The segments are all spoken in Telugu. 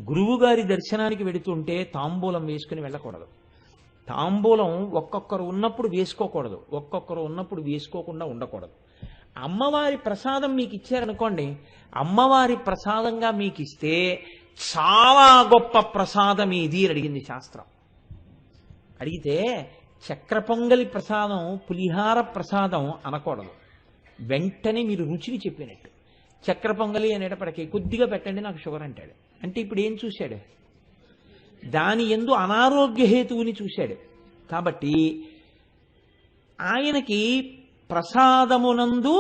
గురువుగారి దర్శనానికి వెడుతుంటే తాంబూలం వేసుకుని వెళ్ళకూడదు. తాంబూలం ఒక్కొక్కరు ఉన్నప్పుడు వేసుకోకూడదు, ఒక్కొక్కరు ఉన్నప్పుడు వేసుకోకుండా ఉండకూడదు. అమ్మవారి ప్రసాదం మీకు ఇచ్చారనుకోండి, అమ్మవారి ప్రసాదంగా మీకు ఇస్తే చాలా గొప్ప ప్రసాదం ఇది అని అడిగింది శాస్త్రం. అడిగితే చక్ర పొంగలి ప్రసాదం, పులిహార ప్రసాదం అనకూడదు. వెంటనే మీరు రుచిని చెప్పినట్టు. చక్ర పొంగలి అనేటప్పటికీ కొద్దిగా పెట్టండి నాకు షుగర్ అంటాడు. అంటే ఇప్పుడు ఏం చూశాడు? దాని యందు అనారోగ్య హేతువుని చూశాడు. కాబట్టి ఆయనకి ప్రసాదమునందు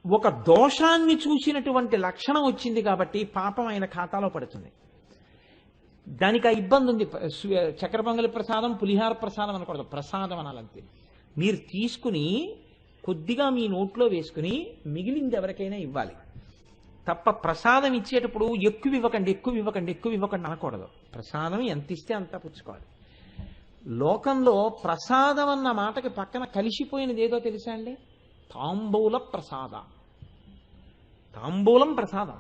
ఒక దోషాన్ని చూసినటువంటి లక్షణం వచ్చింది కాబట్టి పాపం ఆయన ఖాతాలో పడుతుంది. దానికి ఆ ఇబ్బంది ఉంది. చక్కెర పొంగలి ప్రసాదం, పులిహార ప్రసాదం అనకూడదు, ప్రసాదం అనాలంతే. మీరు తీసుకుని కొద్దిగా మీ నోట్లో వేసుకుని మిగిలింది ఎవరికైనా ఇవ్వాలి తప్ప ప్రసాదం ఇచ్చేటప్పుడు ఎక్కువ ఇవ్వకండి, ఎక్కువ ఇవ్వకండి, ఎక్కువ ఇవ్వకండి అనకూడదు. ప్రసాదం ఎంత ఇస్తే అంత పుచ్చుకోవాలి. లోకంలో ప్రసాదం అన్న మాటకి పక్కన కలిసిపోయినది ఏదో తెలుసా అండి? తాంబూల ప్రసాద. తాంబూలం ప్రసాదం.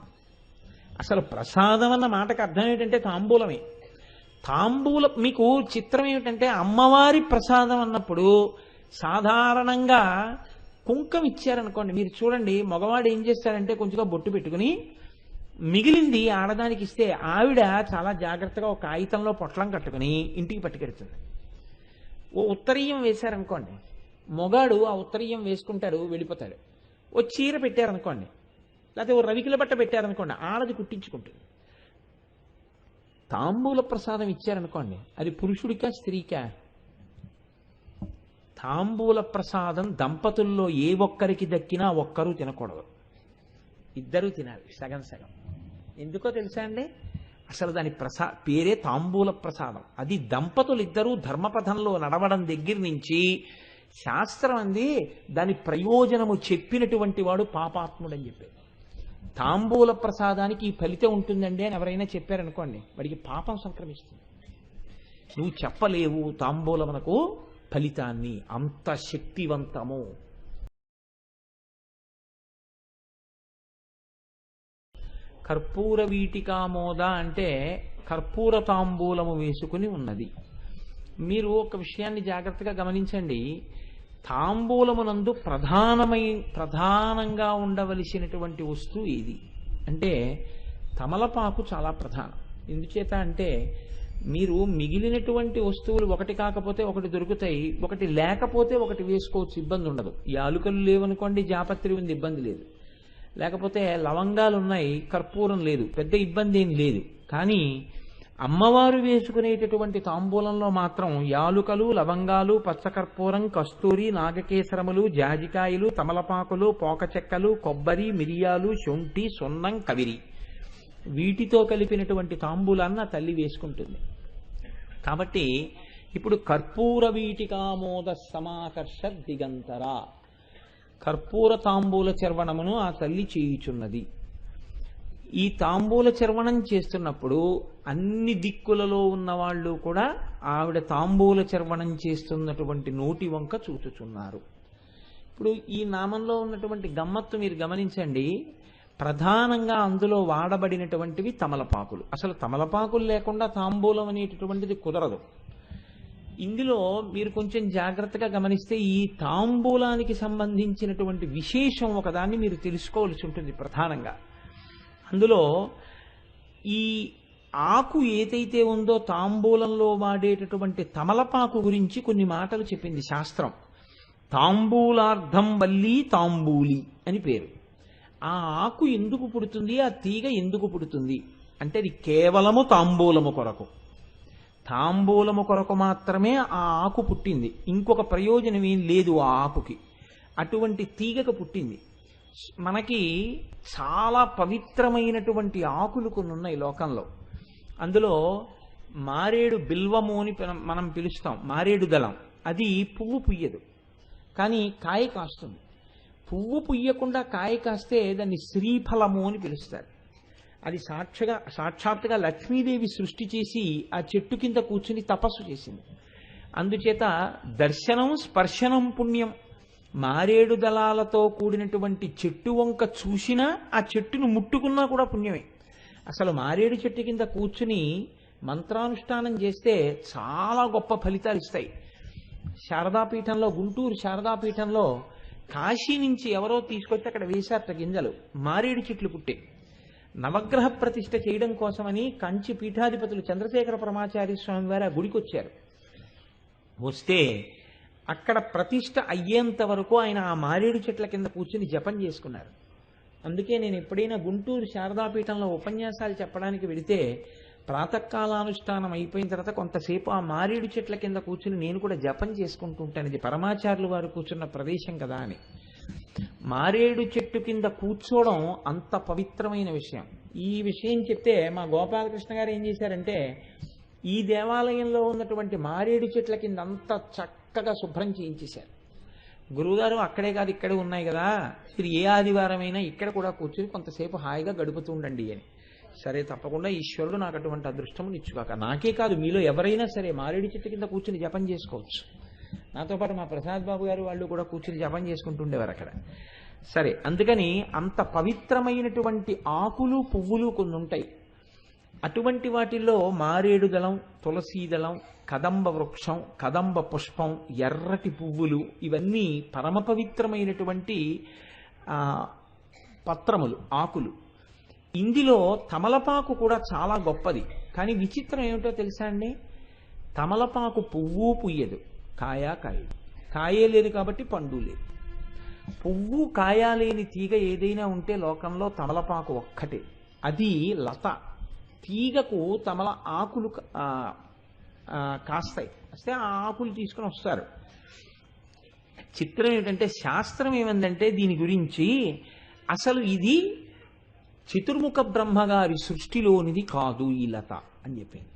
అసలు ప్రసాదం అన్న మాటకి అర్థం ఏంటంటే తాంబూలమే. తాంబూలం మీకు చిత్రం ఏమిటంటే అమ్మవారి ప్రసాదం అన్నప్పుడు సాధారణంగా కుంకం ఇచ్చారనుకోండి, మీరు చూడండి మగవాడు ఏం చేస్తారంటే కొంచెంగా బొట్టు పెట్టుకుని మిగిలింది ఆడదానికి ఇస్తే ఆవిడ చాలా జాగ్రత్తగా ఒక కాగితంలో పొట్లం కట్టుకుని ఇంటికి పట్టుకెడుతుంది. ఓ ఉత్తరీయం వేశారనుకోండి, మొగాడు ఆ ఉత్తరీయం వేసుకుంటాడు, వెళ్ళిపోతాడు. ఓ చీర పెట్టారనుకోండి, లేకపోతే ఓ రవికిల బట్ట పెట్టారనుకోండి, ఆడది కుట్టించుకుంటుంది. తాంబూల ప్రసాదం ఇచ్చారనుకోండి, అది పురుషుడికా స్త్రీకా? తాంబూల ప్రసాదం దంపతుల్లో ఏ ఒక్కరికి దక్కినా ఒక్కరూ తినకూడదు, ఇద్దరూ తినాలి, సగం సగం. ఎందుకో తెలుసా అండి? అసలు దాని పేరే తాంబూల ప్రసాదం. అది దంపతులు ఇద్దరూ ధర్మపథంలో నడవడం దగ్గర నుంచి శాస్త్రం అంది దాని ప్రయోజనము చెప్పినటువంటి వాడు పాపాత్ముడని చెప్పారు. తాంబూల ప్రసాదానికి ఈ ఫలితం ఉంటుందండి అని ఎవరైనా చెప్పారనుకోండి, వాడికి పాపం సంక్రమిస్తుంది. నువ్వు చెప్పలేవు తాంబూలమునకు ఫలితాన్ని, అంత శక్తివంతము. కర్పూర వీటికామోద అంటే కర్పూర తాంబూలము వేసుకుని ఉన్నది. మీరు ఒక విషయాన్ని జాగ్రత్తగా గమనించండి. తాంబూలమునందు ప్రధానంగా ఉండవలసినటువంటి వస్తువు ఏది అంటే తమలపాకు చాలా ప్రధానం. ఎందుచేత అంటే మీరు మిగిలినటువంటి వస్తువులు ఒకటి కాకపోతే ఒకటి దొరుకుతాయి, ఒకటి లేకపోతే ఒకటి వేసుకోవచ్చు, ఇబ్బంది ఉండదు. యాలుకలు లేవనుకోండి, జాపత్రి ఉంది, ఇబ్బంది లేదు. లేకపోతే లవంగాలు ఉన్నాయి, కర్పూరం లేదు, పెద్ద ఇబ్బంది ఏం లేదు. కానీ అమ్మవారు వేసుకునేటటువంటి తాంబూలంలో మాత్రం యాలుకలు, లవంగాలు, పచ్చకర్పూరం, కస్తూరి, నాగకేసరములు, జాజికాయలు, తమలపాకులు, పోకచెక్కలు, కొబ్బరి, మిరియాలు, శొంఠి, సున్నం, కవిరి, వీటితో కలిపినటువంటి తాంబూలాన్ని తల్లి వేసుకుంటుంది. కాబట్టి ఇప్పుడు కర్పూర వీటికామోద సమాకర్ష దిగంతర, కర్పూర తాంబూల చర్వణమును ఆ తల్లి చేయుచున్నది. ఈ తాంబూల చర్వణం చేస్తున్నప్పుడు అన్ని దిక్కులలో ఉన్న వాళ్ళు కూడా ఆవిడ తాంబూల చర్వణం చేస్తున్నటువంటి నోటి వంక చూచుచున్నారు. ఇప్పుడు ఈ నామంలో ఉన్నటువంటి గమ్మత్తు మీరు గమనించండి. ప్రధానంగా అందులో వాడబడినటువంటివి తమలపాకులు. అసలు తమలపాకులు లేకుండా తాంబూలం అనేటటువంటిది కుదరదు. ఇందులో మీరు కొంచెం జాగ్రత్తగా గమనిస్తే ఈ తాంబూలానికి సంబంధించినటువంటి విశేషం ఒకదాన్ని మీరు తెలుసుకోవాల్సి ఉంటుంది. ప్రధానంగా అందులో ఈ ఆకు ఏదైతే ఉందో తాంబూలంలో వాడేటటువంటి తమలపాకు గురించి కొన్ని మాటలు చెప్పింది శాస్త్రం. తాంబూలార్థం వల్లి తాంబూలి అని పేరు. ఆ ఆకు ఎందుకు పుడుతుంది, ఆ తీగ ఎందుకు పుడుతుంది అంటే అది కేవలము తాంబూలము కొరకు, తాంబూలము కొరకు మాత్రమే ఆ ఆకు పుట్టింది. ఇంకొక ప్రయోజనం ఏం లేదు ఆ ఆకుకి. అటువంటి తీగకు పుట్టింది. మనకి చాలా పవిత్రమైనటువంటి ఆకులు కొన్ని ఉన్నాయి లోకంలో. అందులో మారేడు బిల్వము అని మనం పిలుస్తాం, మారేడు దళం. అది పువ్వు పుయ్యదు, కానీ కాయ కాస్తుంది. పువ్వు పుయ్యకుండా కాయ కాస్తే దాన్ని శ్రీఫలము అని పిలుస్తారు. అది సాక్షాత్తుగా లక్ష్మీదేవి సృష్టి చేసి ఆ చెట్టు కింద కూర్చుని తపస్సు చేసింది. అందుచేత దర్శనం స్పర్శనం పుణ్యం. మారేడు దళాలతో కూడినటువంటి చెట్టు వంక చూసినా ఆ చెట్టును ముట్టుకున్నా కూడా పుణ్యమే. అసలు మారేడు చెట్టు కింద కూర్చుని మంత్రానుష్ఠానం చేస్తే చాలా గొప్ప ఫలితాలు ఇస్తాయి. శారదాపీఠంలో, గుంటూరు శారదాపీఠంలో కాశీ నుంచి ఎవరో తీసుకొచ్చి అక్కడ వేశారట గింజలు, మారేడు చెట్లు పుట్టే. నవగ్రహ ప్రతిష్ఠ చేయడం కోసమని కంచి పీఠాధిపతులు చంద్రశేఖర పరమాచార్య స్వామి వారు ఆ గుడికి వచ్చారు. వస్తే అక్కడ ప్రతిష్ఠ అయ్యేంత వరకు ఆయన ఆ మారేడు చెట్ల కింద కూర్చుని జపం చేసుకున్నారు. అందుకే నేను ఎప్పుడైనా గుంటూరు శారదాపీఠంలో ఉపన్యాసాలు చెప్పడానికి వెళితే ప్రాతకాలానుష్ఠానం అయిపోయిన తర్వాత కొంతసేపు ఆ మారేడు చెట్ల కింద కూర్చుని నేను కూడా జపం చేసుకుంటూ ఉంటాను. ఇది పరమాచార్యులు వారు కూర్చున్న ప్రదేశం కదా అని. మారేడు చెట్టు కింద కూర్చోవడం అంత పవిత్రమైన విషయం. ఈ విషయం చెప్తే మా గోపాలకృష్ణ గారు ఏం చేశారంటే, ఈ దేవాలయంలో ఉన్నటువంటి మారేడు చెట్ల కింద అంత చక్కగా శుభ్రం చేయించేశారు. గురువుగారు అక్కడే కాదు ఇక్కడే ఉన్నాయి కదా, మీరు ఏ ఆదివారమైనా ఇక్కడ కూడా కూర్చుని కొంతసేపు హాయిగా గడుపుతూ ఉండండి అని. సరే, తప్పకుండా ఈశ్వరుడు నాకు అటువంటి అదృష్టం ఇచ్చుగాక. నాకే కాదు, మీలో ఎవరైనా సరే మారేడు చెట్టు కింద కూర్చుని జపం చేసుకోవచ్చు. నాతో పాటు మా ప్రసాద్ బాబు గారు వాళ్ళు కూడా కూర్చుని జపం చేసుకుంటుండేవారు అక్కడ. సరే, అందుకని అంత పవిత్రమైనటువంటి ఆకులు పువ్వులు కొన్ని ఉంటాయి. అటువంటి వాటిల్లో మారేడు దళం, తులసీ దళం, కదంబ వృక్షం, కదంబ పుష్పం, ఎర్రటి పువ్వులు, ఇవన్నీ పరమ పవిత్రమైనటువంటి పత్రములు, ఆకులు. ఇందులో తమలపాకు కూడా చాలా గొప్పది. కానీ విచిత్రం ఏమిటో తెలుసా అండి, తమలపాకు పువ్వు పుయ్యదు, కాయ కాయదు. కాయే లేదు కాబట్టి పండు లేదు. పువ్వు కాయ లేని తీగ ఏదైనా ఉంటే లోకంలో తమలపాకు ఒక్కటే. అది లత. తీగకు తమల ఆకులు కాస్తాయి. వస్తే ఆ ఆకులు తీసుకుని వస్తారు. చిత్రం ఏమిటంటే, శాస్త్రం ఏమందంటే దీని గురించి, అసలు ఇది చతుర్ముఖ బ్రహ్మగారి సృష్టిలోనిది కాదు ఈ లత అని చెప్పింది.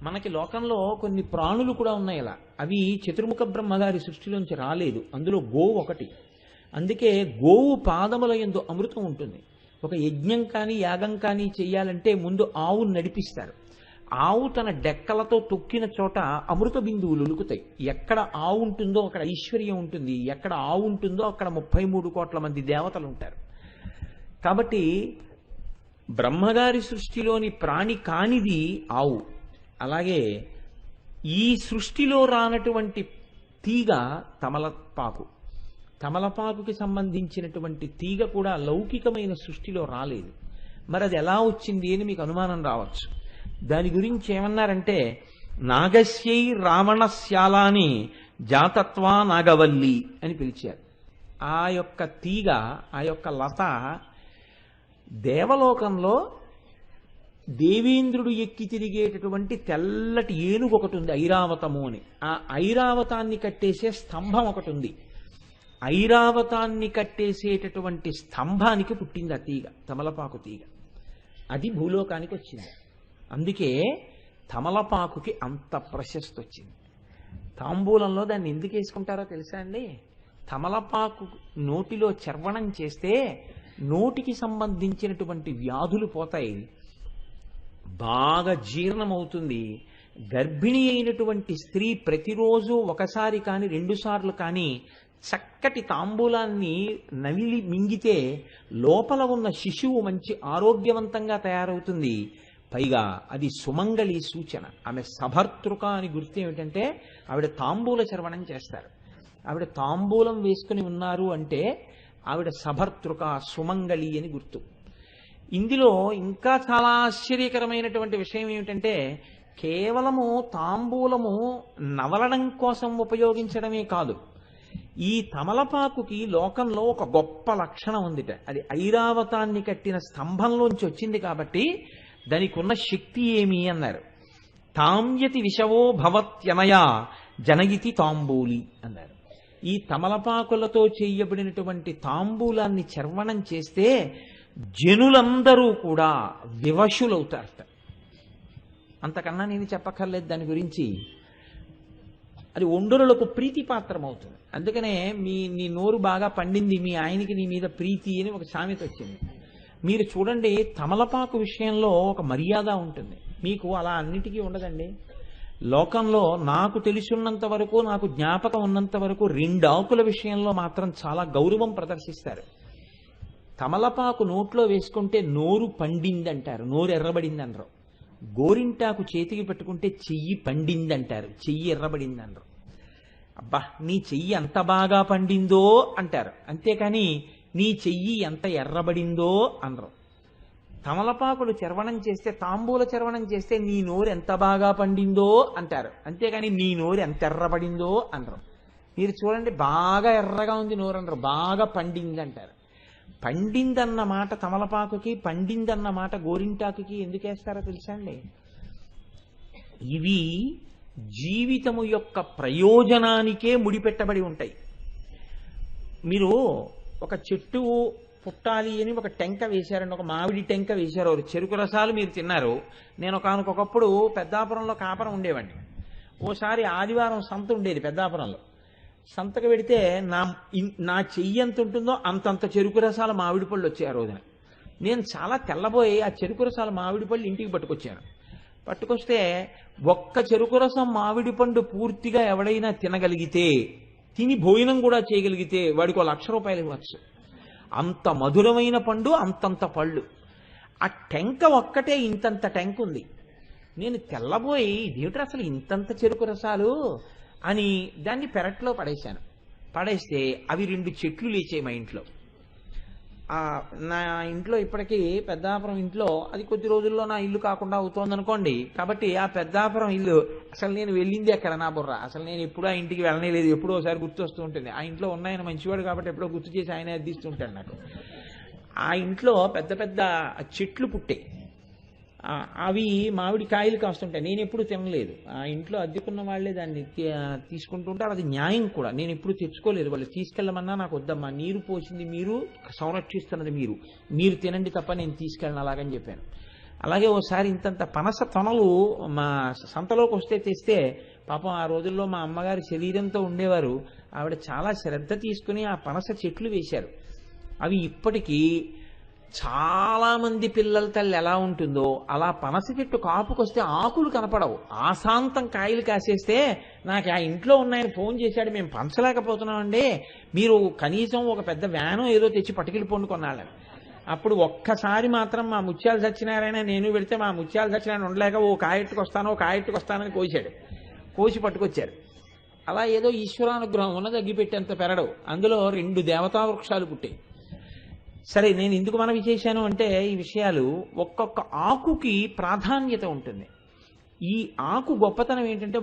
మనకి లోకంలో కొన్ని ప్రాణులు కూడా ఉన్నాయి అలా, అవి చతుర్ముఖ బ్రహ్మగారి సృష్టిలోంచి రాలేదు. అందులో గోవు ఒకటి. అందుకే గోవు పాదముల యందు అమృతం ఉంటుంది. ఒక యజ్ఞం కానీ యాగం కానీ చెయ్యాలంటే ముందు ఆవును నడిపిస్తారు. ఆవు తన డెక్కలతో తొక్కిన చోట అమృత బిందువులు ఉలుకుతాయి. ఎక్కడ ఆవు ఉంటుందో అక్కడ ఐశ్వర్యం ఉంటుంది. ఎక్కడ ఆవు ఉంటుందో అక్కడ 33 కోట్ల మంది దేవతలు ఉంటారు. కాబట్టి బ్రహ్మగారి సృష్టిలోని ప్రాణి కానిది ఆవు. అలాగే ఈ సృష్టిలో రానటువంటి తీగ తమలపాకు. తమలపాకుకి సంబంధించినటువంటి తీగ కూడా లౌకికమైన సృష్టిలో రాలేదు. మరి అది ఎలా వచ్చింది అని మీకు అనుమానం రావచ్చు. దాని గురించి ఏమన్నారంటే, నాగస్యై రావణశ్యాలాని జాతత్వా నాగవల్లి అని పిలిచారు. ఆ యొక్క తీగ, ఆ యొక్క లత దేవలోకంలో దేవేంద్రుడు ఎక్కి తిరిగేటటువంటి తెల్లటి ఏనుగు ఒకటి ఉంది, ఐరావతము అని. ఆ ఐరావతాన్ని కట్టేసే స్తంభం ఒకటి ఉంది. ఐరావతాన్ని కట్టేసేటటువంటి స్తంభానికి పుట్టింది ఆ తీగ, తమలపాకు తీగ. అది భూలోకానికి వచ్చింది. అందుకే తమలపాకుకి అంత ప్రశస్తి వచ్చింది. తాంబూలంలో దాన్ని ఎందుకు వేసుకుంటారో తెలుసా అండి? తమలపాకు నోటిలో చర్వణం చేస్తే నోటికి సంబంధించినటువంటి వ్యాధులు పోతాయి, బాగా జీర్ణమవుతుంది. గర్భిణి అయినటువంటి స్త్రీ ప్రతిరోజు ఒకసారి కానీ 2 సార్లు కానీ చక్కటి తాంబూలాన్ని నవిలి మింగితే లోపల ఉన్న శిశువు మంచి ఆరోగ్యవంతంగా తయారవుతుంది. పైగా అది సుమంగళి సూచన. ఆమె సభర్తృక అని గుర్తు ఏమిటంటే, ఆవిడ తాంబూల చర్వణం చేస్తారు. ఆవిడ తాంబూలం వేసుకుని ఉన్నారు అంటే ఆవిడ సభర్తృక, సుమంగళి అని గుర్తు. ఇందులో ఇంకా చాలా ఆశ్చర్యకరమైనటువంటి విషయం ఏమిటంటే, కేవలము తాంబూలము నవలడం కోసం ఉపయోగించడమే కాదు, ఈ తమలపాకుకి లోకంలో ఒక గొప్ప లక్షణం ఉందిట. అది ఐరావతాన్ని కట్టిన స్తంభంలోంచి వచ్చింది కాబట్టి దానికి ఉన్న శక్తి ఏమి అన్నారు. తామ్యతి విషవో భవత్యనయా జనయితి తాంబూలి అన్నారు. ఈ తమలపాకులతో చేయబడినటువంటి తాంబూలాన్ని చర్వణం చేస్తే జనులందరూ కూడా వివశులవుతారట. అంతకన్నా నేను చెప్పక్కర్లేదు దాని గురించి. అది ఒండరులకు ప్రీతిపాత్రం అవుతుంది. అందుకనే నీ నోరు బాగా పండింది, మీ ఆయనకి నీ మీద ప్రీతి అని ఒక సామెత వచ్చింది. మీరు చూడండి, తమలపాకు విషయంలో ఒక మర్యాద ఉంటుంది. మీకు అలా అన్నిటికీ ఉండదండి. లోకంలో నాకు తెలిసినంత వరకు, నాకు జ్ఞాపకం ఉన్నంత వరకు 2 ఆకుల విషయంలో మాత్రం చాలా గౌరవం ప్రదర్శిస్తారు. తమలపాకు నోట్లో వేసుకుంటే నోరు పండిందంటారు, నోరు ఎర్రబడింది అనరు. గోరింటాకు చేతికి పెట్టుకుంటే చెయ్యి పండిందంటారు, చెయ్యి ఎర్రబడింది అనరు. అబ్బా నీ చెయ్యి ఎంత బాగా పండిందో అంటారు, అంతేకాని నీ చెయ్యి ఎంత ఎర్రబడిందో అనరు. తమలపాకులు చర్వణం చేస్తే, తాంబూల చర్వణం చేస్తే నీ నోరు ఎంత బాగా పండిందో అంటారు, అంతేకాని నీ నోరు ఎంత ఎర్రబడిందో అనరు. మీరు చూడండి, బాగా ఎర్రగా ఉంది నోరు అనరు, బాగా పండింది అంటారు. పండిందన్న మాట తమలపాకుకి, పండిందన్న మాట గోరింటాకుకి ఎందుకు వేస్తారో తెలుసా అండి? ఇవి జీవితము యొక్క ప్రయోజనానికే ముడిపెట్టబడి ఉంటాయి. మీరు ఒక చెట్టు పుట్టాలి అని ఒక టెంక వేశారండి, ఒక మామిడి టెంక వేశారు, చెరుకు రసాలు మీరు తిన్నారు. నేను ఒకనకొకప్పుడు పెద్దాపురంలో కాపురం ఉండేవాడిని. ఓసారి ఆదివారం సంత ఉండేది పెద్దాపురంలో. సంతకు పెడితే నా చెయ్యి ఎంత ఉంటుందో అంతంత చెరుకు రసాల మామిడి పళ్ళు వచ్చాయి ఆ రోజున. నేను చాలా తెల్లబోయి ఆ చెరుకు రసాల మామిడి పళ్ళు ఇంటికి పట్టుకొచ్చాను. పట్టుకొస్తే ఒక్క చెరుకు రసం మామిడి పండు పూర్తిగా ఎవడైనా తినగలిగితే, తిని భోజనం కూడా చేయగలిగితే వాడికి 1,00,000 రూపాయలు ఇవ్వచ్చు. అంత మధురమైన పండు, అంతంత పళ్ళు. ఆ టెంక ఒక్కటే ఇంతంత టెంక ఉంది. నేను తెల్లబోయి ఇదేమిటి అసలు ఇంతంత చెరుకు రసాలు అని దాన్ని పెరట్లో పడేశాను. పడేస్తే అవి 2 చెట్లు లేచాయి మా ఇంట్లో. నా ఇంట్లో ఇప్పటికీ పెద్దాపురం ఇంట్లో అది కొద్ది రోజుల్లో నా ఇల్లు కాకుండా అవుతోందనుకోండి. కాబట్టి ఆ పెద్దాపురం ఇల్లు అసలు నేను వెళ్ళింది ఎక్కడ నా బుర్ర, అసలు నేను ఎప్పుడూ ఆ ఇంటికి వెళ్ళనే లేదు. ఎప్పుడో ఒకసారి గుర్తు వస్తూ ఉంటుంది. ఆ ఇంట్లో ఉన్నాయన మంచివాడు కాబట్టి ఎప్పుడో గుర్తు చేసి ఆయన అద్దిస్తుంటాడు నాకు. ఆ ఇంట్లో పెద్ద పెద్ద చెట్లు పుట్టాయి. అవి మామిడి కాయలు కాస్తుంటాయి. నేను ఎప్పుడు తినలేదు. ఆ ఇంట్లో అద్దెకున్న వాళ్ళే దాన్ని తీసుకుంటుంటారు. అది న్యాయం కూడా. నేను ఎప్పుడు తెచ్చుకోలేదు. వాళ్ళు తీసుకెళ్ళమన్నా నాకు వద్దమ్మా, నీరు పోసింది మీరు, సంరక్షిస్తున్నది మీరు తినండి తప్ప నేను తీసుకెళ్ళను అలాగని చెప్పాను. అలాగే ఓసారి ఇంతంత పనస తొనలు మా సంతలోకి వస్తే తెస్తే, పాపం ఆ రోజుల్లో మా అమ్మగారి శరీరంతో ఉండేవారు. ఆవిడ చాలా శ్రద్ధ తీసుకుని ఆ పనస చెట్లు వేశారు. అవి ఇప్పటికీ చాలా మంది పిల్లల తల్లి ఎలా ఉంటుందో అలా పనస చెట్టు కాపుకొస్తే ఆకులు కనపడవు, ఆశాంతం కాయలు కాసేస్తే నాకు ఆ ఇంట్లో ఉన్నాయని ఫోన్ చేశాడు, మేము పంచలేకపోతున్నామండి, మీరు కనీసం ఒక పెద్ద వ్యాను ఏదో తెచ్చి పట్టుకెళ్ళిపోండి కొన్నాళ్ళని. అప్పుడు ఒక్కసారి మాత్రం మా ముత్యాలు సత్యనారాయణ నేను పెడితే మా ముత్యాలు సత్యనారాయణ ఉండలేక ఓ కాయెట్టుకు వస్తానని కోసాడు. కోసి పట్టుకొచ్చారు. అలా ఏదో ఈశ్వరానుగ్రహం ఉన్నది అగ్గిపెట్టేంత పెరడు. అందులో 2 దేవతా వృక్షాలు పుట్టాయి. సరే, నేను ఎందుకు మనవి చేశాను అంటే, ఈ విషయాలు ఒక్కొక్క ఆకుకి ప్రాధాన్యత ఉంటుంది. ఈ ఆకు గొప్పతనం ఏంటంటే,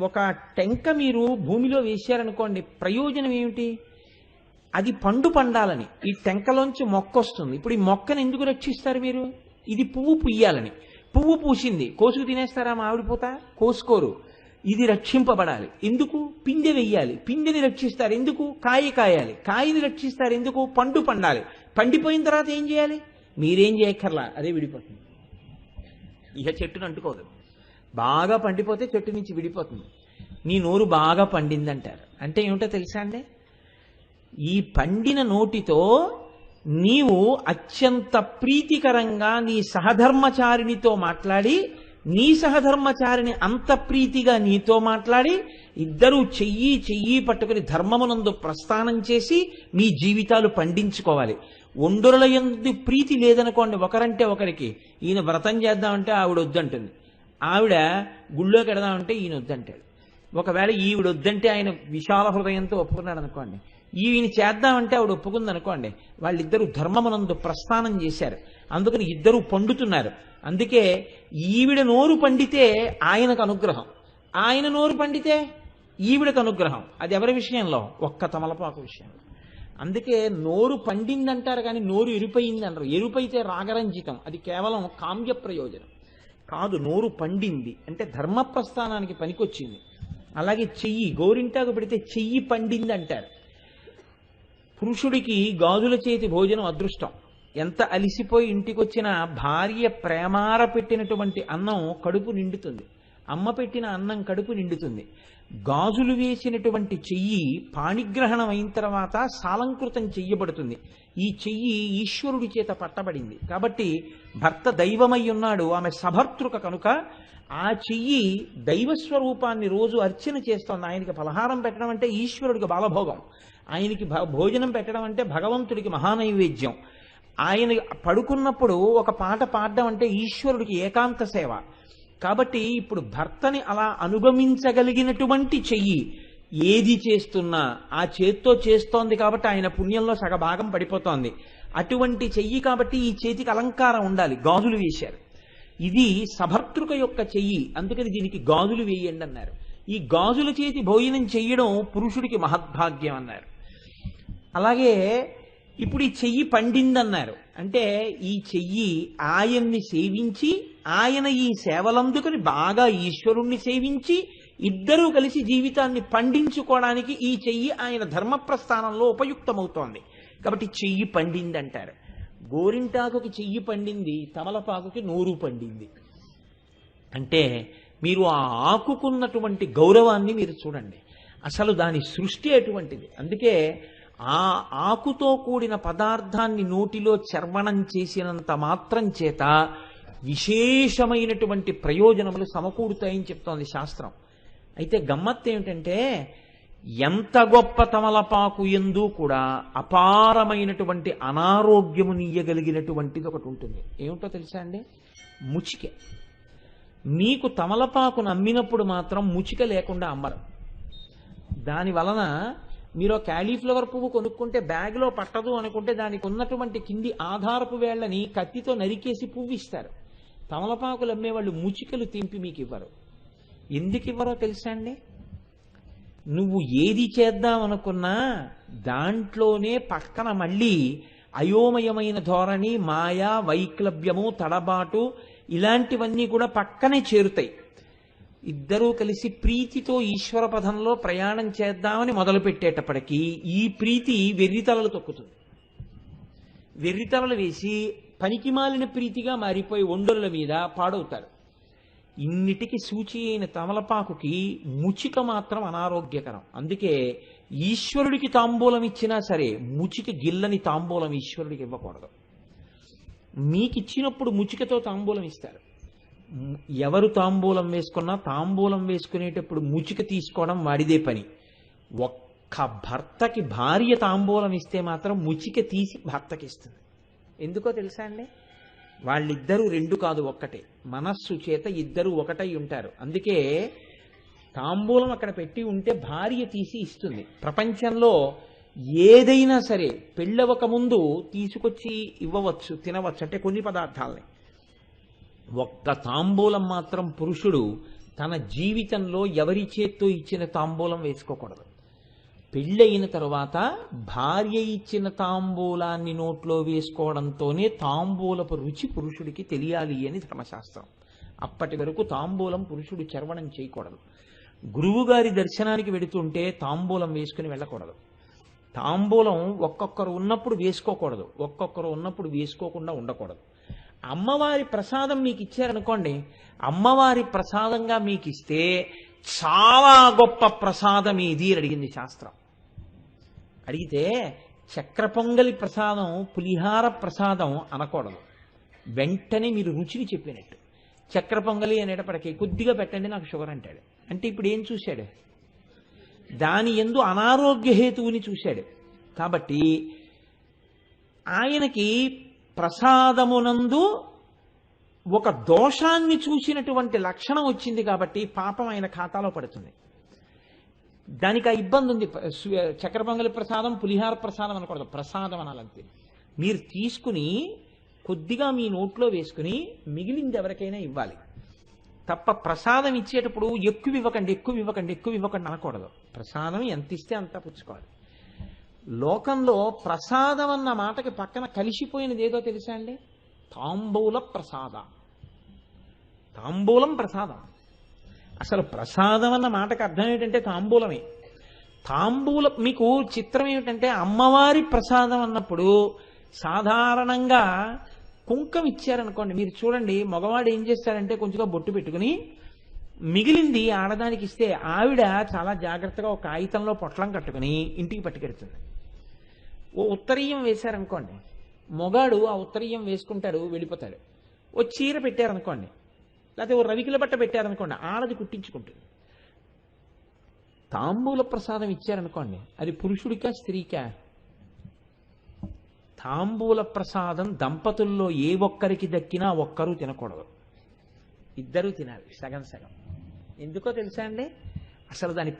ఒక టెంక మీరు భూమిలో వేశారనుకోండి, ప్రయోజనం ఏమిటి? అది పండు పండాలని. ఈ టెంకలోంచి మొక్క వస్తుంది. ఇప్పుడు ఈ మొక్కను ఎందుకు రక్షిస్తారు మీరు? ఇది పువ్వు పుయ్యాలని. పువ్వు పూసింది, కోసుకు తినేస్తారా మామిడి పూత? కోసుకోరు. ఇది రక్షింపబడాలి. ఎందుకు? పిందె వెయ్యాలి. పిందెని రక్షిస్తారు. ఎందుకు? కాయ కాయాలి. కాయని రక్షిస్తారు. ఎందుకు? పండు పండాలి. పండిపోయిన తర్వాత ఏం చేయాలి? మీరేం చేయక్కర్లా, అదే విడిపోతుంది. ఇక చెట్టును అంటుకోదు. బాగా పండిపోతే చెట్టు నుంచి విడిపోతుంది. నీ నోరు బాగా పండిందంటారు. అంటే ఏమిటో తెలుసా అండి? ఈ పండిన నోటితో నీవు అత్యంత ప్రీతికరంగా నీ సహధర్మచారినితో మాట్లాడి, నీ సహధర్మచారిని అంత ప్రీతిగా నీతో మాట్లాడి, ఇద్దరూ చెయ్యి పట్టుకుని ధర్మమునందు ప్రస్థానం చేసి మీ జీవితాలు పండించుకోవాలి. ఒండరుల యందు ప్రీతి లేదనుకోండి, ఒకరంటే ఒకరికి, ఈయన వ్రతం చేద్దామంటే ఆవిడ వద్దంటుంది, ఆవిడ గుళ్ళోకి వెడదామంటే ఈయన వద్దంటాడు. ఒకవేళ ఈవిడ వద్దంటే ఆయన విశాల హృదయంతో ఒప్పుకున్నాడు అనుకోండి, ఈయన చేద్దామంటే ఆవిడ ఒప్పుకుంది అనుకోండి, వాళ్ళిద్దరూ ధర్మమునందు ప్రస్థానం చేశారు. అందుకని ఇద్దరూ పండుతున్నారు. అందుకే ఈవిడ నోరు పండితే ఆయనకు అనుగ్రహం, ఆయన నోరు పండితే ఈవిడకు అనుగ్రహం. అది ఎవరి విషయంలో? ఒక్క తమలపాకు విషయంలో. అందుకే నోరు పండిందంటారు కానీ నోరు ఎరుపయింది అంటారు. ఎరుపైతే రాగరంజితం, అది కేవలం కామ్య ప్రయోజనం కాదు. నోరు పండింది అంటే ధర్మ ప్రస్థానానికి పనికొచ్చింది. అలాగే చెయ్యి, గోరింటాకు పెడితే చెయ్యి పండింది అంటారు. పురుషుడికి గాజుల చేతి భోజనం అదృష్టం. ఎంత అలిసిపోయి ఇంటికొచ్చిన భార్య ప్రేమార పెట్టినటువంటి అన్నం కడుపు నిండుతుంది. అమ్మ పెట్టిన అన్నం కడుపు నిండుతుంది. గాజులు వేసినటువంటి చెయ్యి పాణిగ్రహణం అయిన తర్వాత సాలంకృతం చెయ్యబడుతుంది. ఈ చెయ్యి ఈశ్వరుడి చేత పట్టబడింది కాబట్టి భర్త దైవమై ఉన్నాడు, ఆమె సభర్తృక కనుక ఆ చెయ్యి దైవస్వరూపాన్ని రోజు అర్చన చేస్తోంది. ఆయనకి పలహారం పెట్టడం అంటే ఈశ్వరుడికి బాలభోగం, ఆయనకి భోజనం పెట్టడం అంటే భగవంతుడికి మహానైవేద్యం. ఆయన పడుకున్నప్పుడు ఒక పాట పాడడం అంటే ఈశ్వరుడికి ఏకాంత సేవ. కాబట్టి ఇప్పుడు భర్తని అలా అనుగమించగలిగినటువంటి చెయ్యి ఏది చేస్తున్నా ఆ చేత్తో చేస్తోంది కాబట్టి ఆయన పుణ్యంలో సగభాగం పడిపోతోంది. అటువంటి చెయ్యి కాబట్టి ఈ చేతికి అలంకారం ఉండాలి, గాజులు వేశారు. ఇది సభర్తృక యొక్క చెయ్యి, అందుకని దీనికి గాజులు వేయండి అన్నారు. ఈ గాజుల చేతి భోజనం చెయ్యడం పురుషుడికి మహద్భాగ్యం అన్నారు. అలాగే ఇప్పుడు ఈ చెయ్యి పండిందన్నారు. అంటే ఈ చెయ్యి ఆయన్ని సేవించి, ఆయన ఈ సేవలందుకని బాగా ఈశ్వరుణ్ణి సేవించి ఇద్దరూ కలిసి జీవితాన్ని పండించుకోవడానికి ఈ చెయ్యి ఆయన ధర్మప్రస్థానంలో ఉపయుక్తమవుతోంది. కాబట్టి చెయ్యి పండింది అంటారు. గోరింటాకుకి చెయ్యి పండింది, తమలపాకుకి నోరు పండింది. అంటే మీరు ఆ ఆకుకున్నటువంటి గౌరవాన్ని మీరు చూడండి. అసలు దాని సృష్టి అటువంటిది. అందుకే ఆ ఆకుతో కూడిన పదార్థాన్ని నోటిలో చర్వణం చేసినంత మాత్రం చేత విశేషమైనటువంటి ప్రయోజనములు సమకూరుతాయని చెప్తోంది శాస్త్రం. అయితే గమ్మత్తు ఏమిటంటే ఎంత గొప్ప తమలపాకు ఎందు కూడా అపారమైనటువంటి అనారోగ్యమునియ్యగలిగినటువంటిది ఒకటి ఉంటుంది. ఏమిటో తెలుసా అండి? ముచిక. మీకు తమలపాకును అమ్మినప్పుడు మాత్రం ముచిక లేకుండా అమ్మరు. దాని వలన మీరు క్యాలీఫ్లవర్ పువ్వు కొనుక్కుంటే బ్యాగ్లో పట్టదు అనుకుంటే దానికి ఉన్నటువంటి కింది ఆధారపు వేళ్లని కత్తితో నరికేసి పువ్వు ఇస్తారు. తమలపాకులు అమ్మేవాళ్ళు ముచికలు తెంపి మీకు ఇవ్వరు. ఎందుకు ఇవ్వరో తెలుసా అండి? నువ్వు ఏది చేద్దామనుకున్నా దాంట్లోనే పక్కన మళ్ళీ అయోమయమైన ధోరణి, మాయా, వైక్లభ్యము, తడబాటు ఇలాంటివన్నీ కూడా పక్కనే చేరుతాయి. ఇద్దరూ కలిసి ప్రీతితో ఈశ్వర పదంలో ప్రయాణం చేద్దామని మొదలుపెట్టేటప్పటికీ ఈ ప్రీతి వెర్రితలలు తొక్కుతుంది. వెర్రితలలు వేసి పనికిమాలిన ప్రీతిగా మారిపోయి ఒండొల్ల మీద పాడవుతారు. ఇన్నిటికి సూచి అయిన తమలపాకుకి ముచిక మాత్రం అనారోగ్యకరం. అందుకే ఈశ్వరుడికి తాంబూలం ఇచ్చినా సరే ముచిక గిల్లని తాంబూలం ఈశ్వరుడికి ఇవ్వకూడదు. మీకిచ్చినప్పుడు ముచికతో తాంబూలం ఇస్తారు. ఎవరు తాంబూలం వేసుకున్నా తాంబూలం వేసుకునేటప్పుడు ముచిక తీసుకోవడం వాడిదే పని. ఒక్క భర్తకి భార్య తాంబూలం ఇస్తే మాత్రం ముచిక తీసి భర్తకి ఇస్తుంది. ఎందుకో తెలుసా అండి? వాళ్ళిద్దరూ రెండు కాదు ఒక్కటే. మనస్సు చేత ఇద్దరు ఒకటై ఉంటారు. అందుకే తాంబూలం అక్కడ పెట్టి ఉంటే భార్య తీసి ఇస్తుంది. ప్రపంచంలో ఏదైనా సరే పెళ్ళవక ముందు తీసుకొచ్చి ఇవ్వవచ్చు, తినవచ్చు, అంటే కొన్ని పదార్థాలని. ఒక్క తాంబూలం మాత్రం పురుషుడు తన జీవితంలో ఎవరి చేత్తో ఇచ్చిన తాంబూలం వేసుకోకూడదు. పెళ్ళయిన తరువాత భార్య ఇచ్చిన తాంబూలాన్ని నోట్లో వేసుకోవడంతోనే తాంబూలపు రుచి పురుషుడికి తెలియాలి అని ధర్మశాస్త్రం. అప్పటి వరకు తాంబూలం పురుషుడు చర్వణం చేయకూడదు. గురువుగారి దర్శనానికి వెడుతుంటే తాంబూలం వేసుకుని వెళ్ళకూడదు. తాంబూలం ఒక్కొక్కరు ఉన్నప్పుడు వేసుకోకూడదు, ఒక్కొక్కరు ఉన్నప్పుడు వేసుకోకుండా ఉండకూడదు. అమ్మవారి ప్రసాదం మీకు ఇచ్చారనుకోండి, అమ్మవారి ప్రసాదంగా మీకు ఇస్తే చాలా గొప్ప ప్రసాదం ఇది అని అడిగింది శాస్త్రం. అడిగితే చక్ర పొంగలి ప్రసాదం, పులిహార ప్రసాదం అనకూడదు. వెంటనే మీరు రుచిని చెప్పినట్టు. చక్ర పొంగలి అనేటప్పటికీ కొద్దిగా పెట్టండి నాకు షుగర్ అంటాడు. అంటే ఇప్పుడు ఏం చూశాడు? దాని యందు అనారోగ్య హేతువుని చూశాడు. కాబట్టి ఆయనకి ప్రసాదమునందు ఒక దోషాన్ని చూసినటువంటి లక్షణం వచ్చింది కాబట్టి పాపం ఆయన ఖాతాలో పడుతుంది. దానికి ఆ ఇబ్బంది ఉంది. చక్కెర పొంగలి ప్రసాదం, పులిహార ప్రసాదం అనకూడదు, ప్రసాదం అనాలంతే. మీరు తీసుకుని కొద్దిగా మీ నోట్లో వేసుకుని మిగిలింది ఎవరికైనా ఇవ్వాలి తప్ప ప్రసాదం ఇచ్చేటప్పుడు ఎక్కువ ఇవ్వకండి, ఎక్కువ ఇవ్వకండి, ఎక్కువ ఇవ్వకండి అనకూడదు. ప్రసాదం ఎంత ఇస్తే అంతా పుచ్చుకోవాలి. లోకంలో ప్రసాదం అన్న మాటకి పక్కన కలిసిపోయినది ఏదో తెలుసా అండి? తాంబూల ప్రసాద. తాంబూలం ప్రసాదం. అసలు ప్రసాదం అన్న మాటకి అర్థం ఏంటంటే తాంబూలమే. తాంబూలం మీకు చిత్రం ఏమిటంటే అమ్మవారి ప్రసాదం అన్నప్పుడు సాధారణంగా కుంకం ఇచ్చారనుకోండి, మీరు చూడండి మగవాడు ఏం చేస్తారంటే కొంచెంగా బొట్టు పెట్టుకుని మిగిలింది ఆడదానికి ఇస్తే ఆవిడ చాలా జాగ్రత్తగా ఒక కాగితంలో పొట్లం కట్టుకుని ఇంటికి పట్టుకెడుతుంది. ఓ ఉత్తరీయం వేశారనుకోండి, మొగాడు ఆ ఉత్తరీయం వేసుకుంటాడు, వెళ్ళిపోతాడు. ఓ చీర పెట్టారనుకోండి, లేకపోతే ఓ రవికిల బట్ట పెట్టారనుకోండి, ఆడది కుట్టించుకుంటుంది. తాంబూల ప్రసాదం ఇచ్చారనుకోండి, అది పురుషుడికా స్త్రీకా? తాంబూల ప్రసాదం దంపతుల్లో ఏ ఒక్కరికి దక్కినా ఒక్కరూ తినకూడదు, ఇద్దరూ తినాలి సగం సగం. ఎందుకో తెలుసా అండి? అసలు దాని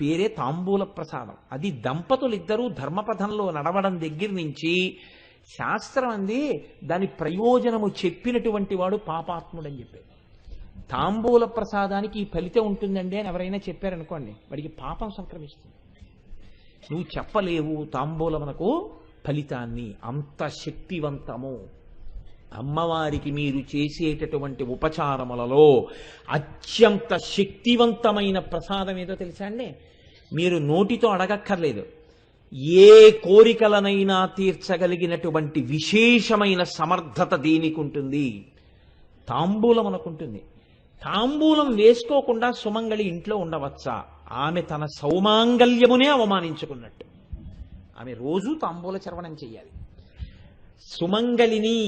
పేరే తాంబూల ప్రసాదం. అది దంపతులు ఇద్దరూ ధర్మపథంలో నడవడం దగ్గర నుంచి శాస్త్రం అంది దాని ప్రయోజనము చెప్పినటువంటి వాడు పాపాత్ముడని చెప్పారు. తాంబూల ప్రసాదానికి ఈ ఫలితం ఉంటుందండి అని ఎవరైనా చెప్పారనుకోండి, వాడికి పాపం సంక్రమిస్తుంది. నువ్వు చెప్పలేవు తాంబూలమునకు ఫలితాన్ని, అంత శక్తివంతము. అమ్మవారికి మీరు చేసేటటువంటి ఉపచారములలో అత్యంత శక్తివంతమైన ప్రసాదం ఏదో తెలుసా అండి? మీరు నోటితో అడగక్కర్లేదు, ఏ కోరికలనైనా తీర్చగలిగినటువంటి విశేషమైన సమర్థత దేనికి ఉంటుంది? తాంబూలం అనుకుంటుంది. తాంబూలం వేసుకోకుండా సుమంగళి ఇంట్లో ఉండవచ్చా? ఆమె తన సౌమాంగల్యమునే అవమానించుకున్నట్టు. ఆమె రోజు తాంబూల చర్వణం చెయ్యాలి. సుమంగళిని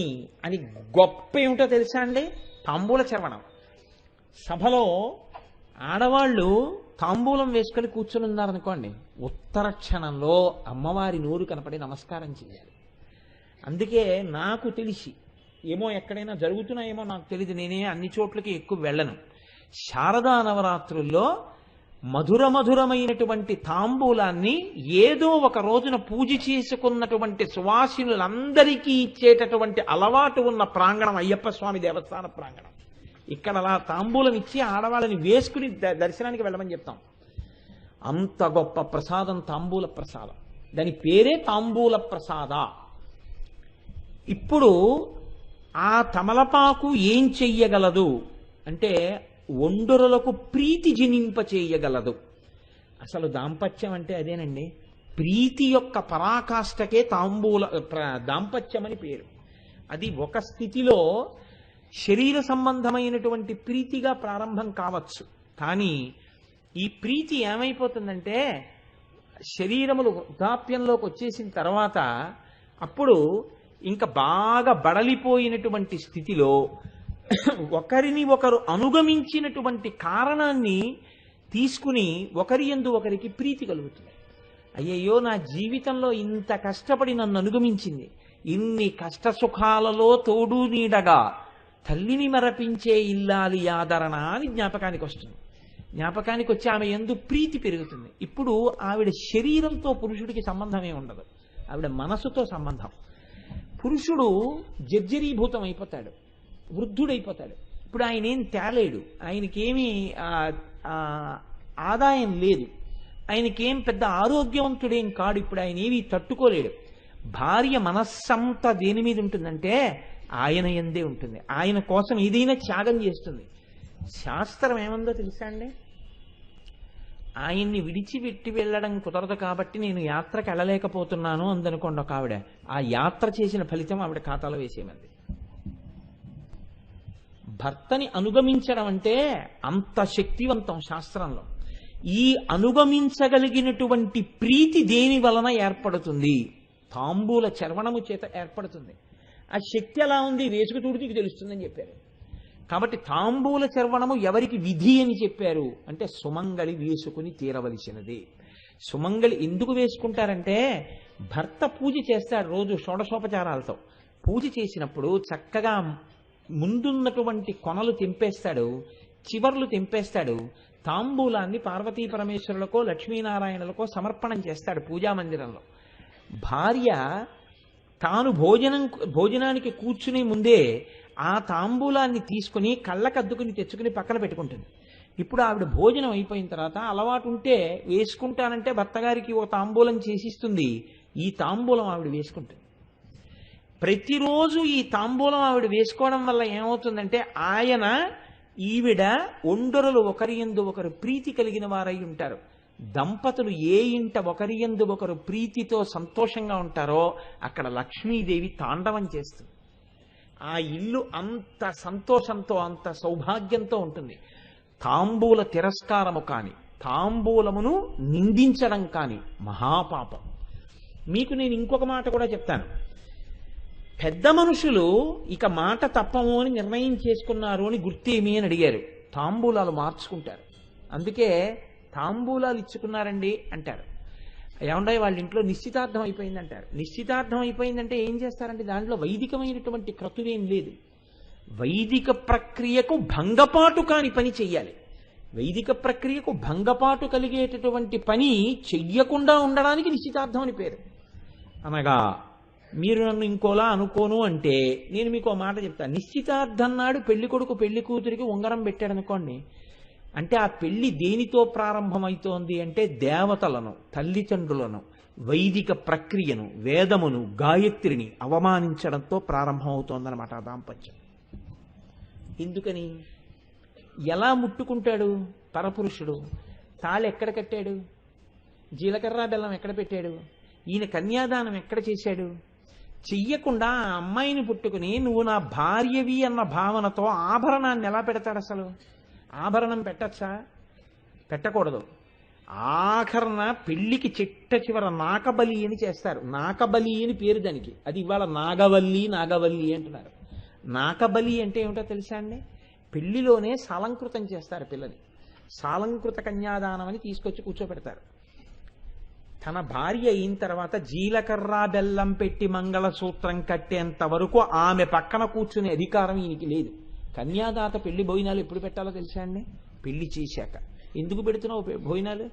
అని గొప్ప ఏమిటో తెలుసా అండి? తాంబూల చర్వణం. సభలో ఆడవాళ్ళు తాంబూలం వేసుకొని కూర్చొని ఉన్నారనుకోండి, ఉత్తర క్షణంలో అమ్మవారి నోరు కనపడి నమస్కారం చేయాలి. అందుకే నాకు తెలిసి, ఏమో ఎక్కడైనా జరుగుతున్నాయేమో నాకు తెలియదు, నేనే అన్ని చోట్లకి ఎక్కువ వెళ్ళను, శారదా నవరాత్రుల్లో మధురమైనటువంటి తాంబూలాన్ని ఏదో ఒక రోజున పూజ చేసుకున్నటువంటి సువాసినులందరికీ ఇచ్చేటటువంటి అలవాటు ఉన్న ప్రాంగణం అయ్యప్ప స్వామి దేవస్థాన ప్రాంగణం. ఇక్కడ అలా తాంబూలం ఇచ్చి ఆడవాళ్ళని వేసుకుని దర్శనానికి వెళ్ళమని చెప్తాం. అంత గొప్ప ప్రసాదం తాంబూల ప్రసాదం. దాని పేరే తాంబూల ప్రసాద. ఇప్పుడు ఆ తమలపాకు ఏం చెయ్యగలదు అంటే ఒండరులకు ప్రీతి జనింపచేయగలదు. అసలు దాంపత్యం అంటే అదేనండి. ప్రీతి యొక్క పరాకాష్ఠకే దాంపత్యం అని పేరు. అది ఒక స్థితిలో శరీర సంబంధమైనటువంటి ప్రీతిగా ప్రారంభం కావచ్చు, కానీ ఈ ప్రీతి ఏమైపోతుందంటే శరీరములు వృద్ధాప్యంలోకి వచ్చేసిన తర్వాత అప్పుడు ఇంకా బాగా బడలిపోయినటువంటి స్థితిలో ఒకరిని ఒకరు అనుగమించినటువంటి కారణాన్ని తీసుకుని ఒకరి యందు ఒకరికి ప్రీతి కలుగుతుంది. అయ్యయ్యో, నా జీవితంలో ఇంత కష్టపడి నన్ను అనుగమించింది, ఇన్ని కష్ట సుఖాలలో తోడు నీడగా తల్లిని మరపించే ఇల్లాలి ఆదరణ అని జ్ఞాపకానికి వస్తుంది. జ్ఞాపకానికి వచ్చి ఆమె యందు ప్రీతి పెరుగుతుంది. ఇప్పుడు ఆవిడ శరీరంతో పురుషుడికి సంబంధమే ఉండదు, ఆవిడ మనసుతో సంబంధం. పురుషుడు జర్జరీభూతం అయిపోతాడు, వృద్ధుడైపోతాడు. ఇప్పుడు ఆయన ఏం తేలేడు, ఆయనకేమీ ఆదాయం లేదు, ఆయనకేం పెద్ద ఆరోగ్యవంతుడేం కాడు. ఇప్పుడు ఆయన ఏమీ తట్టుకోలేడు. భార్య మనస్సంతా దేని మీద ఉంటుందంటే ఆయన యందే ఉంటుంది. ఆయన కోసం ఏదైనా త్యాగం చేస్తుంది. శాస్త్రం ఏమందో తెలుసా అండి? ఆయన్ని విడిచిపెట్టి వెళ్ళడం కుదరదు కాబట్టి నేను యాత్రకు వెళ్ళలేకపోతున్నాను అందనుకోండి ఒక ఆవిడ, ఆ యాత్ర చేసిన ఫలితం ఆవిడ ఖాతాలో వేసేయమంది. భర్తని అనుగమించడం అంటే అంత శక్తివంతం శాస్త్రంలో. ఈ అనుగమించగలిగినటువంటి ప్రీతి దేని వలన ఏర్పడుతుంది? తాంబూల చర్వణము చేత ఏర్పడుతుంది. ఆ శక్తి ఎలా ఉంది వేసుకు చూడికి తెలుస్తుందని చెప్పారు. కాబట్టి తాంబూల చర్వణము ఎవరికి విధి అని చెప్పారు అంటే సుమంగళి వేసుకుని తీరవలసినది. సుమంగళి ఎందుకు వేసుకుంటారంటే భర్త పూజ చేస్తాడు రోజు షోడశోపచారాలతో. పూజ చేసినప్పుడు చక్కగా ముందున్నటువంటి కొనలు తెంపేస్తాడు, చివర్లు తెంపేస్తాడు, తాంబూలాన్ని పార్వతీ పరమేశ్వరులకో లక్ష్మీనారాయణులకో సమర్పణం చేస్తాడు పూజా మందిరంలో. భార్య తాను భోజనానికి కూర్చునే ముందే ఆ తాంబూలాన్ని తీసుకుని కళ్ళకద్దుకుని తెచ్చుకుని పక్కన పెట్టుకుంటుంది. ఇప్పుడు ఆవిడ భోజనం అయిపోయిన తర్వాత అలవాటు ఉంటే వేసుకుంటానంటే భర్త గారికి ఓ తాంబూలం చేసిస్తుంది, ఈ తాంబూలం ఆవిడ వేసుకుంటుంది. ప్రతిరోజు ఈ తాంబూలం ఆవిడ వేసుకోవడం వల్ల ఏమవుతుందంటే ఆయన ఈవిడ ఒండరులు ఒకరి యందు ఒకరు ప్రీతి కలిగిన వారై ఉంటారు. దంపతులు ఏ ఇంట ఒకరి యందు ఒకరు ప్రీతితో సంతోషంగా ఉంటారో అక్కడ లక్ష్మీదేవి తాండవం చేస్తుంది. ఆ ఇల్లు అంత సంతోషంతో అంత సౌభాగ్యంతో ఉంటుంది. తాంబూల తిరస్కారము కాని తాంబూలమును నిందించడం కాని మహాపాపం. మీకు నేను ఇంకొక మాట కూడా చెప్తాను. పెద్ద మనుషులు ఇక మాట తప్పము అని నిర్ణయం చేసుకున్నారు అని గుర్తేమి అని అడిగారు. తాంబూలాలు మార్చుకుంటారు. అందుకే తాంబూలాలు ఇచ్చుకున్నారండి అంటారు. ఏమంటే వాళ్ళ ఇంట్లో నిశ్చితార్థం అయిపోయిందంటారు. నిశ్చితార్థం అయిపోయిందంటే ఏం చేస్తారంటే దాంట్లో వైదికమైనటువంటి క్రతువేం లేదు. వైదిక ప్రక్రియకు భంగపాటు కాని పని చెయ్యాలి. వైదిక ప్రక్రియకు భంగపాటు కలిగేటటువంటి పని చెయ్యకుండా ఉండడానికి నిశ్చితార్థం అని పేరు. అనగా మీరు నన్ను ఇంకోలా అనుకోను అంటే నేను మీకు మాట చెప్తాను. నిశ్చితార్థం నాడు పెళ్లి కొడుకు పెళ్లి కూతురికి ఉంగరం పెట్టాడు అనుకోండి, అంటే ఆ పెళ్లి దేనితో ప్రారంభమవుతోంది అంటే దేవతలను, తల్లిదండ్రులను, వైదిక ప్రక్రియను, వేదమును, గాయత్రిని అవమానించడంతో ప్రారంభమవుతోందన్నమాట ఆ దాంపత్యం. ఎందుకని? ఎలా ముట్టుకుంటాడు పరపురుషుడు? తాళి ఎక్కడ కట్టాడు? జీలకర్ర బెల్లం ఎక్కడ పెట్టాడు? ఈయన కన్యాదానం ఎక్కడ చేశాడు? చెయ్యకుండా ఆ అమ్మాయిని పుట్టుకుని నువ్వు నా భార్యవి అన్న భావనతో ఆభరణాన్ని ఎలా పెడతాడు? అసలు ఆభరణం పెట్టచ్చా? పెట్టకూడదు. ఆఖరణ పెళ్లికి చిట్ట చివర నాకబలి అని చేస్తారు. నాకబలి అని పేరు దానికి. అది ఇవాళ నాగవల్లి నాగవల్లి అంటున్నారు. నాకబలి అంటే ఏమిటో తెలుసా అండి? పెళ్లిలోనే సాలంకృతం చేస్తారు పిల్లని. సాలంకృత కన్యాదానం అని తీసుకొచ్చి కూర్చోబెడతారు. తన భార్య అయిన తర్వాత జీలకర్ర బెల్లం పెట్టి మంగళసూత్రం కట్టేంత వరకు ఆమె పక్కన కూర్చునే అధికారం ఈయనకి లేదు. కన్యాదాత పెళ్లి భోజనాలు ఎప్పుడు పెట్టాలో తెలుసా అండి? పెళ్లి చేశాక. ఎందుకు పెడుతున్నావు భోజనాలు?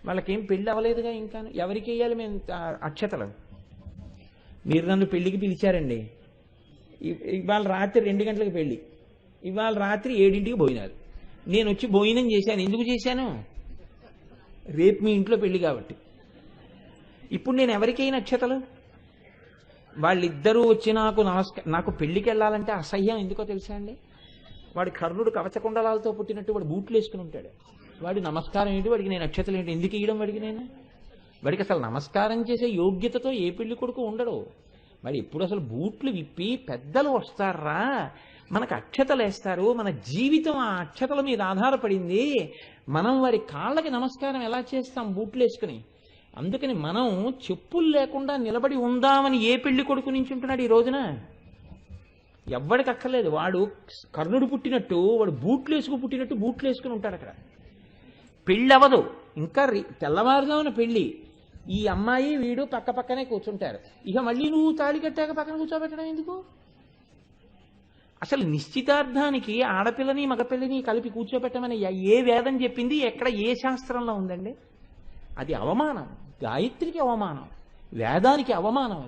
వాళ్ళకేం పెళ్లి అవ్వలేదుగా ఇంకా. ఎవరికి వేయాలి మేము అక్షతలు? మీరు నన్ను పెళ్లికి పిలిచారండి, ఇవాళ రాత్రి 2 గంటలకు పెళ్లి, ఇవాళ రాత్రి 7ంటికి భోజనాలు. నేను వచ్చి భోజనం చేశాను. ఎందుకు చేశాను? రేపు మీ ఇంట్లో పెళ్లి కాబట్టి. ఇప్పుడు నేను ఎవరికైనా అక్షతలు? వాళ్ళిద్దరూ వచ్చి నాకు పెళ్లికి వెళ్ళాలంటే అసహ్యం. ఎందుకో తెలుసా అండి? వాడు కర్ణుడు కవచకుండలాలతో పుట్టినట్టు వాడు బూట్లు వేసుకుని ఉంటాడు. వాడి నమస్కారం ఏంటి? వాడికి నేను అక్షతలు ఏంటి? ఎందుకు ఇవ్వడం వాడికి నేను? వాడికి అసలు నమస్కారం చేసే యోగ్యతతో ఏ పెళ్లి కొడుకు ఉండడు. వాడు ఎప్పుడు అసలు బూట్లు విప్పి పెద్దలు వస్తారా మనకు అక్షతలు వేస్తారు. మన జీవితం ఆ అక్షతల మీద ఆధారపడింది. మనం వారి కాళ్ళకి నమస్కారం ఎలా చేస్తాం? బూట్లు వేసుకుని. అందుకని మనం చెప్పులు లేకుండా నిలబడి ఉందామని ఏ పెళ్లి కొడుకు నుంచి ఉంటున్నాడు ఈ రోజున? ఎవ్వడికి అక్కర్లేదు. వాడు కర్ణుడు పుట్టినట్టు వాడు బూట్లు వేసుకు పుట్టినట్టు బూట్లు వేసుకుని ఉంటాడు అక్కడ. పెళ్ళి అవ్వదు ఇంకా. తెల్లవారుజామున పెళ్లి. ఈ అమ్మాయి వీడు పక్క పక్కనే కూర్చుంటారు. ఇక మళ్ళీ నువ్వు తాళి కట్టాక పక్కన కూర్చోబెట్టడం ఎందుకు? అసలు నిశ్చితార్థానికి ఆడపిల్లని మగపిల్లని కలిపి కూర్చోబెట్టమని ఏ వేదం చెప్పింది? ఎక్కడ ఏ శాస్త్రంలో ఉందండి? అది అవమానం. గాయత్రికి అవమానం, వేదానికి అవమానం.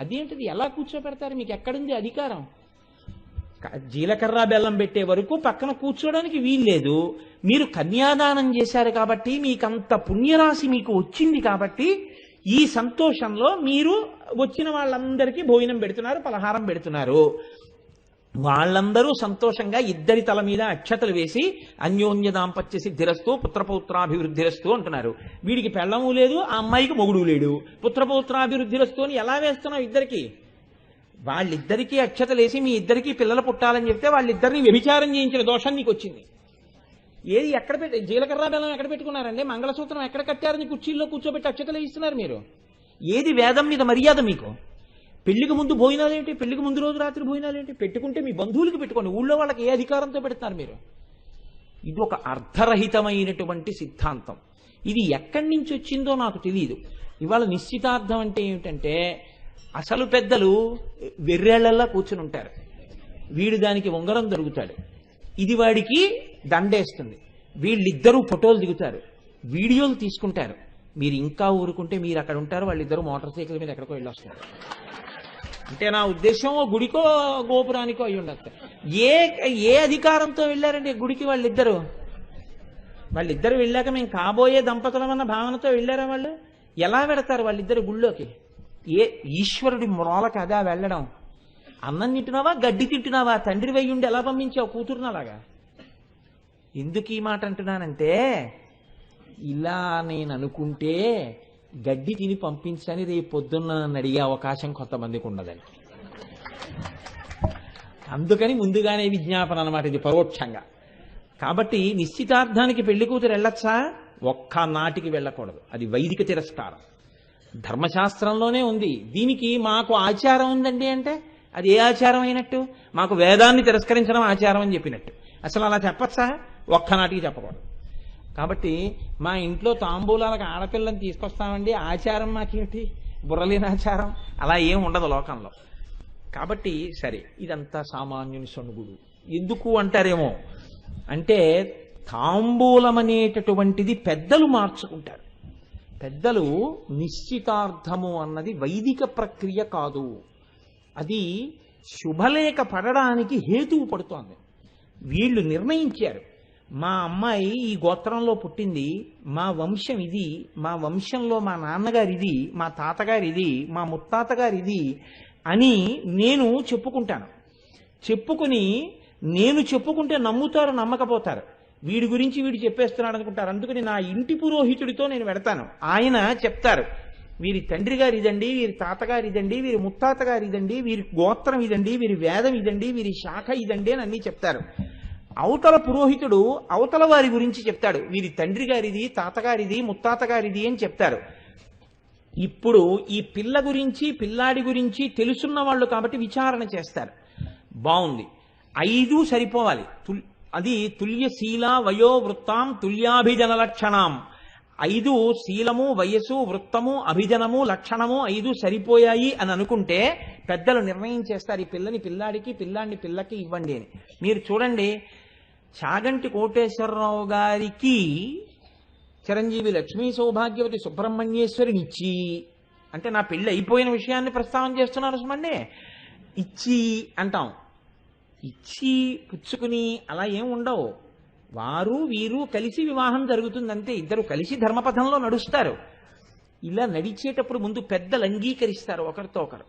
అదేంటిది? ఎలా కూర్చోబెడతారు? మీకు ఎక్కడుంది అధికారం? జీలకర్ర బెల్లం పెట్టే వరకు పక్కన కూర్చోడానికి వీల్లేదు. మీరు కన్యాదానం చేశారు కాబట్టి మీకంత పుణ్యరాశి మీకు వచ్చింది కాబట్టి ఈ సంతోషంలో మీరు వచ్చిన వాళ్ళందరికీ భోజనం పెడుతున్నారు, పలహారం పెడుతున్నారు. వాళ్ళందరూ సంతోషంగా ఇద్దరి తల మీద అక్షతలు వేసి అన్యోన్య దాంపత్య సిద్ధిరస్తూ పుత్రపౌత్రాభివృద్ధిరస్తూ అంటున్నారు. వీడికి పెళ్ళము లేదు, ఆ అమ్మాయికి మొగుడు లేడు. పుత్రపౌత్రాభివృద్ధిరస్తూ అని ఎలా వేస్తున్నావు ఇద్దరికి? వాళ్ళిద్దరికీ అక్షతలు వేసి మీ ఇద్దరికీ పిల్లలు పుట్టాలని చెప్తే వాళ్ళిద్దరిని వ్యభిచారం చేయించిన దోషం నీకు వచ్చింది. ఏది ఎక్కడ పెట్టి జీలకర్ర బెల్లం ఎక్కడ పెట్టుకున్నారండి? మంగళసూత్రం ఎక్కడ కట్టారని కుర్చీల్లో కూర్చోబెట్టి అక్షతలు ఇస్తున్నారు మీరు. ఏది వేదం మీద మర్యాద మీకు? పెళ్లికి ముందు భోజనాలు ఏంటి? పెళ్లికి ముందు రోజు రాత్రి భోజనాలు ఏంటి? పెట్టుకుంటే మీ బంధువులకి పెట్టుకోండి. ఊళ్ళో వాళ్ళకి ఏ అధికారంతో పెడతారు మీరు? ఇది ఒక అర్థరహితమైనటువంటి సిద్ధాంతం. ఇది ఎక్కడి నుంచి వచ్చిందో నాకు తెలియదు. ఇవాళ నిశ్చితార్థం అంటే ఏమిటంటే అసలు పెద్దలు వెర్రేళ్లలా కూర్చుని ఉంటారు. వీడు దానికి ఉంగరం దొరుకుతాడు, ఇది వాడికి దండేస్తుంది. వీళ్ళిద్దరూ ఫోటోలు దిగుతారు, వీడియోలు తీసుకుంటారు. మీరు ఇంకా ఊరుకుంటే మీరు అక్కడ ఉంటారు, వాళ్ళిద్దరూ మోటార్ సైకిల్ మీద ఎక్కడికో వెళ్ళొస్తారు. అంటే నా ఉద్దేశం గుడికో గోపురానికో అయి ఉండదు. ఏ అధికారంతో వెళ్ళారండి గుడికి వాళ్ళిద్దరు? వాళ్ళిద్దరు వెళ్ళాక మేము కాబోయే దంపతులమన్న భావనతో వెళ్ళారా వాళ్ళు? ఎలా వెడతారు వాళ్ళిద్దరు గుళ్ళోకి? ఏ ఈశ్వరుడి మ్రోల కదా వెళ్ళడం? అన్నం తింటున్నావా, గడ్డి తింటున్నావా? తండ్రి వెయ్యుండి ఎలా పంపించావు కూతురునలాగా? ఎందుకు ఈ మాట అంటున్నానంటే ఇలా నేను అనుకుంటే గడ్డి తిని పంపించని రేపు పొద్దున్న నన్ను అడిగే అవకాశం కొంతమందికి ఉండదని. అందుకని ముందుగానే విజ్ఞాపన అనమాట ఇది పరోక్షంగా. కాబట్టి నిశ్చితార్థానికి పెళ్లి కూతురు వెళ్ళొచ్చా? ఒక్క నాటికి వెళ్ళకూడదు. అది వైదిక తిరస్కారం. ధర్మశాస్త్రంలోనే ఉంది. దీనికి మాకు ఆచారం ఉందండి అంటే అది ఏ ఆచారం అయినట్టు? మాకు వేదాన్ని తిరస్కరించడం ఆచారం అని చెప్పినట్టు. అసలు అలా చెప్పచ్చా? ఒక్కనాటికి చెప్పకూడదు. కాబట్టి మా ఇంట్లో తాంబూలాలకు ఆడపిల్లని తీసుకొస్తామండి, ఆచారం మాకేమిటి, బుర్రలేని ఆచారం, అలా ఏం ఉండదు లోకంలో. కాబట్టి సరే, ఇదంతా సామాన్యుని సణుగుడు. ఎందుకు అంటారేమో అంటే, తాంబూలం అనేటటువంటిది పెద్దలు మార్చుకుంటారు. పెద్దలు నిశ్చితార్థము అన్నది వైదిక ప్రక్రియ కాదు, అది శుభలేఖ పడడానికి హేతువు పడుతోంది. వీళ్ళు నిర్ణయించారు, మా అమ్మాయి ఈ గోత్రంలో పుట్టింది, మా వంశం ఇది, మా వంశంలో మా నాన్నగారు ఇది, మా తాతగారు ఇది, మా ముత్తాతగారు ఇది అని నేను చెప్పుకుంటాను. చెప్పుకుని నేను చెప్పుకుంటే నమ్ముతారు, నమ్మకపోతారు. వీడి గురించి వీడు చెప్పేస్తున్నాడు అనుకుంటారు. అందుకని నా ఇంటి పురోహితుడితో నేను వెడతాను. ఆయన చెప్తారు, వీరి తండ్రి గారు ఇదండి, వీరి తాతగారు ఇదండి, వీరి ముత్తాతగారు ఇదండి, వీరి గోత్రం ఇదండి, వీరి వేదం ఇదండి, వీరి శాఖ ఇదండి అని అన్నీ చెప్తారు. అవతల పురోహితుడు అవతల వారి గురించి చెప్తాడు, వీరి తండ్రి గారిది, తాతగారిది, ముత్తాతగారిది అని చెప్తారు. ఇప్పుడు ఈ పిల్ల గురించి పిల్లాడి గురించి తెలుసున్న వాళ్ళు కాబట్టి విచారణ చేస్తారు. బాగుంది, 5 సరిపోవాలి. అది తుల్యశీల వయోవృత్తాం తుల్యాభిజన లక్షణం. 5 శీలము, వయస్సు, వృత్తము, అభిజనము, లక్షణము 5 సరిపోయాయి అని అనుకుంటే పెద్దలు నిర్ణయం చేస్తారు, ఈ పిల్లని పిల్లాడికి, పిల్లాడిని పిల్లకి ఇవ్వండి అని. మీరు చూడండి, చాగంటి కోటేశ్వరరావు గారికి చిరంజీవి లక్ష్మీ సౌభాగ్యవతి సుబ్రహ్మణ్యేశ్వరినిచ్చి, అంటే నా పెళ్లి అయిపోయిన విషయాన్ని ప్రస్తావన చేస్తున్నారు సుమండి, ఇచ్చి అంటాం. ఇచ్చి పుచ్చుకుని అలా ఏం ఉండవు. వారు వీరు కలిసి వివాహం జరుగుతుందంటే, ఇద్దరు కలిసి ధర్మపథంలో నడుస్తారు. ఇలా నడిచేటప్పుడు ముందు పెద్దలు అంగీకరిస్తారు, ఒకరితో ఒకరు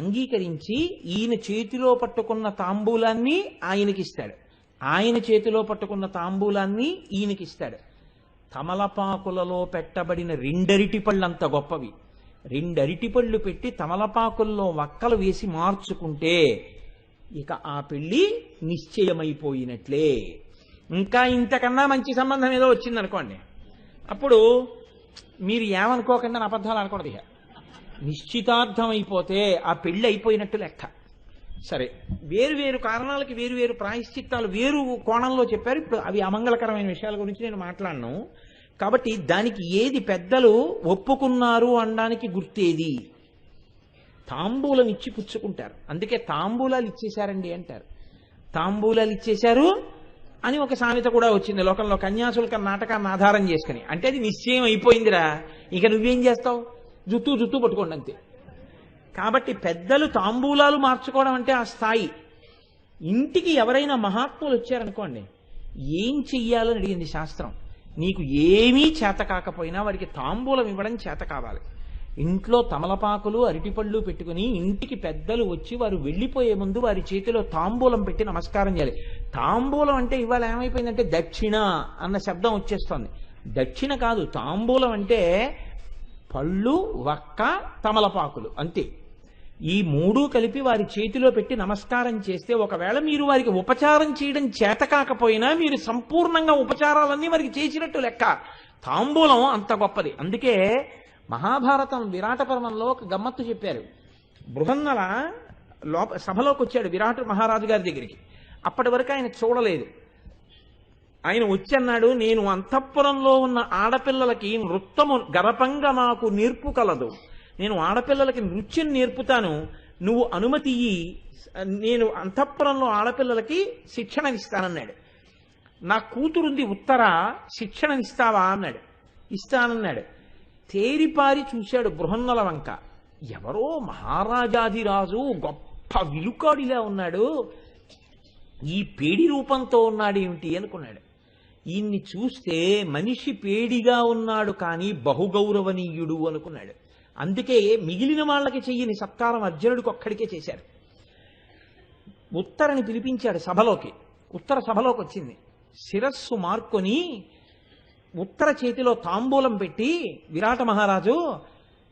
అంగీకరించి ఈయన చేతిలో పట్టుకున్న తాంబూలాన్ని ఆయనకిస్తాడు, ఆయన చేతిలో పట్టుకున్న తాంబూలాన్ని ఈయనకిస్తాడు. తమలపాకులలో పెట్టబడిన 2 అరటిపళ్ళు అంత గొప్పవి. 2 అరటిపళ్ళు పెట్టి తమలపాకుల్లో వక్కలు వేసి మార్చుకుంటే ఇక ఆ పెళ్లి నిశ్చయమైపోయినట్లే. ఇంకా ఇంతకన్నా మంచి సంబంధం ఏదో వచ్చిందనుకోండి, అప్పుడు మీరు ఏమనుకోకుండా అబద్ధాలు అనకూడదు. ఇక నిశ్చితార్థం అయిపోతే ఆ పెళ్లి అయిపోయినట్టు లెక్క. సరే, వేరు వేరు కారణాలకి వేరు వేరు ప్రాయశ్చిత్తాలు వేరు కోణంలో చెప్పారు. ఇప్పుడు అవి అమంగళకరమైన విషయాల గురించి నేను మాట్లాడను. కాబట్టి దానికి ఏది పెద్దలు ఒప్పుకున్నారు అనడానికి గుర్తేది? తాంబూలం ఇచ్చి పుచ్చుకుంటారు. అందుకే తాంబూలాలు ఇచ్చేశారండి అంటారు. తాంబూలాలు ఇచ్చేశారు అని ఒక సామెత కూడా వచ్చింది లోకంలో, కన్యాశుల్కం నాటకాన్ని ఆధారం చేసుకుని. అంటే అది నిశ్చయం అయిపోయిందిరా, ఇక నువ్వేం చేస్తావు, జుత్తు పట్టుకోండి అంతే. కాబట్టి పెద్దలు తాంబూలాలు మార్చుకోవడం అంటే ఆ స్థాయి. ఇంటికి ఎవరైనా మహాత్ములు వచ్చారనుకోండి, ఏం చెయ్యాలని అడిగింది శాస్త్రం. నీకు ఏమీ చేత కాకపోయినా వారికి తాంబూలం ఇవ్వడం చేత కావాలి. ఇంట్లో తమలపాకులు అరటిపళ్ళు పెట్టుకుని ఇంటికి పెద్దలు వచ్చి వారు వెళ్ళిపోయే ముందు వారి చేతిలో తాంబూలం పెట్టి నమస్కారం చేయాలి. తాంబూలం అంటే ఇవాళ ఏమైపోయిందంటే దక్షిణ అన్న శబ్దం వచ్చేస్తోంది. దక్షిణ కాదు, తాంబూలం అంటే పళ్ళు, వక్క, తమలపాకులు అంతే. ఈ 3 కలిపి వారి చేతిలో పెట్టి నమస్కారం చేస్తే, ఒకవేళ మీరు వారికి ఉపచారం చేయడం చేత కాకపోయినా మీరు సంపూర్ణంగా ఉపచారాలన్నీ వారికి చేసినట్టు లెక్క. తాంబూలం అంత గొప్పది. అందుకే మహాభారతం విరాట పర్వంలో ఒక గమ్మత్తు చెప్పారు. బృహన్నల సభలోకి వచ్చాడు విరాట మహారాజు గారి దగ్గరికి. అప్పటి వరకు ఆయన చూడలేదు. ఆయన వచ్చి అన్నాడు, నేను అంతఃపురంలో ఉన్న ఆడపిల్లలకి నృత్యము గరపంగా నాకు నేర్పు కలదు, నేను ఆడపిల్లలకి నృత్యం నేర్పుతాను, నువ్వు అనుమతి ఇయ్యి, నేను అంతఃపురంలో ఆడపిల్లలకి శిక్షణనిస్తానన్నాడు. నా కూతురుంది ఉత్తర, శిక్షణనిస్తావా అన్నాడు. ఇస్తానన్నాడు. తేరిపారి చూశాడు బృహన్నల వంక. ఎవరో మహారాజాధిరాజు గొప్ప విలుకాడిలా ఉన్నాడు, ఈ పేడి రూపంతో ఉన్నాడేమిటి అనుకున్నాడు. ఈయన్ని చూస్తే మనిషి పేడిగా ఉన్నాడు కానీ బహుగౌరవనీయుడు అనుకున్నాడు. అందుకే మిగిలిన వాళ్ళకి చెయ్యని సత్కారం అర్జునుడికి ఒక్కడికే చేశారు. ఉత్తరని పిలిపించాడు సభలోకి. ఉత్తర సభలోకి వచ్చింది. శిరస్సు మార్కొని ఉత్తర చేతిలో తాంబూలం పెట్టి, విరాట మహారాజు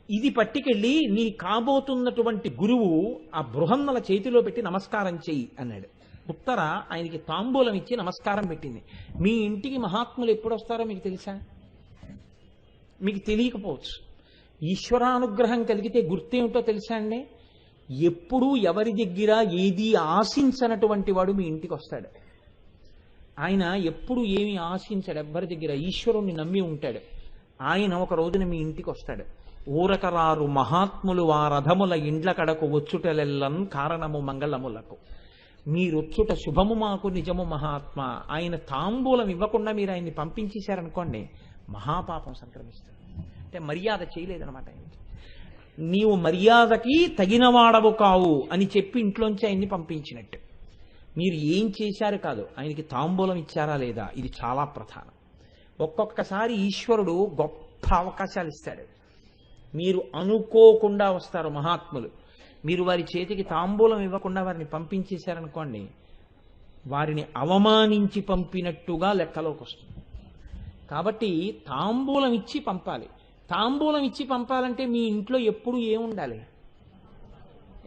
ఇది పట్టుకెళ్ళి నీ కాబోతున్నటువంటి గురువు ఆ బృహన్నల చేతిలో పెట్టి నమస్కారం చెయ్యి అన్నాడు. ఉత్తర ఆయనకి తాంబూలం ఇచ్చి నమస్కారం పెట్టింది. మీ ఇంటికి మహాత్ములు ఎప్పుడు వస్తారో మీకు తెలుసా? మీకు తెలియకపోవచ్చు. ఈశ్వరానుగ్రహం కలిగితే గుర్తేమిటో తెలుసా అండి? ఎప్పుడూ ఎవరి దగ్గర ఏది ఆశించనటువంటి వాడు మీ ఇంటికి వస్తాడు. ఆయన ఎప్పుడు ఏమి ఆశించాడు ఎవ్వరి దగ్గర, ఈశ్వరుణ్ణి నమ్మి ఉంటాడు. ఆయన ఒక రోజున మీ ఇంటికి వస్తాడు. ఊరకరారు మహాత్ములు వారథముల ఇండ్ల కడకు వచ్చుటలెల్లన్ కారణము మంగళములకు, మీరొచ్చుట శుభము మాకు నిజము మహాత్మ. ఆయన తాంబూలం ఇవ్వకుండా మీరు ఆయన్ని పంపించేశారనుకోండి, మహాపాపం సంక్రమిస్తుంది. అంటే మర్యాద చేయలేదనమాట ఆయనకి. నీవు మర్యాదకి తగినవాడవు కావు అని చెప్పి ఇంట్లోంచి ఆయన్ని పంపించినట్టు. మీరు ఏం చేశారు కాదు, ఆయనకి తాంబూలం ఇచ్చారా లేదా, ఇది చాలా ప్రధానం. ఒక్కొక్కసారి ఈశ్వరుడు గొప్ప అవకాశాలు ఇస్తాడు. మీరు అనుకోకుండా వస్తారు మహాత్ములు, మీరు వారి చేతికి తాంబూలం ఇవ్వకుండా వారిని పంపించేశారనుకోండి, వారిని అవమానించి పంపినట్టుగా లెక్కలోకి వస్తుంది. కాబట్టి తాంబూలం ఇచ్చి పంపాలి. తాంబూలం ఇచ్చి పంపాలంటే మీ ఇంట్లో ఎప్పుడు ఏముండాలి?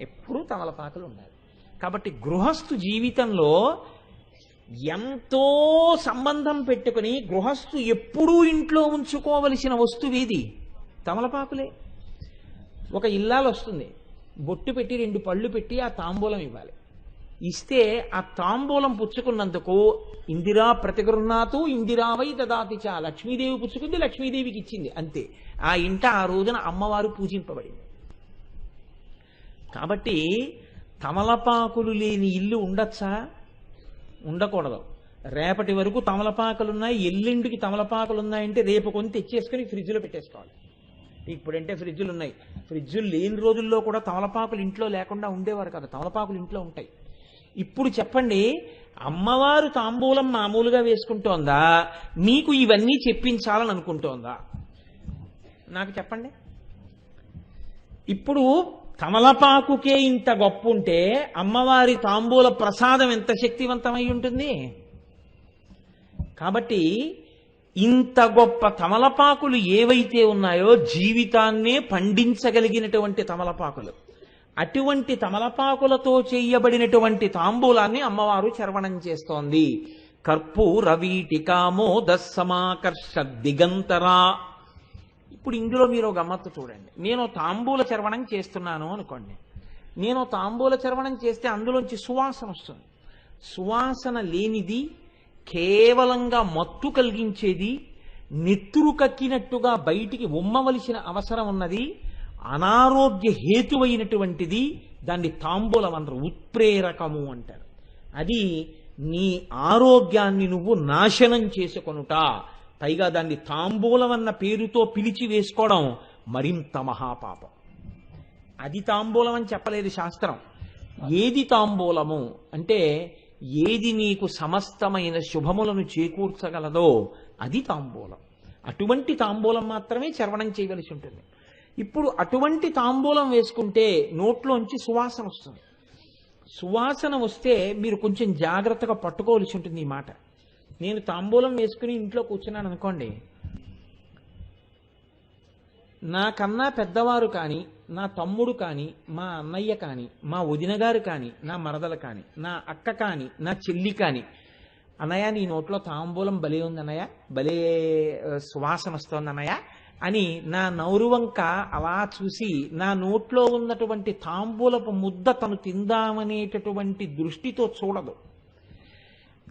ఎప్పుడూ తమలపాకులు ఉండాలి. కాబట్టి గృహస్థు జీవితంలో ఎంతో సంబంధం పెట్టుకుని గృహస్థు ఎప్పుడూ ఇంట్లో ఉంచుకోవలసిన వస్తువేది? తమలపాకులే. ఒక ఇల్లాలు వస్తుంది, బొట్టు పెట్టి 2 పళ్ళు పెట్టి ఆ తాంబూలం ఇవ్వాలి. ఇస్తే ఆ తాంబూలం పుచ్చుకున్నందుకు ఇందిరా ప్రతిగృహ్ణాతు ఇందిరావై దదాతి చ, లక్ష్మీదేవి పుచ్చుకుంది, లక్ష్మీదేవికి ఇచ్చింది, అంతే. ఆ ఇంట ఆ రోజున అమ్మవారు పూజింపబడింది. కాబట్టి తమలపాకులు లేని ఇల్లు ఉండొచ్చా? ఉండకూడదు. రేపటి వరకు తమలపాకులున్నాయి, ఎల్లుండికి తమలపాకులున్నాయంటే రేపు కొని తెచ్చేసుకుని ఫ్రిడ్జ్లో పెట్టేసుకోవాలి. ఇప్పుడంటే ఫ్రిడ్జులు ఉన్నాయి, ఫ్రిడ్జులు లేని రోజుల్లో కూడా తమలపాకులు ఇంట్లో లేకుండా ఉండేవారు కదా, తమలపాకులు ఇంట్లో ఉంటాయి. ఇప్పుడు చెప్పండి, అమ్మవారు తాంబూలం మామూలుగా వేసుకుంటోందా, మీకు ఇవన్నీ చెప్పించాలని అనుకుంటోందా? నాకు చెప్పండి. ఇప్పుడు తమలపాకుకే ఇంత గొప్ప ఉంటే అమ్మవారి తాంబూల ప్రసాదం ఎంత శక్తివంతమై ఉంటుంది. కాబట్టి ఇంత గొప్ప తమలపాకులు ఏవైతే ఉన్నాయో జీవితాన్నే పండించగలిగినటువంటి తమలపాకులు, అటువంటి తమలపాకులతో చేయబడినటువంటి తాంబూలాన్ని అమ్మవారు చర్వణం చేస్తోంది. కర్పూర వీటికామోద సమాకర్ష దిగంతరా. ఇప్పుడు ఇందులో మీరు గమ్మత్తు చూడండి. నేను తాంబూల చర్వణం చేస్తున్నాను అనుకోండి, నేను తాంబూల చర్వణం చేస్తే అందులోంచి సువాసన వస్తుంది. సువాసన లేనిది, కేవలంగా మత్తు కలిగించేది, నెత్తురు కక్కినట్టుగా బయటికి ఉమ్మవలసిన అవసరం ఉన్నది, అనారోగ్య హేతువైనటువంటిది, దాన్ని తాంబూలం అనరు, ఉత్ప్రేరకము అంటారు. అది నీ ఆరోగ్యాన్ని నువ్వు నాశనం చేసుకొనుట, పైగా దాన్ని తాంబూలం అన్న పేరుతో పిలిచి వేసుకోవడం మరింత మహాపాపం. అది తాంబూలం అని చెప్పలేదు శాస్త్రం. ఏది తాంబూలము అంటే ఏది నీకు సమస్తమైన శుభములను చేకూర్చగలదో అది తాంబూలం. అటువంటి తాంబూలం మాత్రమే చర్వణం చేయవలసి ఉంటుంది. ఇప్పుడు అటువంటి తాంబూలం వేసుకుంటే నోట్లోంచి సువాసన వస్తుంది. సువాసన వస్తే మీరు కొంచెం జాగ్రత్తగా పట్టుకోవలసి ఉంటుంది ఈ మాట. నేను తాంబూలం వేసుకుని ఇంట్లో కూర్చున్నాను అనుకోండి, నాకన్నా పెద్దవారు కానీ, నా తమ్ముడు కానీ, మా అన్నయ్య కానీ, మా వదిన గారు కానీ, నా మరదలు కానీ, నా అక్క కానీ, నా చెల్లి కానీ, అన్నయ్య నీ నోట్లో తాంబూలం భలే ఉంది అన్నయ్య, భలే సువాసన వస్తుంది అన్నయ్య అని నా నోరు వంక అలా చూసి నా నోట్లో ఉన్నటువంటి తాంబూలపు ముద్ద తను తిందామనేటటువంటి దృష్టితో చూడదు.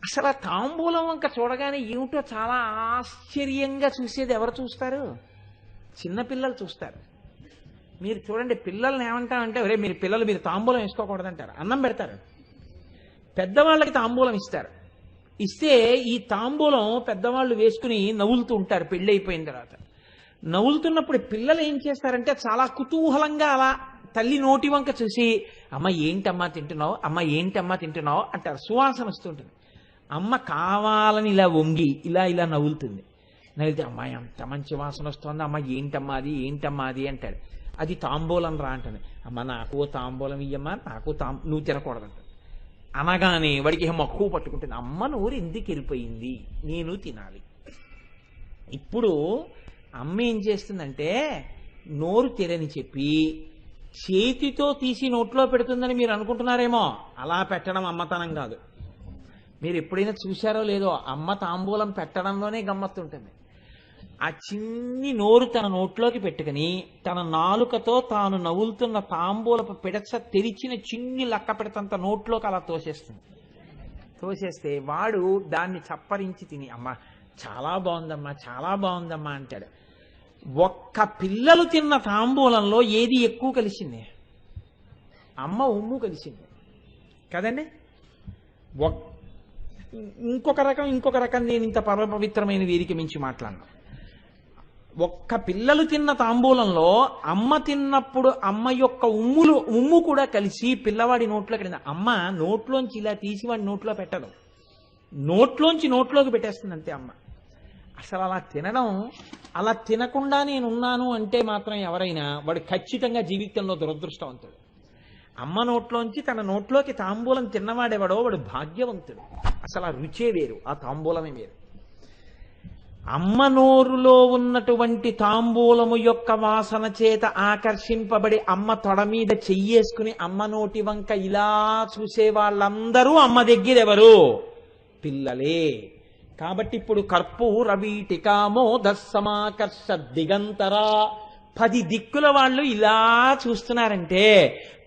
అసలు ఆ తాంబూలం వంక చూడగానే ఏమిటో చాలా ఆశ్చర్యంగా చూసేది ఎవరు చూస్తారు? చిన్నపిల్లలు చూస్తారు. మీరు చూడండి, పిల్లల్ని ఏమంటారంటే, ఒరే మీరు పిల్లలు మీరు తాంబూలం వేసుకోకూడదంటారు, అన్నం పెడతారు. పెద్దవాళ్ళకి తాంబూలం ఇస్తారు. ఇస్తే ఈ తాంబూలం పెద్దవాళ్ళు వేసుకుని నవ్వులుతూ ఉంటారు. పెళ్ళి అయిపోయిన తర్వాత నవ్వులుతున్నప్పుడు పిల్లలు ఏం చేస్తారంటే చాలా కుతూహలంగా అలా తల్లి నోటి వంక చూసి, అమ్మ ఏంటమ్మా తింటున్నావు, అమ్మ ఏంటమ్మా తింటున్నావు అంటారు. సువాసన వస్తుంటుంది. అమ్మ కావాలని ఇలా వంగి ఇలా ఇలా నవ్వులుతుంది. నవ్వితే అమ్మాయి అంత మంచి వాసన వస్తుంది, అమ్మ ఏంటమ్మా అది ఏంటమ్మా అది అంటాడు. అది తాంబూలం రా అంటాను. అమ్మ నాకు తాంబూలం ఇయ్యమ్మా, నాకు నువ్వు తినకూడదంట. అనగానే వాడికి మక్కువ పట్టుకుంటుంది. అమ్మ నోరు ఎందుకు వెళ్ళిపోయింది, నేను తినాలి. ఇప్పుడు అమ్మ ఏం చేస్తుందంటే నోరు తెరని చెప్పి చేతితో తీసి నోట్లో పెడుతుందని మీరు అనుకుంటున్నారేమో. అలా పెట్టడం అమ్మతనం కాదు. మీరు ఎప్పుడైనా చూశారో లేదో, అమ్మ తాంబూలం పెట్టడంలోనే గమ్మత్తుంటుంది. ఆ చిన్ని నోరు తన నోట్లోకి పెట్టుకుని తన నాలుకతో తాను నవ్వులుతున్న తాంబూలపు పిడచ తెరిచిన చిన్ని లక్క పెడతంత నోట్లోకి అలా తోసేస్తుంది. తోసేస్తే వాడు దాన్ని చప్పరించి తిని అమ్మ చాలా బాగుందమ్మా చాలా బాగుందమ్మా అంటాడు. ఒక్క పిల్లలు తిన్న తాంబూలంలో ఏది ఎక్కువ కలిసింది? అమ్మ ఉమ్ము కలిసింది కదండి. ఇంకొక రకం నేను ఇంత పవిత్రమైన వీరికి మించి మాట్లాడను. ఒక్క పిల్లలు తిన్న తాంబూలంలో అమ్మ తిన్నప్పుడు అమ్మ యొక్క ఉమ్ము కూడా కలిసి పిల్లవాడి నోట్లోకి వెళ్ళింది. అమ్మ నోట్లోంచి ఇలా తీసి వాడి నోట్లో పెట్టదు, నోట్లోకి పెట్టేస్తుంది అంతే అమ్మ. అసలు అలా తినడం, అలా తినకుండా నేనున్నాను అంటే మాత్రం ఎవరైనా వాడు ఖచ్చితంగా జీవితంలో దురదృష్టవంతుడు. అమ్మ నోట్లోంచి తన నోట్లోకి తాంబూలం తిన్నవాడెవడో వాడు భాగ్యవంతుడు. అసలు ఆ రుచే వేరు, ఆ తాంబూలమే వేరు. అమ్మ నోరులో ఉన్నటువంటి తాంబూలము యొక్క వాసన చేత ఆకర్షింపబడి అమ్మ తొడ మీద చెయ్యేసుకుని అమ్మ నోటి వంక ఇలా చూసే వాళ్ళందరూ అమ్మ దగ్గరెవరు? పిల్లలే. కాబట్టి ఇప్పుడు కర్పూర వీటికామో దస్సమాకర్ష దిగంతరా 10 దిక్కుల వాళ్ళు ఇలా చూస్తున్నారంటే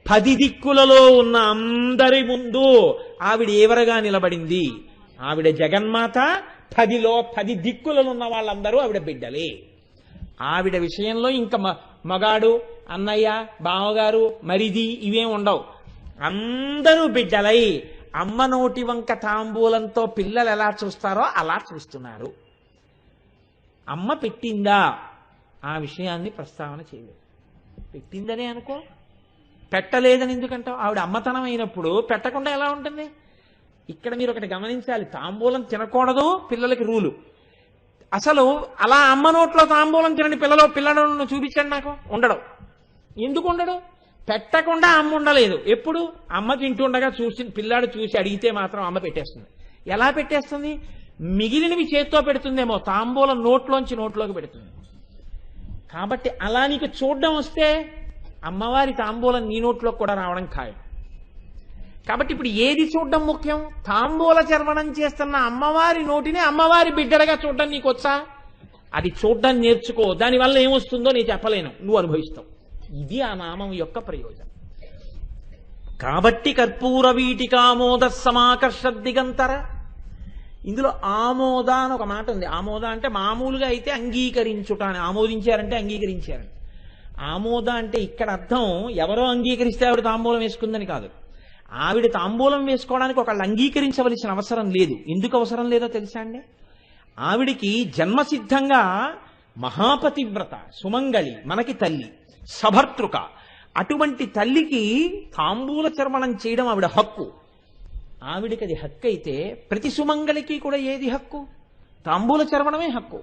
10 దిక్కులలో ఉన్న అందరి ముందు ఆవిడ ఏవరగా నిలబడింది? ఆవిడ జగన్మాత. 10 దిక్కులలో ఉన్న వాళ్ళందరూ ఆవిడ బిడ్డలే. ఆవిడ విషయంలో ఇంకా మగాడు, అన్నయ్య, బావగారు, మరిది ఇవేం ఉండవు. అందరూ బిడ్డలై అమ్మ నోటి వంక తాంబూలంతో పిల్లలు ఎలా చూస్తారో అలా చూస్తున్నారు. అమ్మ పెట్టిందా? ఆ విషయాన్ని ప్రస్తావన చేయలేదు. పెట్టిందనే అనుకో, పెట్టలేదని ఎందుకంటావు? ఆవిడ అమ్మతనం అయినప్పుడు పెట్టకుండా ఎలా ఉంటుంది? ఇక్కడ మీరు ఒకటి గమనించాలి, తాంబూలం తినకూడదు పిల్లలకి రూలు. అసలు అలా అమ్మ నోట్లో తాంబూలం తినని పిల్లలను చూపించండి నాకు. ఉండడు. ఎందుకు ఉండడు? పెట్టకుండా అమ్మ ఉండలేదు. ఎప్పుడు? అమ్మ తింటుండగా చూసి పిల్లాడు చూసి అడిగితే మాత్రం అమ్మ పెట్టేస్తుంది. ఎలా పెట్టేస్తుంది? మిగిలినవి చేత్తో పెడుతుందేమో, తాంబూలం నోట్లోకి పెడుతుంది. కాబట్టి అలా నీకు చూడడం వస్తే అమ్మవారి తాంబూలం నీ నోట్లోకి కూడా రావడం ఖాయం. కాబట్టి ఇప్పుడు ఏది చూడడం ముఖ్యం? తాంబూల చర్వణం చేస్తున్న అమ్మవారి నోటిని అమ్మవారి బిడ్డలుగా చూడడం నీకు వచ్చా? అది చూడడం నేర్చుకో. దానివల్ల ఏమొస్తుందో నేను చెప్పలేను, నువ్వు అనుభవిస్తావు. ఇది ఆ నామం యొక్క ప్రయోజనం. కాబట్టి కర్పూర వీటికామోద సమాకర్ష దిగంతర. ఇందులో ఆమోద అని ఒక మాట ఉంది. ఆమోద అంటే మామూలుగా అయితే అంగీకరించుట అని, ఆమోదించారంటే అంగీకరించారని. ఆమోద అంటే ఇక్కడ అర్థం ఎవరో అంగీకరిస్తే ఆవిడ తాంబూలం వేసుకుందని కాదు. ఆవిడ తాంబూలం వేసుకోవడానికి ఒకళ్ళు అంగీకరించవలసిన అవసరం లేదు. ఎందుకు అవసరం లేదో తెలుసా అండి? ఆవిడికి జన్మసిద్ధంగా మహాపతివ్రత, సుమంగళి, మనకి తల్లి, సభర్తృక. అటువంటి తల్లికి తాంబూల చర్వణం చేయడం ఆవిడ హక్కు. ఆవిడికి అది హక్కు అయితే ప్రతి సుమంగళికి కూడా ఏది హక్కు? తాంబూల చర్వణమే హక్కు.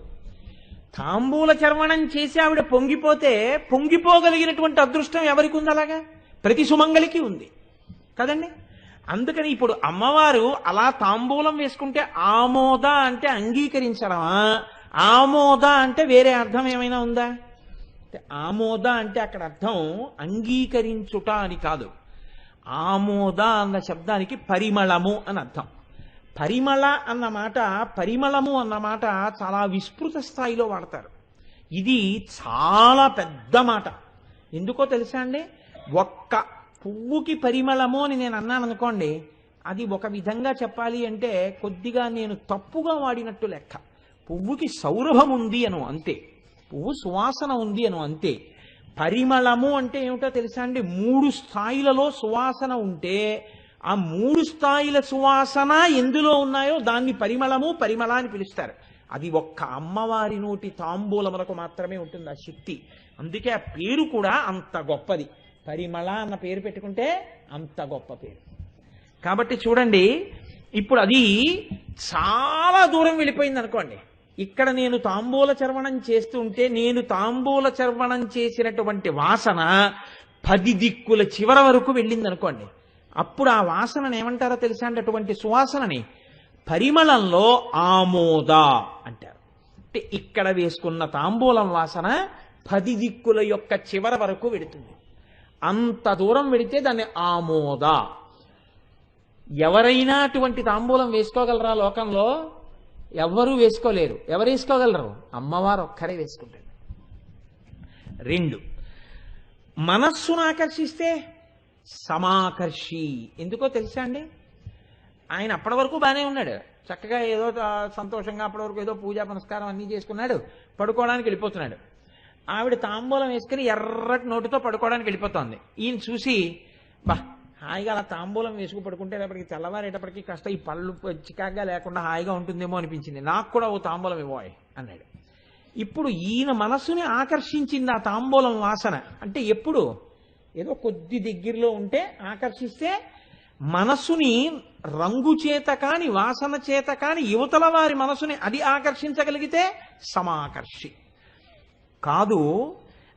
తాంబూల చర్వణం చేసి ఆవిడ పొంగిపోతే పొంగిపోగలిగినటువంటి అదృష్టం ఎవరికి ఉంది? అలాగా ప్రతి సుమంగళికి ఉంది కదండి. అందుకని ఇప్పుడు అమ్మవారు అలా తాంబూలం వేసుకుంటే ఆమోద అంటే అంగీకరించడమా? ఆమోద అంటే వేరే అర్థం ఏమైనా ఉందా? ఆమోద అంటే అక్కడ అర్థం అంగీకరించుట అని కాదు. ఆమోద అన్న శబ్దానికి పరిమళము అని అర్థం. పరిమళ అన్న మాట, పరిమళము అన్న మాట చాలా విస్తృత స్థాయిలో వాడతారు. ఇది చాలా పెద్ద మాట. ఎందుకో తెలుసా అండి? ఒక్క పువ్వుకి పరిమళము అని నేను అన్నాను అనుకోండి, అది ఒక విధంగా చెప్పాలి అంటే కొద్దిగా నేను తప్పుగా వాడినట్టు లెక్క. పువ్వుకి సౌరభం ఉంది అను అంతే, పువ్వు సువాసన ఉంది అను అంతే. పరిమళము అంటే ఏమిటో తెలుసా అండి? 3 స్థాయిలలో సువాసన ఉంటే ఆ 3 స్థాయిల సువాసన ఎందులో ఉన్నాయో దాన్ని పరిమళము, పరిమళ అని పిలుస్తారు. అది ఒక్క అమ్మవారి నోటి తాంబూలములకు మాత్రమే ఉంటుంది ఆ శక్తి. అందుకే ఆ పేరు కూడా అంత గొప్పది. పరిమళ అన్న పేరు పెట్టుకుంటే అంత గొప్ప పేరు. కాబట్టి చూడండి, ఇప్పుడు అది చాలా దూరం వెళ్ళిపోయింది అనుకోండి. ఇక్కడ నేను తాంబూల చర్వణం చేస్తుంటే నేను తాంబూల చర్వణం చేసినటువంటి వాసన 10 దిక్కుల చివర వరకు వెళ్ళింది అనుకోండి. అప్పుడు ఆ వాసనని ఏమంటారో తెలుసా అంటే అటువంటి సువాసనని పరిమళంలో ఆమోద అంటారు. అంటే ఇక్కడ వేసుకున్న తాంబూలం వాసన 10 దిక్కుల యొక్క చివర వరకు వెడుతుంది. అంత దూరం వెడితే దాన్ని ఆమోద. ఎవరైనా అటువంటి తాంబూలం వేసుకోగలరా లోకంలో? ఎవ్వరూ వేసుకోలేరు. ఎవరు వేసుకోగలరు? అమ్మవారు ఒక్కరే వేసుకుంటారు. 2, మనస్సును ఆకర్షిస్తే సమాకర్షి. ఎందుకో తెలుసా అండి? ఆయన అప్పటి వరకు బాగానే ఉన్నాడు, చక్కగా ఏదో సంతోషంగా అప్పటి వరకు ఏదో పూజా పునస్కారం అన్నీ చేసుకున్నాడు, పడుకోవడానికి వెళ్ళిపోతున్నాడు. ఆవిడ తాంబూలం వేసుకుని ఎర్రటి నోటితో పడుకోవడానికి వెళ్ళిపోతోంది. ఈయన చూసి, బా హాయిగా అలా తాంబూలం వేసుకు పడుకుంటేటప్పటికి తెల్లవారేటప్పటికి కాస్త ఈ పళ్ళు చికాగ్గా లేకుండా హాయిగా ఉంటుందేమో అనిపించింది, నాకు కూడా ఓ తాంబూలం ఇవ్వోయ్ అన్నాడు. ఇప్పుడు ఈయన మనస్సుని ఆకర్షించింది ఆ తాంబూలం వాసన. అంటే ఎప్పుడు ఏదో కొద్ది దగ్గరలో ఉంటే ఆకర్షిస్తే, మనస్సుని రంగు చేత కాని వాసన చేత కాని యువతల వారి మనసుని అది ఆకర్షించగలిగితే సమాకర్షి కాదు.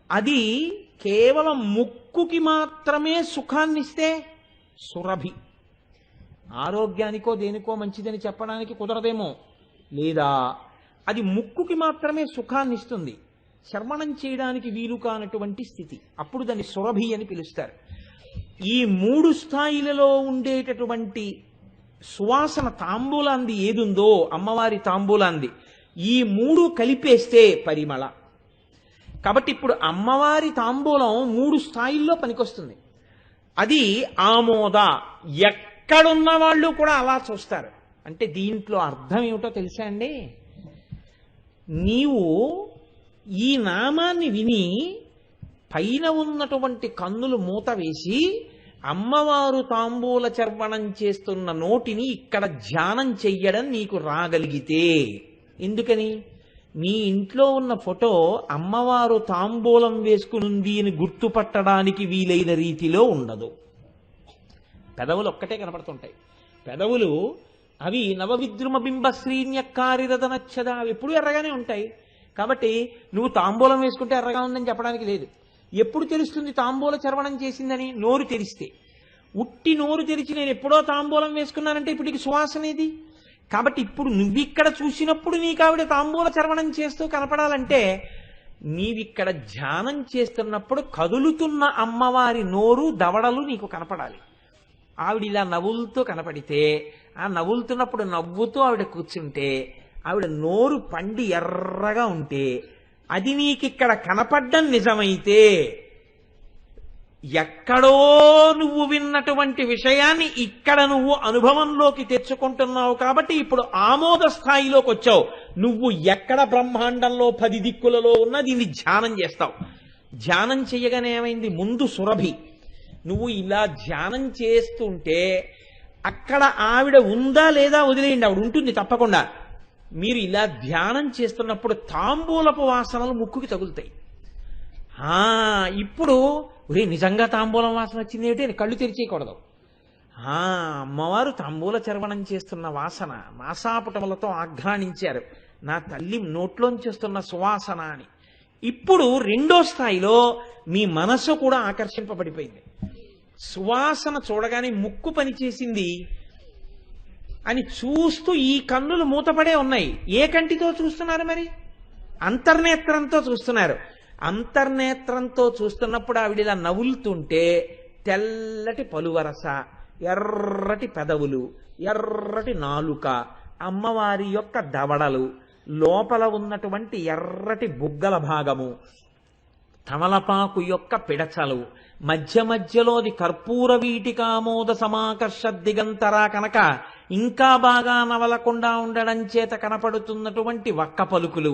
అది కేవలం ముక్కుకి మాత్రమే సుఖాన్నిస్తే సురభి. ఆరోగ్యానికో దేనికో మంచిదని చెప్పడానికి కుదరదేమో, లేదా అది ముక్కుకి మాత్రమే సుఖాన్ని ఇస్తుంది, శ్రవణం చేయడానికి వీలు కానటువంటి స్థితి, అప్పుడు దాన్ని సురభి అని పిలుస్తారు. ఈ 3 స్థాయిలలో ఉండేటటువంటి సువాసన తాంబూలాంది ఏదుందో, అమ్మవారి తాంబూలాంది, ఈ 3 కలిపేస్తే పరిమళ. కాబట్టి ఇప్పుడు అమ్మవారి తాంబూలం 3 స్థాయిల్లో పనికొస్తుంది. అది ఆమోద. ఎక్కడున్న వాళ్ళు కూడా అలా చూస్తారు. అంటే దీంట్లో అర్థం ఏమిటో తెలుసా అండి? నీవు ఈ నామాన్ని విని పైన ఉన్నటువంటి కన్నులు మూత వేసి అమ్మవారు తాంబూల చర్వణం చేస్తున్న నోటిని ఇక్కడ ధ్యానం చెయ్యడం నీకు రాగలిగితే, ఎందుకని మీ ఇంట్లో ఉన్న ఫోటో అమ్మవారు తాంబూలం వేసుకునుంది అని గుర్తుపట్టడానికి వీలైన రీతిలో ఉండదు. పెదవులు ఒక్కటే కనపడుతుంటాయి. పెదవులు అవి నవవిద్రుమ బింబ శ్రీన్యక్కారిరదనచ్చద, అవి ఎప్పుడు ఎర్రగానే ఉంటాయి. కాబట్టి నువ్వు తాంబూలం వేసుకుంటే ఎర్రగా ఉందని చెప్పడానికి లేదు. ఎప్పుడు తెలుస్తుంది తాంబూల చర్వణం చేసిందని? నోరు తెరిస్తే. ఉట్టి నోరు తెరిచి నేను ఎప్పుడో తాంబూలం వేసుకున్నానంటే ఇప్పటికి సువాసనేది. కాబట్టి ఇప్పుడు నువ్విక్కడ చూసినప్పుడు నీకు ఆవిడ తాంబూల చర్వణం చేస్తూ కనపడాలంటే, నీవిక్కడ ధ్యానం చేస్తున్నప్పుడు కదులుతున్న అమ్మవారి నోరు దవడలు నీకు కనపడాలి. ఆవిడ ఇలా నవ్వులతో కనపడితే, ఆ నవ్వులుతున్నప్పుడు నవ్వుతూ ఆవిడ కూర్చుంటే, ఆవిడ నోరు పండి ఎర్రగా ఉంటే, అది నీకిక్కడ కనపడ్డం నిజమైతే, ఎక్కడో నువ్వు విన్నటువంటి విషయాన్ని ఇక్కడ నువ్వు అనుభవంలోకి తెచ్చుకుంటున్నావు. కాబట్టి ఇప్పుడు ఆమోద స్థాయిలోకి వచ్చావు. నువ్వు ఎక్కడ బ్రహ్మాండంలో 10 దిక్కులలో ఉన్నా దీన్ని ధ్యానం చేస్తావు. ధ్యానం చెయ్యగానే ఏమైంది? ముందు సురభి. నువ్వు ఇలా ధ్యానం చేస్తుంటే అక్కడ ఆవిడ ఉందా లేదా వదిలేయండి, ఆవిడ ఉంటుంది తప్పకుండా. మీరు ఇలా ధ్యానం చేస్తున్నప్పుడు తాంబూలపు వాసనలు ముక్కుకి తగులుతాయి. ఇప్పుడు నిజంగా తాంబూలం వాసన వచ్చింది ఏమిటి అని కళ్ళు తెరిచేయకూడదు. అమ్మవారు తాంబూల చర్వణం చేస్తున్న వాసన నాసాపుటములతో ఆఘ్రాణించారు, నా తల్లి నోట్లోంచి వస్తున్న సువాసన అని. ఇప్పుడు 2వ స్థాయిలో మీ మనసు కూడా ఆకర్షింపబడిపోయింది. సువాసన చూడగానే ముక్కు పనిచేసింది అని చూస్తూ ఈ కన్నులు మూతపడే ఉన్నాయి. ఏ కంటితో చూస్తున్నారు మరి? అంతర్నేత్రంతో చూస్తున్నారు. అంతర్నేత్రంతో చూస్తున్నప్పుడు ఆవిడిలా నవ్వులుతుంటే తెల్లటి పలువరస, ఎర్రటి పెదవులు, ఎర్రటి నాలుక, అమ్మవారి యొక్క దవడలు, లోపల ఉన్నటువంటి ఎర్రటి బుగ్గల భాగము, తమలపాకు యొక్క పిడచలు, మధ్య మధ్యలోది కర్పూర వీటికామోద సమాకర్ష దిగంతరా కనుక ఇంకా బాగా నవలకుండా ఉండడం చేత కనపడుతున్నటువంటి వక్క పలుకులు,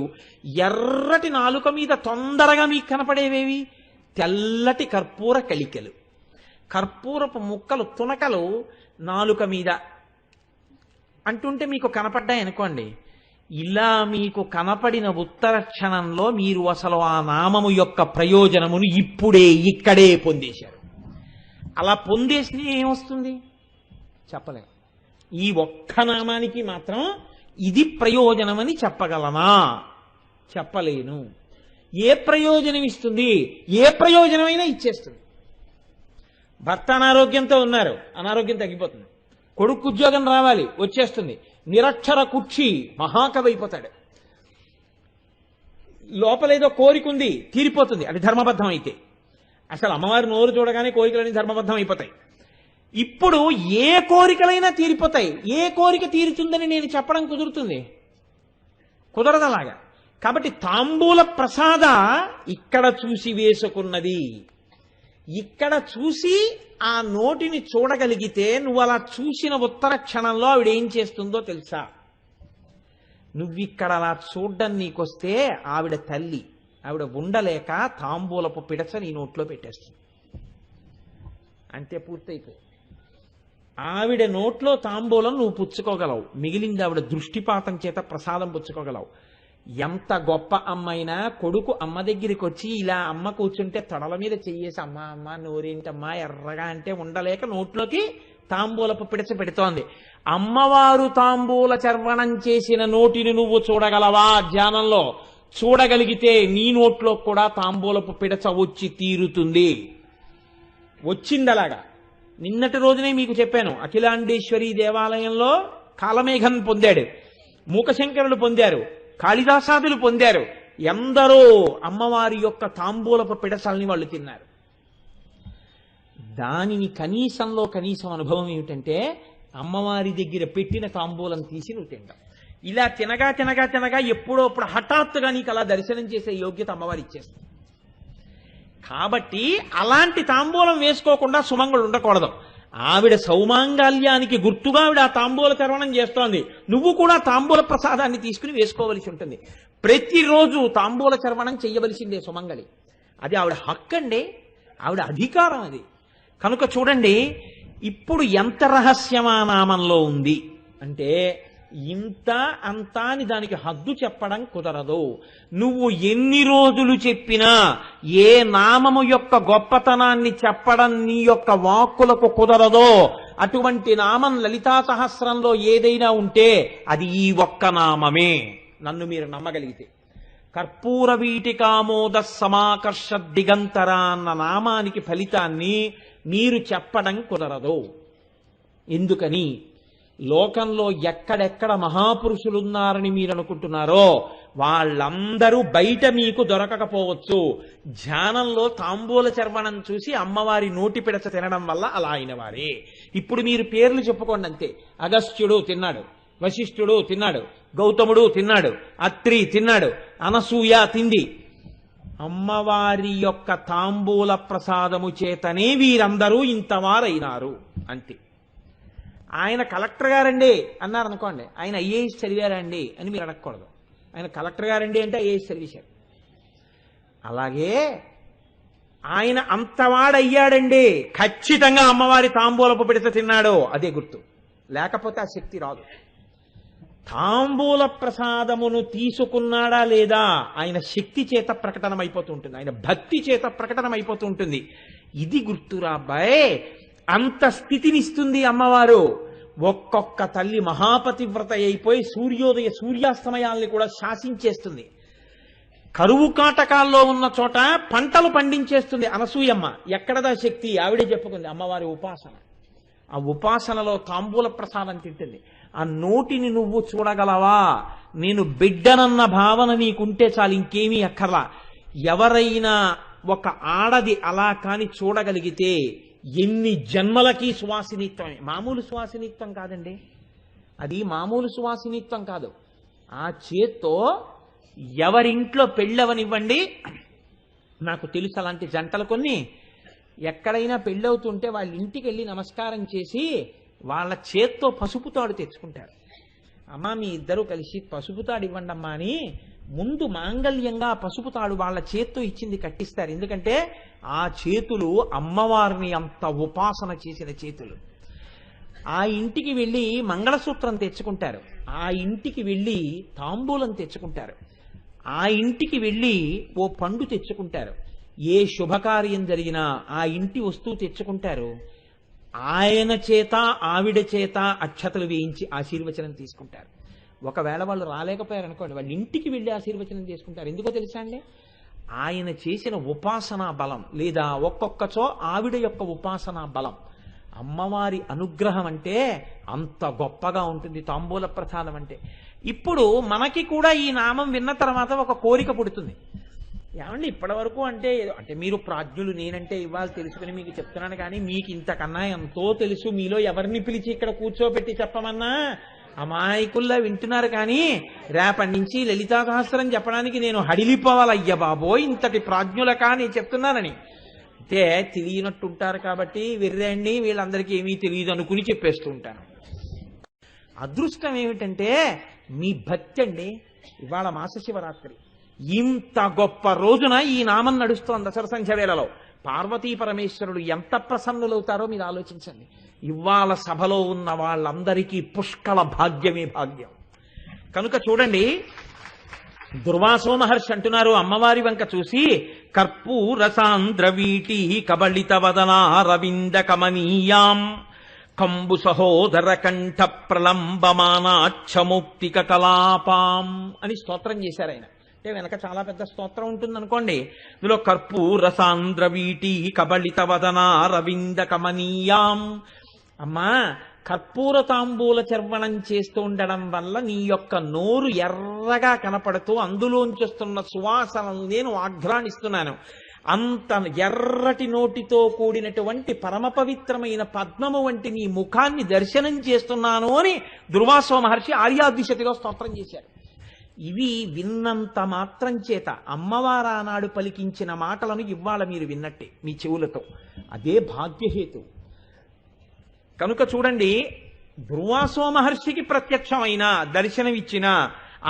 ఎర్రటి నాలుక మీద తొందరగా మీకు కనపడేవేవి? తెల్లటి కర్పూర కలికెలు, కర్పూరపు ముక్కలు, తునకలు నాలుక మీద అంటుంటే మీకు కనపడ్డాయి అనుకోండి. ఇలా మీకు కనపడిన ఉత్తర క్షణంలో మీరు అసలు ఆ నామము యొక్క ప్రయోజనమును ఇప్పుడే ఇక్కడే పొందేశారు. అలా పొందేసి ఏమొస్తుంది చెప్పలేం. ఈ ఒక్క నామానికి మాత్రం ఇది ప్రయోజనమని చెప్పగలనా? చెప్పలేను. ఏ ప్రయోజనం ఇస్తుంది? ఏ ప్రయోజనమైనా ఇచ్చేస్తుంది. భర్త అనారోగ్యంతో ఉన్నారు, అనారోగ్యం తగ్గిపోతుంది. కొడుకు ఉద్యోగం రావాలి, వచ్చేస్తుంది. నిరక్షర కుర్చీ మహాకవి అయిపోతాడు. లోపలేదో కోరిక ఉంది, తీరిపోతుంది. అది ధర్మబద్ధం అయితే. అసలు అమ్మవారి నోరు చూడగానే కోరికలన్నీ ధర్మబద్ధం అయిపోతాయి. ఇప్పుడు ఏ కోరికలైనా తీరిపోతాయి. ఏ కోరిక తీరుతుందని నేను చెప్పడం కుదురుతుంది? కుదరదలాగా. కాబట్టి తాంబూల ప్రసాద ఇక్కడ చూసి వేసుకున్నది. ఇక్కడ చూసి ఆ నోటిని చూడగలిగితే నువ్వు అలా చూసిన ఉత్తర క్షణంలో ఆవిడ ఏం చేస్తుందో తెలుసా? నువ్విక్కడ అలా చూడ్డం నీకొస్తే ఆవిడ తల్లి, ఆవిడ ఉండలేక తాంబూలపు పిడచ నీ నోట్లో పెట్టేస్తుంది. అంతే, పూర్తయిపోయి. ఆవిడ నోట్లో తాంబూలం నువ్వు పుచ్చుకోగలవు, మిగిలింది ఆవిడ దృష్టిపాతం చేత ప్రసాదం పుచ్చుకోగలవు. ఎంత గొప్ప అమ్మైనా కొడుకు అమ్మ దగ్గరికి వచ్చి ఇలా అమ్మ కూర్చుంటే తొడల మీద చెయ్యేసి అమ్మ అమ్మ నోరేంటమ్మా ఎర్రగా అంటే ఉండలేక నోట్లోకి తాంబూలపు పిడచ పెడుతోంది. అమ్మవారు తాంబూల చర్వణం చేసిన నోటిని నువ్వు చూడగలవా? ధ్యానంలో చూడగలిగితే నీ నోట్లో కూడా తాంబూలపు పిడచ వచ్చి తీరుతుంది. వచ్చింది అలాగా. నిన్నటి రోజునే మీకు చెప్పాను, అఖిలాండేశ్వరి దేవాలయంలో కాలమేఘం పొందాడు, మూకశంకరులు పొందారు, కాళిదాసాదులు పొందారు. ఎందరో అమ్మవారి యొక్క తాంబూలపు పిడసల్ని వాళ్ళు తిన్నారు. దానిని కనీసంలో కనీసం అనుభవం ఏమిటంటే అమ్మవారి దగ్గర పెట్టిన తాంబూలం తీసి నువ్వు తింటాం. ఇలా తినగా తినగా తినగా ఎప్పుడో అప్పుడు హఠాత్తుగా నీకు అలా దర్శనం చేసే యోగ్యత అమ్మవారి ఇచ్చేస్తుంది. కాబట్టి అలాంటి తాంబూలం వేసుకోకుండా సుమంగళుడు ఉండకూడదు. ఆవిడ సౌమాంగల్యానికి గుర్తుగా ఆవిడ ఆ తాంబూల చర్వణం చేస్తోంది. నువ్వు కూడా తాంబూల ప్రసాదాన్ని తీసుకుని వేసుకోవలసి ఉంటుంది. ప్రతిరోజు తాంబూల చర్వణం చెయ్యవలసిందే సుమంగళి. అది ఆవిడ హక్కు అండి, ఆవిడ అధికారం అది. కనుక చూడండి, ఇప్పుడు ఎంత రహస్యమా నామంలో ఉంది అంటే ఇంత అంత అని దానికి హద్దు చెప్పడం కుదరదు. నువ్వు ఎన్ని రోజులు చెప్పినా ఏ నామము యొక్క గొప్పతనాన్ని చెప్పడం నీ యొక్క వాక్కులకు కుదరదో అటువంటి నామం లలితా సహస్రంలో ఏదైనా ఉంటే అది ఈ ఒక్క నామమే. నన్ను మీరు నమ్మగలిగితే కర్పూర వీటికామోద సమాకర్ష దిగంతర అన్న నామానికి ఫలితాన్ని మీరు చెప్పడం కుదరదు. ఎందుకని? లోకంలో ఎక్కడెక్కడ మహాపురుషులున్నారని మీరు అనుకుంటున్నారో వాళ్ళందరూ బయట మీకు దొరకకపోవచ్చు. ధ్యానంలో తాంబూల చర్వణం చూసి అమ్మవారి నోటి పిడచ తినడం వల్ల అలా అయిన వారే. ఇప్పుడు మీరు పేర్లు చెప్పుకోండి అంతే. అగస్త్యుడు తిన్నాడు, వశిష్ఠుడు తిన్నాడు, గౌతముడు తిన్నాడు, అత్రి తిన్నాడు, అనసూయ తింది. అమ్మవారి యొక్క తాంబూల ప్రసాదము చేతనే వీరందరూ ఇంతవారైనారు అంతే. ఆయన కలెక్టర్ గారండి అన్నారు అనుకోండి, ఆయన ఐఏఎస్ చదివారండి అని మీరు అడగకూడదు. ఆయన కలెక్టర్ గారండి అంటే ఐఏఎస్ చదివేశారు. అలాగే ఆయన అంతవాడయ్యాడండి, ఖచ్చితంగా అమ్మవారి తాంబూలపు పిడత తిన్నాడు, అదే గుర్తు. లేకపోతే ఆ శక్తి రాదు. తాంబూల ప్రసాదమును తీసుకున్నాడా లేదా ఆయన శక్తి చేత ప్రకటనమైపోతూ ఉంటుంది, ఆయన భక్తి చేత ప్రకటనమైపోతూ ఉంటుంది. ఇది గుర్తురా అబ్బాయి. అంత స్థితినిస్తుంది అమ్మవారు. ఒక్కొక్క తల్లి మహాపతివ్రత అయిపోయి సూర్యాస్తమయాల్ని కూడా శాసించేస్తుంది. కరువు కాటకాల్లో ఉన్న చోట పంటలు పండించేస్తుంది అనసూయమ్మ. ఎక్కడదా శక్తి? ఆవిడే చెప్పుకుంది, అమ్మవారి ఉపాసన. ఆ ఉపాసనలో తాంబూల ప్రసాదం తింటుంది. ఆ నోటిని నువ్వు చూడగలవా? నేను బిడ్డనన్న భావన నీకుంటే చాలు, ఇంకేమీ అక్కర్లా. ఎవరైనా ఒక ఆడది అలా కాని చూడగలిగితే ఎన్ని జన్మలకి సువాసినిత్వమే. మామూలు సువాసినిత్వం కాదండి, అది మామూలు సువాసినిత్వం కాదు. ఆ చేత్తో ఎవరింట్లో పెళ్ళవనివ్వండి, నాకు తెలుసు అలాంటి జంటలు కొన్ని. ఎక్కడైనా పెళ్ళవుతుంటే వాళ్ళ ఇంటికి వెళ్ళి నమస్కారం చేసి వాళ్ళ చేత్తో పసుపు తాడు తెచ్చుకుంటారు. అమ్మా మీ ఇద్దరూ కలిసి పసుపు తాడు ఇవ్వండి అమ్మా అని ముందు మాంగళ్యంగా పసుపు తాడు వాళ్ళ చేత్తో ఇచ్చింది కట్టిస్తారు. ఎందుకంటే ఆ చేతులు అమ్మవారిని అంత ఉపాసన చేసిన చేతులు. ఆ ఇంటికి వెళ్ళి మంగళసూత్రం తెచ్చుకుంటారు, ఆ ఇంటికి వెళ్ళి తాంబూలం తెచ్చుకుంటారు, ఆ ఇంటికి వెళ్ళి ఓ పండు తెచ్చుకుంటారు. ఏ శుభకార్యం జరిగినా ఆ ఇంటి వస్తువు తెచ్చుకుంటారు. ఆయన చేత ఆవిడ చేత అక్షతలు వేయించి ఆశీర్వచనం తీసుకుంటారు. ఒకవేళ వాళ్ళు రాలేకపోయారనుకోండి, వాళ్ళ ఇంటికి వెళ్ళి ఆశీర్వచనం చేసుకుంటారు. ఎందుకో తెలుసా అండి? ఆయన చేసిన ఉపాసనా బలం, లేదా ఒక్కొక్కచో ఆవిడ యొక్క ఉపాసనా బలం. అమ్మవారి అనుగ్రహం అంటే అంత గొప్పగా ఉంటుంది తాంబూల ప్రసాదం అంటే. ఇప్పుడు మనకి కూడా ఈ నామం విన్న తర్వాత ఒక కోరిక పుడుతుంది. ఏమండి ఇప్పటి వరకు అంటే మీరు ప్రాజ్ఞులు, నేనంటే ఇవాళ తెలుసుకుని మీకు చెప్తున్నాను, కానీ మీకు ఇంతకన్నా ఎంతో తెలుసు. మీలో ఎవరిని పిలిచి ఇక్కడ కూర్చోబెట్టి చెప్పమన్నా అమాయకుల్లా వింటున్నారు. కానీ రేపటి నుంచి లలితా సహస్రం చెప్పడానికి నేను హడిలిపోవాలి. అయ్య బాబోయ్ ఇంతటి ప్రాజ్ఞులకా నేను చెప్తున్నానని. అంటే తెలియనట్టుంటారు కాబట్టి వెర్రండి వీళ్ళందరికీ ఏమీ తెలియదు అనుకుని చెప్పేస్తూ ఉంటాను. అదృష్టం ఏమిటంటే మీ భక్తి అండి. ఇవాళ మాస శివరాత్రి, ఇంత గొప్ప రోజున ఈ నామం నడుస్తోంది దసరా సంధ్య వేళలో. పార్వతీ పరమేశ్వరుడు ఎంత ప్రసన్నులవుతారో మీరు ఆలోచించండి. ఇవాళ సభలో ఉన్న వాళ్ళందరికీ పుష్కల భాగ్యమే భాగ్యం. కనుక చూడండి, దుర్వాసో మహర్షి అంటున్నారు అమ్మవారి వంక చూసి, కర్పూర సాంద్రవీటి కబళిత వదనారవింద కమనీయాం కంబు సహోదర కంఠ ప్రలంబమానాక్షముక్తిక కలాపాం అని స్తోత్రం చేశారు ఆయన. అంటే వెనక చాలా పెద్ద స్తోత్రం ఉంటుంది అనుకోండి. ఇందులో కర్పూర సాంద్రవీటి కబళిత వదనారవింద కమనీయాం, అమ్మా కర్పూర తాంబూల చర్వణం చేస్తూ ఉండడం వల్ల నీ యొక్క నోరు ఎర్రగా కనపడుతూ అందులోంచొస్తున్న సువాసనలు నేను ఆఘ్రాణిస్తున్నాను. అంత ఎర్రటి నోటితో కూడినటువంటి పరమ పవిత్రమైన పద్మము వంటి నీ ముఖాన్ని దర్శనం చేస్తున్నాను అని దుర్వాసో మహర్షి ఆర్యాద్విషతిలో స్తోత్రం చేశారు. ఇవి విన్నంత మాత్రం చేత అమ్మవారు ఆనాడు పలికించిన మాటలను ఇవాళ మీరు విన్నట్టే మీ చెవులతో. అదే భాగ్యహేతు. కనుక చూడండి, దుర్వాసో మహర్షికి ప్రత్యక్షమైన దర్శనమిచ్చిన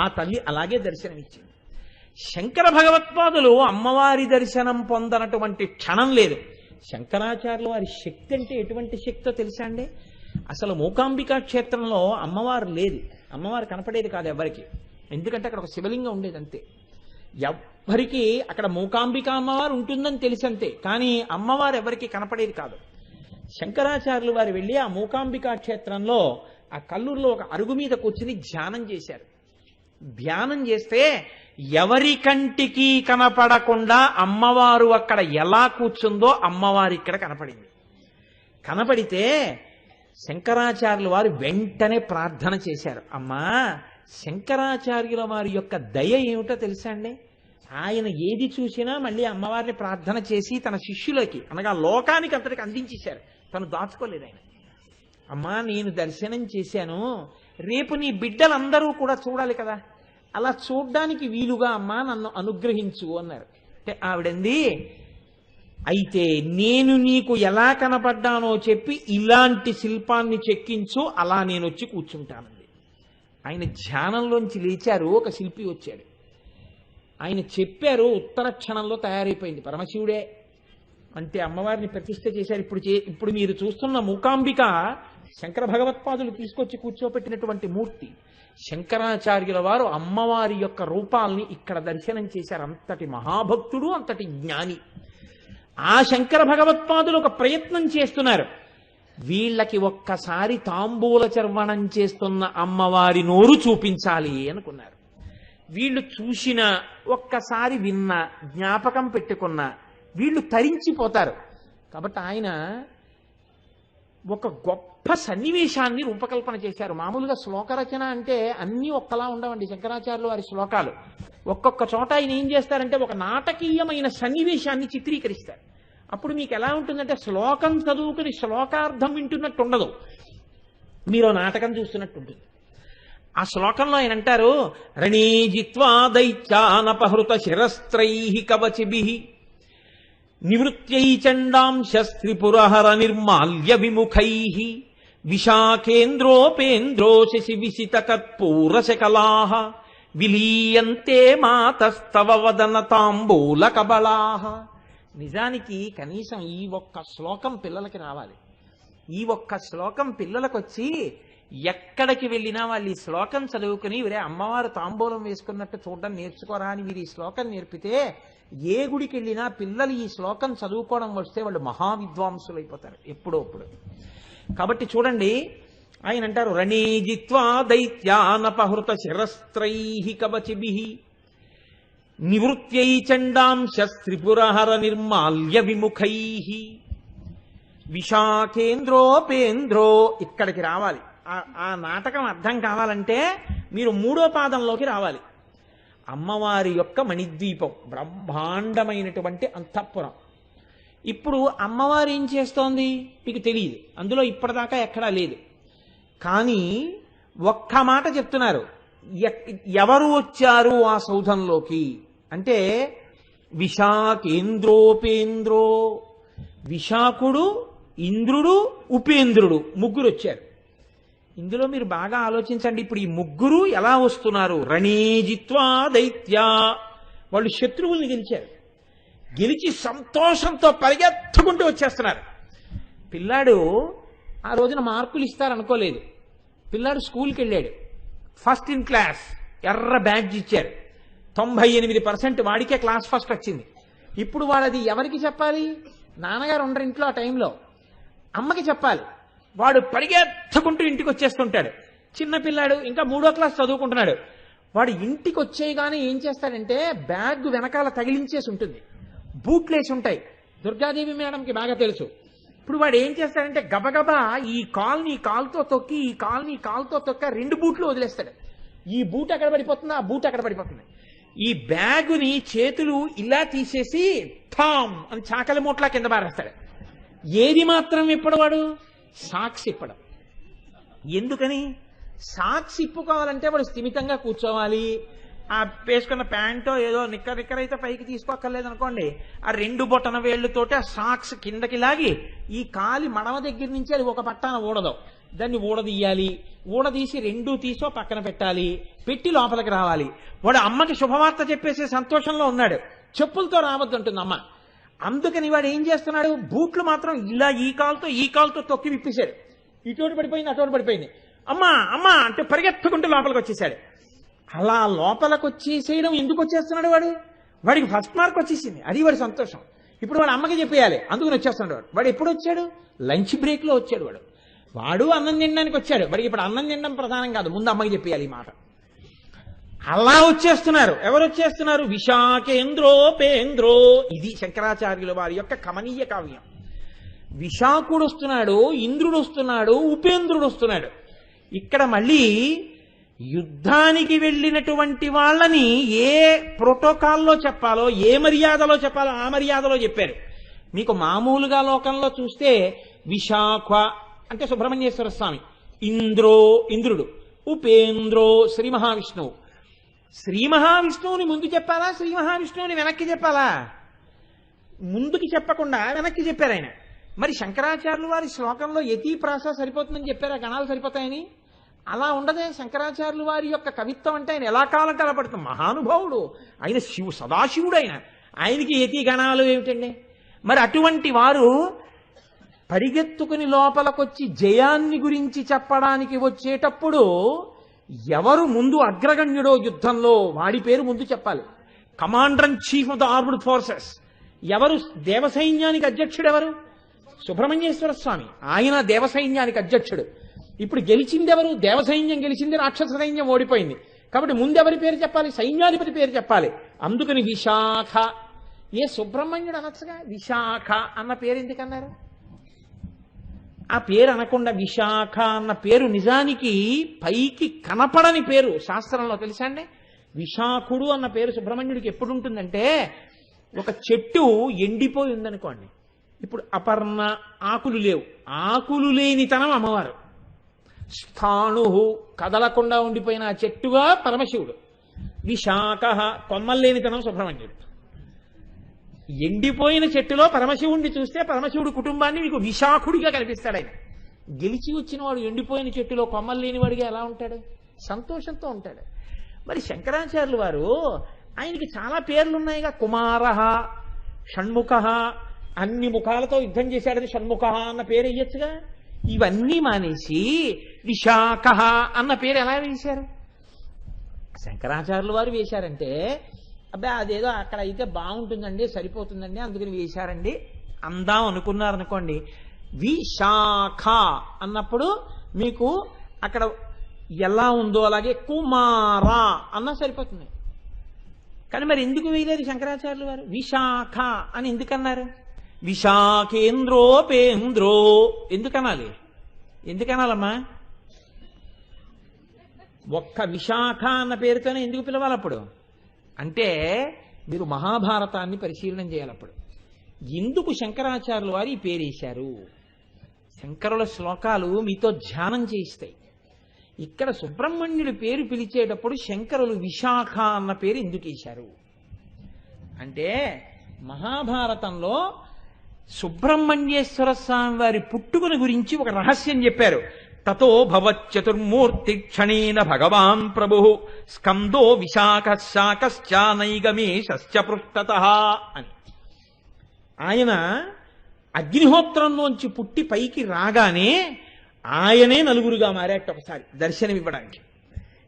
ఆ తల్లి అలాగే దర్శనమిచ్చింది. శంకర భగవత్పాదులు అమ్మవారి దర్శనం పొందనటువంటి క్షణం లేదు. శంకరాచార్యుల వారి శక్తి అంటే ఎటువంటి శక్తో తెలుసా అండి? అసలు మూకాంబికా క్షేత్రంలో అమ్మవారు లేదు, అమ్మవారు కనపడేది కాదు ఎవరికి. ఎందుకంటే అక్కడ ఒక శివలింగం ఉండేది అంతే. ఎవ్వరికి అక్కడ మూకాంబికా అమ్మవారు ఉంటుందని తెలిసంతే, కానీ అమ్మవారు ఎవరికి కనపడేది కాదు. శంకరాచార్యులు వారు వెళ్ళి ఆ మూకాంబికా క్షేత్రంలో ఆ కల్లూరులో ఒక అరుగు మీద కూర్చుని ధ్యానం చేశారు. ధ్యానం చేస్తే ఎవరి కంటికి కనపడకుండా అమ్మవారు అక్కడ ఎలా కూర్చుందో అమ్మవారు ఇక్కడ కనపడింది. కనపడితే శంకరాచార్యుల వారు వెంటనే ప్రార్థన చేశారు. అమ్మా, శంకరాచార్యుల వారి యొక్క దయ ఏమిటో తెలుసా అండి? ఆయన ఏది చూసినా మళ్ళీ అమ్మవారిని ప్రార్థన చేసి తన శిష్యులకి అనగా లోకానికి అంతటికి అందించేశారు. తను దాచుకోలేదు ఆయన. అమ్మా, నేను దర్శనం చేశాను, రేపు నీ బిడ్డలందరూ కూడా చూడాలి కదా, అలా చూడ్డానికి వీలుగా అమ్మా నన్ను అనుగ్రహించు అన్నారు. అంటే ఆవిడంది, అయితే నేను నీకు ఎలా కనపడ్డానో చెప్పి ఇలాంటి శిల్పాన్ని చెక్కించు, అలా నేను వచ్చి కూర్చుంటానండి. ఆయన ధ్యానంలోంచి లేచారు, ఒక శిల్పి వచ్చాడు. ఆయన చెప్పారు, ఉత్తర క్షణంలో తయారైపోయింది. పరమశివుడే అంటే అమ్మవారిని ప్రతిష్ఠ చేశారు. ఇప్పుడు మీరు చూస్తున్న మూకాంబిక శంకర భగవత్పాదులు తీసుకొచ్చి కూర్చోపెట్టినటువంటి మూర్తి. శంకరాచార్యుల వారు అమ్మవారి యొక్క రూపాల్ని ఇక్కడ దర్శనం చేశారు. అంతటి మహాభక్తుడు, అంతటి జ్ఞాని. ఆ శంకర భగవత్పాదులు ఒక ప్రయత్నం చేస్తున్నారు. వీళ్ళకి ఒక్కసారి తాంబూల చర్వణం చేస్తున్న అమ్మవారి నోరు చూపించాలి అనుకున్నారు. వీళ్ళు చూసిన, ఒక్కసారి విన్న, జ్ఞాపకం పెట్టుకున్న వీళ్ళు తరించిపోతారు. కాబట్టి ఆయన ఒక గొప్ప సన్నివేశాన్ని రూపకల్పన చేశారు. మామూలుగా శ్లోక రచన అంటే అన్నీ ఒక్కలా ఉండవండి. శంకరాచార్యులు వారి శ్లోకాలు ఒక్కొక్క చోట ఆయన ఏం చేస్తారంటే ఒక నాటకీయమైన సన్నివేశాన్ని చిత్రీకరిస్తారు. అప్పుడు మీకు ఎలా ఉంటుందంటే శ్లోకం చదువుకుని శ్లోకార్థం వింటున్నట్టు ఉండదు, మీరు నాటకం చూస్తున్నట్టు ఉంటుంది. ఆ శ్లోకంలో ఆయన అంటారు, రణీజిత్వా దైత్యానపహృత శిరస్త్రైః కవచిభిః నివృత్యై చండాంశస్త్రిపురహర నిర్మాల్య విముఖైః విశాఖేంద్రోపేంద్రో శశి విసిత కర్పూర శకలాః విలీయంతే మాతస్తవ వదన తాంబూల కబళాః. నిజానికి కనీసం ఈ ఒక్క శ్లోకం పిల్లలకి రావాలి. ఈ ఒక్క శ్లోకం పిల్లలకు వచ్చి ఎక్కడికి వెళ్ళినా వాళ్ళు ఈ శ్లోకం చదువుకుని ఒరే అమ్మవారు తాంబూలం వేసుకున్నట్టు చూడడం నేర్చుకోరా అని మీరు ఈ శ్లోకం నేర్పితే ఏ గుడికి వెళ్ళినా పిల్లలు ఈ శ్లోకం చదువుకోవడం వస్తే వాళ్ళు మహావిద్వాంసులు అయిపోతారు ఎప్పుడోప్పుడు. కాబట్టి చూడండి, ఆయన అంటారు రణీజిత్వా దైత్యానపహృత శిరస్త్రైః కవచిభిః నివృత్యై చండాంశస్త్రిపురహర నిర్మాల్య విముఖైః విశాఖేంద్రోపేంద్రో. ఇక్కడికి రావాలి. ఆ నాటకం అర్థం కావాలంటే మీరు 3వ పాదంలోకి రావాలి. అమ్మవారి యొక్క మణిద్వీపం, బ్రహ్మాండమైనటువంటి అంతఃపురం. ఇప్పుడు అమ్మవారు ఏం చేస్తోంది మీకు తెలియదు, అందులో ఇప్పటిదాకా ఎక్కడా లేదు. కానీ ఒక్క మాట చెప్తున్నారు, ఎవరు వచ్చారు ఆ సౌధంలోకి అంటే విశాఖేంద్రోపేంద్రో. విశాఖుడు, ఇంద్రుడు, ఉపేంద్రుడు ముగ్గురు వచ్చారు. ఇందులో మీరు బాగా ఆలోచించండి. ఇప్పుడు ఈ ముగ్గురు ఎలా వస్తున్నారు? రణీజిత్వా దైత్య, వాళ్ళు శత్రువుల్ని గెలిచారు. గెలిచి సంతోషంతో పరిగెత్తుకుంటూ వచ్చేస్తున్నారు. పిల్లాడు ఆ రోజున మార్కులు ఇస్తారనుకోలేదు. పిల్లాడు స్కూల్కి వెళ్ళాడు, ఫస్ట్ ఇన్ క్లాస్, ఎర్ర బ్యాడ్జ్ ఇచ్చారు. 98% వాడికే క్లాస్ ఫస్ట్ వచ్చింది. ఇప్పుడు వాడు ఎవరికి చెప్పాలి? నాన్నగారు ఉండరు ఇంట్లో ఆ టైంలో, అమ్మకి చెప్పాలి. వాడు పరిగెత్తుకుంటూ ఇంటికి వచ్చేస్తుంటాడు. చిన్నపిల్లాడు, ఇంకా 3వ క్లాస్ చదువుకుంటున్నాడు. వాడు ఇంటికి వచ్చేయగానే ఏం చేస్తాడంటే బ్యాగ్ వెనకాల తగిలించేసి ఉంటుంది, బూట్లేసి ఉంటాయి. దుర్గాదేవి మేడంకి బాగా తెలుసు. ఇప్పుడు వాడు ఏం చేస్తాడంటే గబగబా ఈ కాల్ని కాలుతో తొక్కి, ఈ కాల్ని కాలుతో తొక్క 2 బూట్లు వదిలేస్తాడు. ఈ బూట్ అక్కడ పడిపోతుంది, ఆ బూట్ అక్కడ పడిపోతుంది. ఈ బ్యాగుని చేతులు ఇలా తీసేసి థామ్ అని చాకలి మూట్లా కింద పారేస్తాడు. ఏది మాత్రం ఇప్పడవాడు? సాక్స్ ఇప్పడం. ఎందుకని? సాక్స్ ఇప్పుకోవాలంటే వాడు స్థిమితంగా కూర్చోవాలి. ఆ వేసుకున్న ప్యాంటో ఏదో నిక్కర్ అయితే పైకి తీసుకోక్కర్లేదు అనుకోండి, ఆ 2 బొటన వేళ్లతోటి ఆ సాక్స్ కిందకి లాగి ఈ కాలి మడమ దగ్గర నుంచి అది ఒక పట్టాన ఊడదు, దాన్ని ఊడదీయాలి. ఊడదీసి 2 తీసో పక్కన పెట్టాలి, పెట్టి లోపలికి రావాలి. వాడు అమ్మకి శుభవార్త చెప్పేసే సంతోషంలో ఉన్నాడు. చెప్పులతో రావద్దు అంటుంది అమ్మ. అందుకని వాడు ఏం చేస్తున్నాడు? బూట్లు మాత్రం ఇలా ఈ కాలుతో తొక్కి విప్పేశాడు. ఇటోటి పడిపోయింది, అటోటి పడిపోయింది. అమ్మా అమ్మా అంటే పరిగెత్తుకుంటూ లోపలికి వచ్చేసాడు. అలా లోపలికి వచ్చేసేయడం ఎందుకు వచ్చేస్తున్నాడు? వాడికి ఫస్ట్ మార్క్ వచ్చేసింది, అది వాడి సంతోషం. ఇప్పుడు వాడు అమ్మకి చెప్పేయాలి, అందుకని వచ్చేస్తున్నాడు. వాడు ఎప్పుడు వచ్చాడు? లంచ్ బ్రేక్ లో వచ్చాడు. వాడు అన్నం తినడానికి వచ్చాడు. వాడికి ఇప్పుడు అన్నం తినడం ప్రధానం కాదు, ముందు అమ్మకి చెప్పేయాలి ఈ మాట. అలా వచ్చేస్తున్నారు. ఎవరు వచ్చేస్తున్నారు? విశాఖేంద్రోపేంద్రో. ఇది శంకరాచార్యుల వారి యొక్క కమనీయ కావ్యం. విశాఖుడు వస్తున్నాడు, ఇంద్రుడు వస్తున్నాడు, ఉపేంద్రుడు వస్తున్నాడు. ఇక్కడ మళ్ళీ యుద్ధానికి వెళ్ళినటువంటి వాళ్ళని ఏ ప్రోటోకాల్లో చెప్పాలో, ఏ మర్యాదలో చెప్పాలో ఆ మర్యాదలో చెప్పారు. మీకు మామూలుగా లోకంలో చూస్తే విశాఖ అంటే సుబ్రహ్మణ్యేశ్వర స్వామి, ఇంద్రుడు, ఉపేంద్రో శ్రీ మహావిష్ణువు. శ్రీ మహావిష్ణువుని ముందు చెప్పాలా, శ్రీ మహావిష్ణువుని వెనక్కి చెప్పాలా? ముందుకి చెప్పకుండా వెనక్కి చెప్పారు ఆయన. మరి శంకరాచార్యులు వారి శ్లోకంలో యతి ప్రాస సరిపోతుందని చెప్పారా, గణాలు సరిపోతాయని? అలా ఉండదే. శంకరాచార్యులు వారి యొక్క కవిత్వం అంటే ఆయన ఎలా కాలం కలపడుతుంది, మహానుభావుడు ఆయన, సదాశివుడు ఆయనకి యతి గణాలు ఏమిటండి? మరి అటువంటి వారు పరిగెత్తుకుని లోపలికొచ్చి జయాన్ని గురించి చెప్పడానికి వచ్చేటప్పుడు ఎవరు ముందు అగ్రగణ్యుడో యుద్ధంలో వాడి పేరు ముందు చెప్పాలి. Commander in chief of the armed forces ఎవరు? దేవసైన్యానికి అధ్యక్షుడు ఎవరు? సుబ్రహ్మణ్యేశ్వర స్వామి, ఆయన దేవసైన్యానికి అధ్యక్షుడు. ఇప్పుడు గెలిచింది ఎవరు? దేవసైన్యం గెలిచింది, రాక్షస సైన్యం ఓడిపోయింది. కాబట్టి ముందెవరి పేరు చెప్పాలి? సైన్యాధిపతి పేరు చెప్పాలి. అందుకని విశాఖ. ఏ సుబ్రహ్మణ్యుడు అనొచ్చుగా, విశాఖ అన్న పేరు ఎందుకన్నారు? ఆ పేరు అనకుండా విశాఖ అన్న పేరు నిజానికి పైకి కనపడని పేరు శాస్త్రంలో, తెలుసా అండి? విశాఖుడు అన్న పేరు సుబ్రహ్మణ్యుడికి ఎప్పుడు ఉంటుందంటే, ఒక చెట్టు ఎండిపోయి ఉందనుకోండి, ఇప్పుడు అపర్ణ, ఆకులు లేవు, ఆకులు లేనితనం అమ్మవారు. స్థాణు, కదలకుండా ఉండిపోయిన ఆ చెట్టుగా పరమశివుడు. విశాఖ, కొమ్మలు లేనితనం సుబ్రహ్మణ్యుడు. ఎండిపోయిన చెట్టులో పరమశివుడిని చూస్తే పరమశివుడు కుటుంబాన్ని మీకు విశాఖుడిగా కనిపిస్తాడు. ఆయన గెలిచి వచ్చిన వాడు ఎండిపోయిన చెట్టులో కొమ్మలు లేనివాడిగా ఎలా ఉంటాడు? సంతోషంతో ఉంటాడు. మరి శంకరాచార్యులు వారు ఆయనకి చాలా పేర్లు ఉన్నాయిగా. కుమార, షణ్ముఖ, అన్ని ముఖాలతో యుద్ధం చేశాడని షణ్ముఖ అన్న పేరు వేయచ్చుగా. ఇవన్నీ మానేసి విశాఖ అన్న పేరు ఎలా వేశారు? శంకరాచార్యులు వారు వేశారంటే, అబ్బాయి అదేదో అక్కడ అయితే బాగుంటుందండి, సరిపోతుందండి, అందుకని వేశారండి అందాం అనుకున్నారనుకోండి. విశాఖ అన్నప్పుడు మీకు అక్కడ ఎలా ఉందో అలాగే కుమార అన్నా సరిపోతుంది. కానీ మరి ఎందుకు వేయలేదు శంకరాచార్యులు వారు? విశాఖ అని ఎందుకన్నారు? విశాఖేంద్రోపేంద్రో ఎందుకనాలి? ఎందుకనాలమ్మా? ఒక్క విశాఖ అన్న పేరుతోనే ఎందుకు పిలవాలి అప్పుడు? అంటే మీరు మహాభారతాన్ని పరిశీలన చేయాలప్పుడు. ఎందుకు శంకరాచార్యులు వారు ఈ పేరు వేశారు? శంకరుల శ్లోకాలు మీతో ధ్యానం చేయిస్తాయి. ఇక్కడ సుబ్రహ్మణ్యుడి పేరు పిలిచేటప్పుడు శంకరులు విశాఖ అన్న పేరు ఎందుకు వేశారు అంటే, మహాభారతంలో సుబ్రహ్మణ్యేశ్వర స్వామి వారి పుట్టుకను గురించి ఒక రహస్యం చెప్పారు. తతో భవచ్చతుర్మూర్తి క్షణేన భగవాన్ ప్రభు స్కందో విశాఖ శాఖశ్చ నైగమేశ్చ పృష్ఠతః అని. ఆయన అగ్నిహోత్రంలోంచి పుట్టి పైకి రాగానే ఆయనే నలుగురుగా మారాట ఒకసారి దర్శనమివ్వడానికి.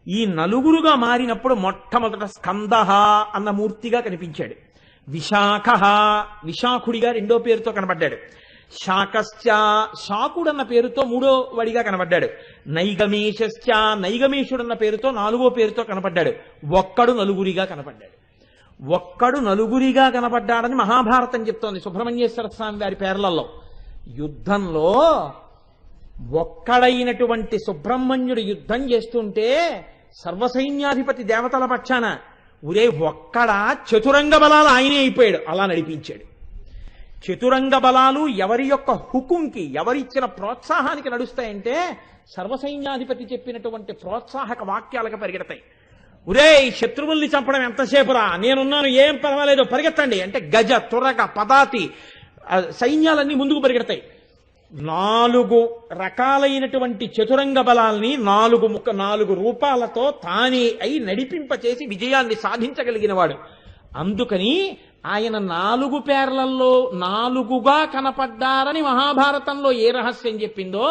ఈ నలుగురుగా మారినప్పుడు మొట్టమొదట స్కందః అన్న మూర్తిగా కనిపించాడు. విశాఖ విశాఖుడిగా రెండో పేరుతో కనబడ్డాడు. శాకశ్చ శాకుడన్న పేరుతో మూడో వాడిగా కనబడ్డాడు. నైగమేశ్చ నైగమేశుడన్న పేరుతో నాలుగో పేరుతో కనబడ్డాడు. ఒక్కడు నలుగురిగా కనబడ్డాడు. ఒక్కడు నలుగురిగా కనబడ్డాడని మహాభారతం చెప్తోంది సుబ్రహ్మణ్యేశ్వర స్వామి వారి పేర్లలో. యుద్ధంలో ఒక్కడైనటువంటి సుబ్రహ్మణ్యుడు యుద్ధం చేస్తుంటే సర్వసైన్యాధిపతి దేవతల పక్షాన ఒరే ఒక్కడ చతురంగ బలాలు ఆయనే అయిపోయాడు. అలా నడిపించాడు. చతురంగ బలాలు ఎవరి యొక్క హుకుంకి, ఎవరిచ్చిన ప్రోత్సాహానికి నడుస్తాయంటే సర్వసైన్యాధిపతి చెప్పినటువంటి ప్రోత్సాహక వాక్యాలకు పరిగెడతాయి. ఒరే శత్రువుల్ని చంపడం ఎంతసేపురా, నేనున్నాను, ఏం పర్వాలేదు, పరిగెత్తండి అంటే గజ తురగ పదాతి సైన్యాలన్నీ ముందుకు పరిగెడతాయి. 4 రకాలైనటువంటి చతురంగ బలాల్ని 4 రూపాలతో తానే అయి నడిపింపచేసి విజయాన్ని సాధించగలిగిన వాడు. అందుకని ఆయన 4 పేర్లలో 4గా కనపడ్డారని మహాభారతంలో ఏ రహస్యం చెప్పిందో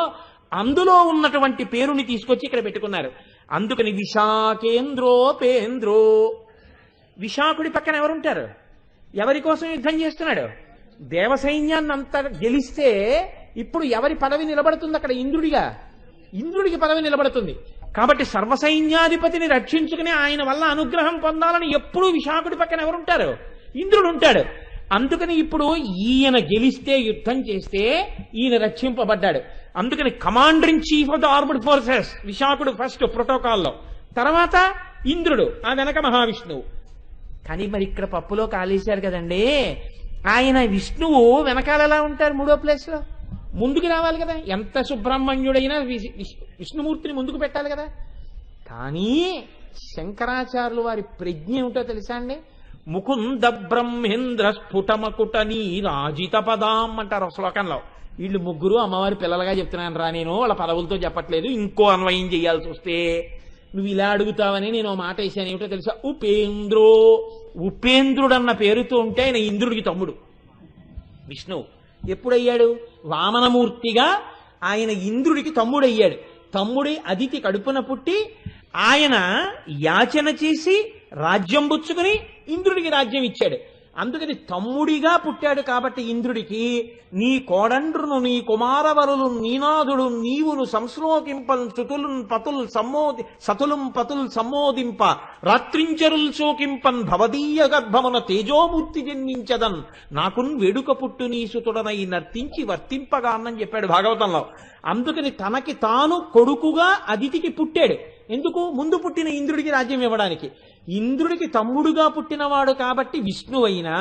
అందులో ఉన్నటువంటి పేరుని తీసుకొచ్చి ఇక్కడ పెట్టుకున్నారు. అందుకని విశాఖేంద్రోపేంద్రో. విశాఖుడి పక్కన ఎవరుంటారు? ఎవరి కోసం యుద్ధం చేస్తున్నాడు? దేవసైన్యాన్ని అంతా గెలిస్తే ఇప్పుడు ఎవరి పదవి నిలబడుతుంది అక్కడ? ఇంద్రుడికి పదవి నిలబడుతుంది. కాబట్టి సర్వసైన్యాధిపతిని రక్షించుకుని ఆయన వల్ల అనుగ్రహం పొందాలని ఎప్పుడూ విశాఖుడి పక్కన ఎవరుంటారు? ఇంద్రుడు ఉంటాడు. అందుకని ఇప్పుడు ఈయన గెలిస్తే యుద్ధం చేస్తే ఈయన రక్షింపబడ్డాడు. అందుకని commander in chief of the armed forces విశాఖుడు ఫస్ట్ ప్రోటోకాల్లో, తర్వాత ఇంద్రుడు, ఆ వెనక మహావిష్ణువు. కానీ మరి ఇక్కడ పప్పులో కాలేశారు కదండి. ఆయన విష్ణువు వెనకాల ఎలా ఉంటారు? 3వ ప్లేస్ లో ముందుకు రావాలి కదా. ఎంత సుబ్రహ్మణ్యుడైనా విష్ణుమూర్తిని ముందుకు పెట్టాలి కదా. కానీ శంకరాచార్యులు వారి ప్రజ్ఞ ఏమిటో తెలుసా అండి? ముకుంద బ్రహ్మేంద్ర స్ఫుటమకుట నీ రాజిత పదాం అంటారు శ్లోకంలో. వీళ్ళు ముగ్గురు అమ్మవారి పిల్లలుగా చెప్తున్నాను రా, నేను వాళ్ళ పదవులతో చెప్పట్లేదు. ఇంకో అన్వయం చేయాల్సి వస్తే నువ్వు ఇలా అడుగుతావని నేను మాట వేసాను. ఏమిటో తెలుసా? ఉపేంద్రో. ఉపేంద్రుడు అన్న పేరుతో ఉంటే ఆయన ఇంద్రుడికి తమ్ముడు. విష్ణువు ఎప్పుడయ్యాడు? వామనమూర్తిగా ఆయన ఇంద్రుడికి తమ్ముడయ్యాడు. తమ్ముడి అదితి కడుపున పుట్టి ఆయన యాచన చేసి రాజ్యం పుచ్చుకుని ఇంద్రుడికి రాజ్యం ఇచ్చాడు. అందుకని తమ్ముడిగా పుట్టాడు కాబట్టి ఇంద్రుడికి నీ కోడండ్రును నీ కుమారవరులు నీనాథుడు నీవును సంశ్లోకింపల్ చుతులున్ పతుల్ సమ్మోది సతులుం పతుల్ సమ్మోదింప రాత్రించరుల్ శోకింపన్ భవదీయ గర్భమున తేజోమూర్తి జన్మించదన్ నాకున్ వేడుక పుట్టు నీ సుతుడనై నర్తించి వర్తింపగా అన్నని చెప్పాడు భాగవతంలో. అందుకని తనకి తాను కొడుకుగా అదితికి పుట్టాడు. ఎందుకు? ముందు పుట్టిన ఇంద్రుడికి రాజ్యం ఇవ్వడానికి. ఇంద్రుడికి తమ్ముడుగా పుట్టినవాడు కాబట్టి విష్ణువైనా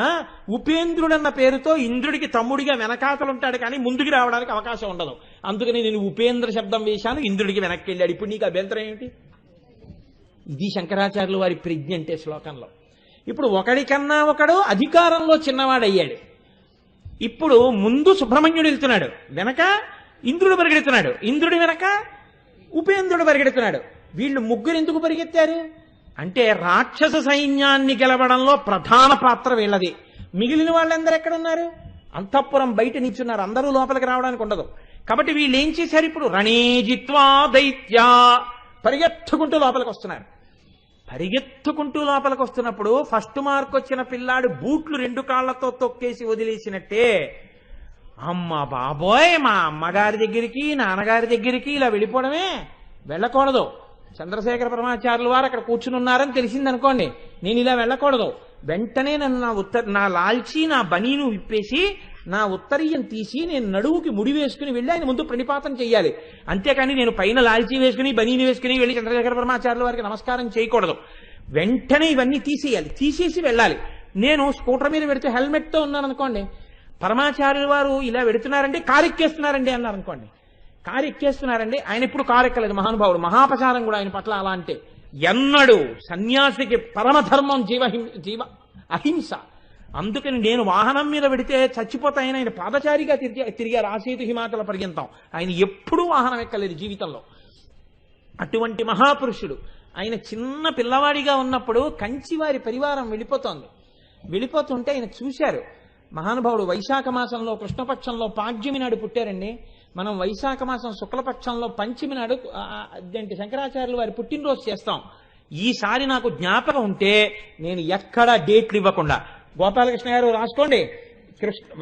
ఉపేంద్రుడన్న పేరుతో ఇంద్రుడికి తమ్ముడిగా వెనకాతలుంటాడు, కానీ ముందుకు రావడానికి అవకాశం ఉండదు. అందుకని నేను ఉపేంద్ర శబ్దం వేశాను, ఇంద్రుడికి వెనక్కి వెళ్ళాడు. ఇప్పుడు నీకు అభ్యంతరం ఏమిటి? ఇది శంకరాచార్యులు వారి ప్రజ్ఞ అంటే శ్లోకంలో. ఇప్పుడు ఒకడికన్నా ఒకడు అధికారంలో చిన్నవాడయ్యాడు. ఇప్పుడు ముందు సుబ్రహ్మణ్యుడు వెళ్తున్నాడు, వెనక ఇంద్రుడు పరిగెడుతున్నాడు, ఇంద్రుడి వెనక ఉపేంద్రుడు పరిగెడుతున్నాడు. వీళ్ళు ముగ్గురు ఎందుకు పరిగెత్తారు అంటే రాక్షస సైన్యాన్ని గెలవడంలో ప్రధాన పాత్ర వీళ్ళది. మిగిలిన వాళ్ళందరూ ఎక్కడున్నారు? అంతఃపురం బయట నిల్చున్నారు, అందరూ లోపలికి రావడానికి ఉండదు. కాబట్టి వీళ్ళు ఏం చేశారు? ఇప్పుడు రణేజిత్వా దైత్యా పరిగెత్తుకుంటూ లోపలికి వస్తున్నారు. పరిగెత్తుకుంటూ లోపలికి వస్తున్నప్పుడు ఫస్ట్ మార్క్ వచ్చిన పిల్లాడు బూట్లు 2 కాళ్లతో తొక్కేసి వదిలేసినట్టే, అమ్మ బాబోయ్ మా అమ్మగారి దగ్గరికి నాన్నగారి దగ్గరికి ఇలా వెళ్ళిపోవడమే, వెళ్ళకూడదు. చంద్రశేఖర పరమాచార్యులు వారు అక్కడ కూర్చుని ఉన్నారని తెలిసిందనుకోండి, నేను ఇలా వెళ్ళకూడదు. వెంటనే నన్ను నా లాల్చి నా బనీను విప్పేసి నా ఉత్తరీయం తీసి నేను నడువుకి ముడి వేసుకుని వెళ్ళి ఆయన ముందు ప్రణిపాతం చెయ్యాలి. అంతేకాని నేను పైన లాల్చీ వేసుకుని బనీని వేసుకుని వెళ్ళి చంద్రశేఖర పరమాచార్యుల వారికి నమస్కారం చేయకూడదు. వెంటనే ఇవన్నీ తీసేయాలి, తీసేసి వెళ్ళాలి. నేను స్కూటర్ మీద పెడితే హెల్మెట్తో ఉన్నాను అనుకోండి, పరమాచార్యుల వారు ఇలా వెడుతున్నారండి, కారు ఎక్కేస్తున్నారండి అన్నారు అనుకోండి, కారు ఎక్కేస్తున్నారండి, ఆయన ఇప్పుడు కారు ఎక్కలేదు మహానుభావుడు, మహాపచారం కూడా ఆయన పట్ల. అలా అంటే ఎన్నడు సన్యాసికి పరమధర్మం జీవ అహింస. అందుకని నేను వాహనం మీద పెడితే చచ్చిపోతాయని ఆయన పాదచారిగా తిరిగారు ఆసేతు హిమాచల పర్యంతం. ఆయన ఎప్పుడూ వాహనం ఎక్కలేదు జీవితంలో. అటువంటి మహాపురుషుడు ఆయన చిన్న పిల్లవాడిగా ఉన్నప్పుడు కంచివారి పరివారం వెళ్ళిపోతుంటే ఆయన చూశారు. మహానుభావుడు వైశాఖ మాసంలో కృష్ణపక్షంలో పాడ్యమి నాడు పుట్టారండి. మనం వైశాఖ మాసం శుక్లపక్షంలో పంచమి నాడు శంకరాచార్యులు వారి పుట్టినరోజు చేస్తాం. ఈసారి నాకు జ్ఞాపకం ఉంటే నేను ఎక్కడా డేట్లు ఇవ్వకుండా, గోపాలకృష్ణ గారు రాసుకోండి,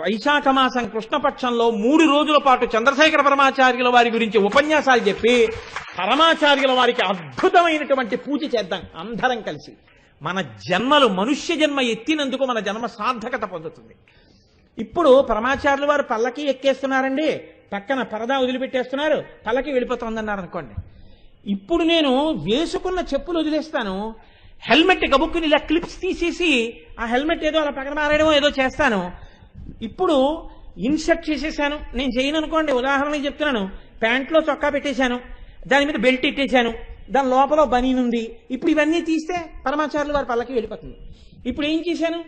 వైశాఖ మాసం కృష్ణపక్షంలో 3 రోజుల పాటు చంద్రశేఖర పరమాచార్యుల వారి గురించి ఉపన్యాసాలు చెప్పి పరమాచార్యుల వారికి అద్భుతమైనటువంటి పూజ చేద్దాం అందరం కలిసి. మన జన్మలు మనుష్య జన్మ ఎత్తినందుకు మన జన్మ సార్థకత పొందుతుంది. ఇప్పుడు పరమాచార్యుల వారు పల్లకి ఎక్కేస్తున్నారండి, పక్కన పరదా వదిలిపెట్టేస్తున్నారు, పల్లకి వెళ్ళిపోతుందన్నారు అనుకోండి. ఇప్పుడు నేను వేసుకున్న చెప్పులు వదిలేస్తాను, హెల్మెట్ గబుక్కుని ఇలా క్లిప్స్ తీసేసి ఆ హెల్మెట్ ఏదో అలా పక్కన మారేయడమో ఏదో చేస్తాను. ఇప్పుడు ఇన్సర్ట్ చేసేసాను, నేను చేయను అనుకోండి, ఉదాహరణకి చెప్తున్నాను, ప్యాంట్లో చొక్కా పెట్టేశాను, దాని మీద బెల్ట్ ఇట్టేశాను, దాని లోపల బనీన్ ఉంది. ఇప్పుడు ఇవన్నీ తీస్తే పరమాచార్యులు వారి పల్లకి వెళ్ళిపోతుంది. ఇప్పుడు ఏం చేశాను,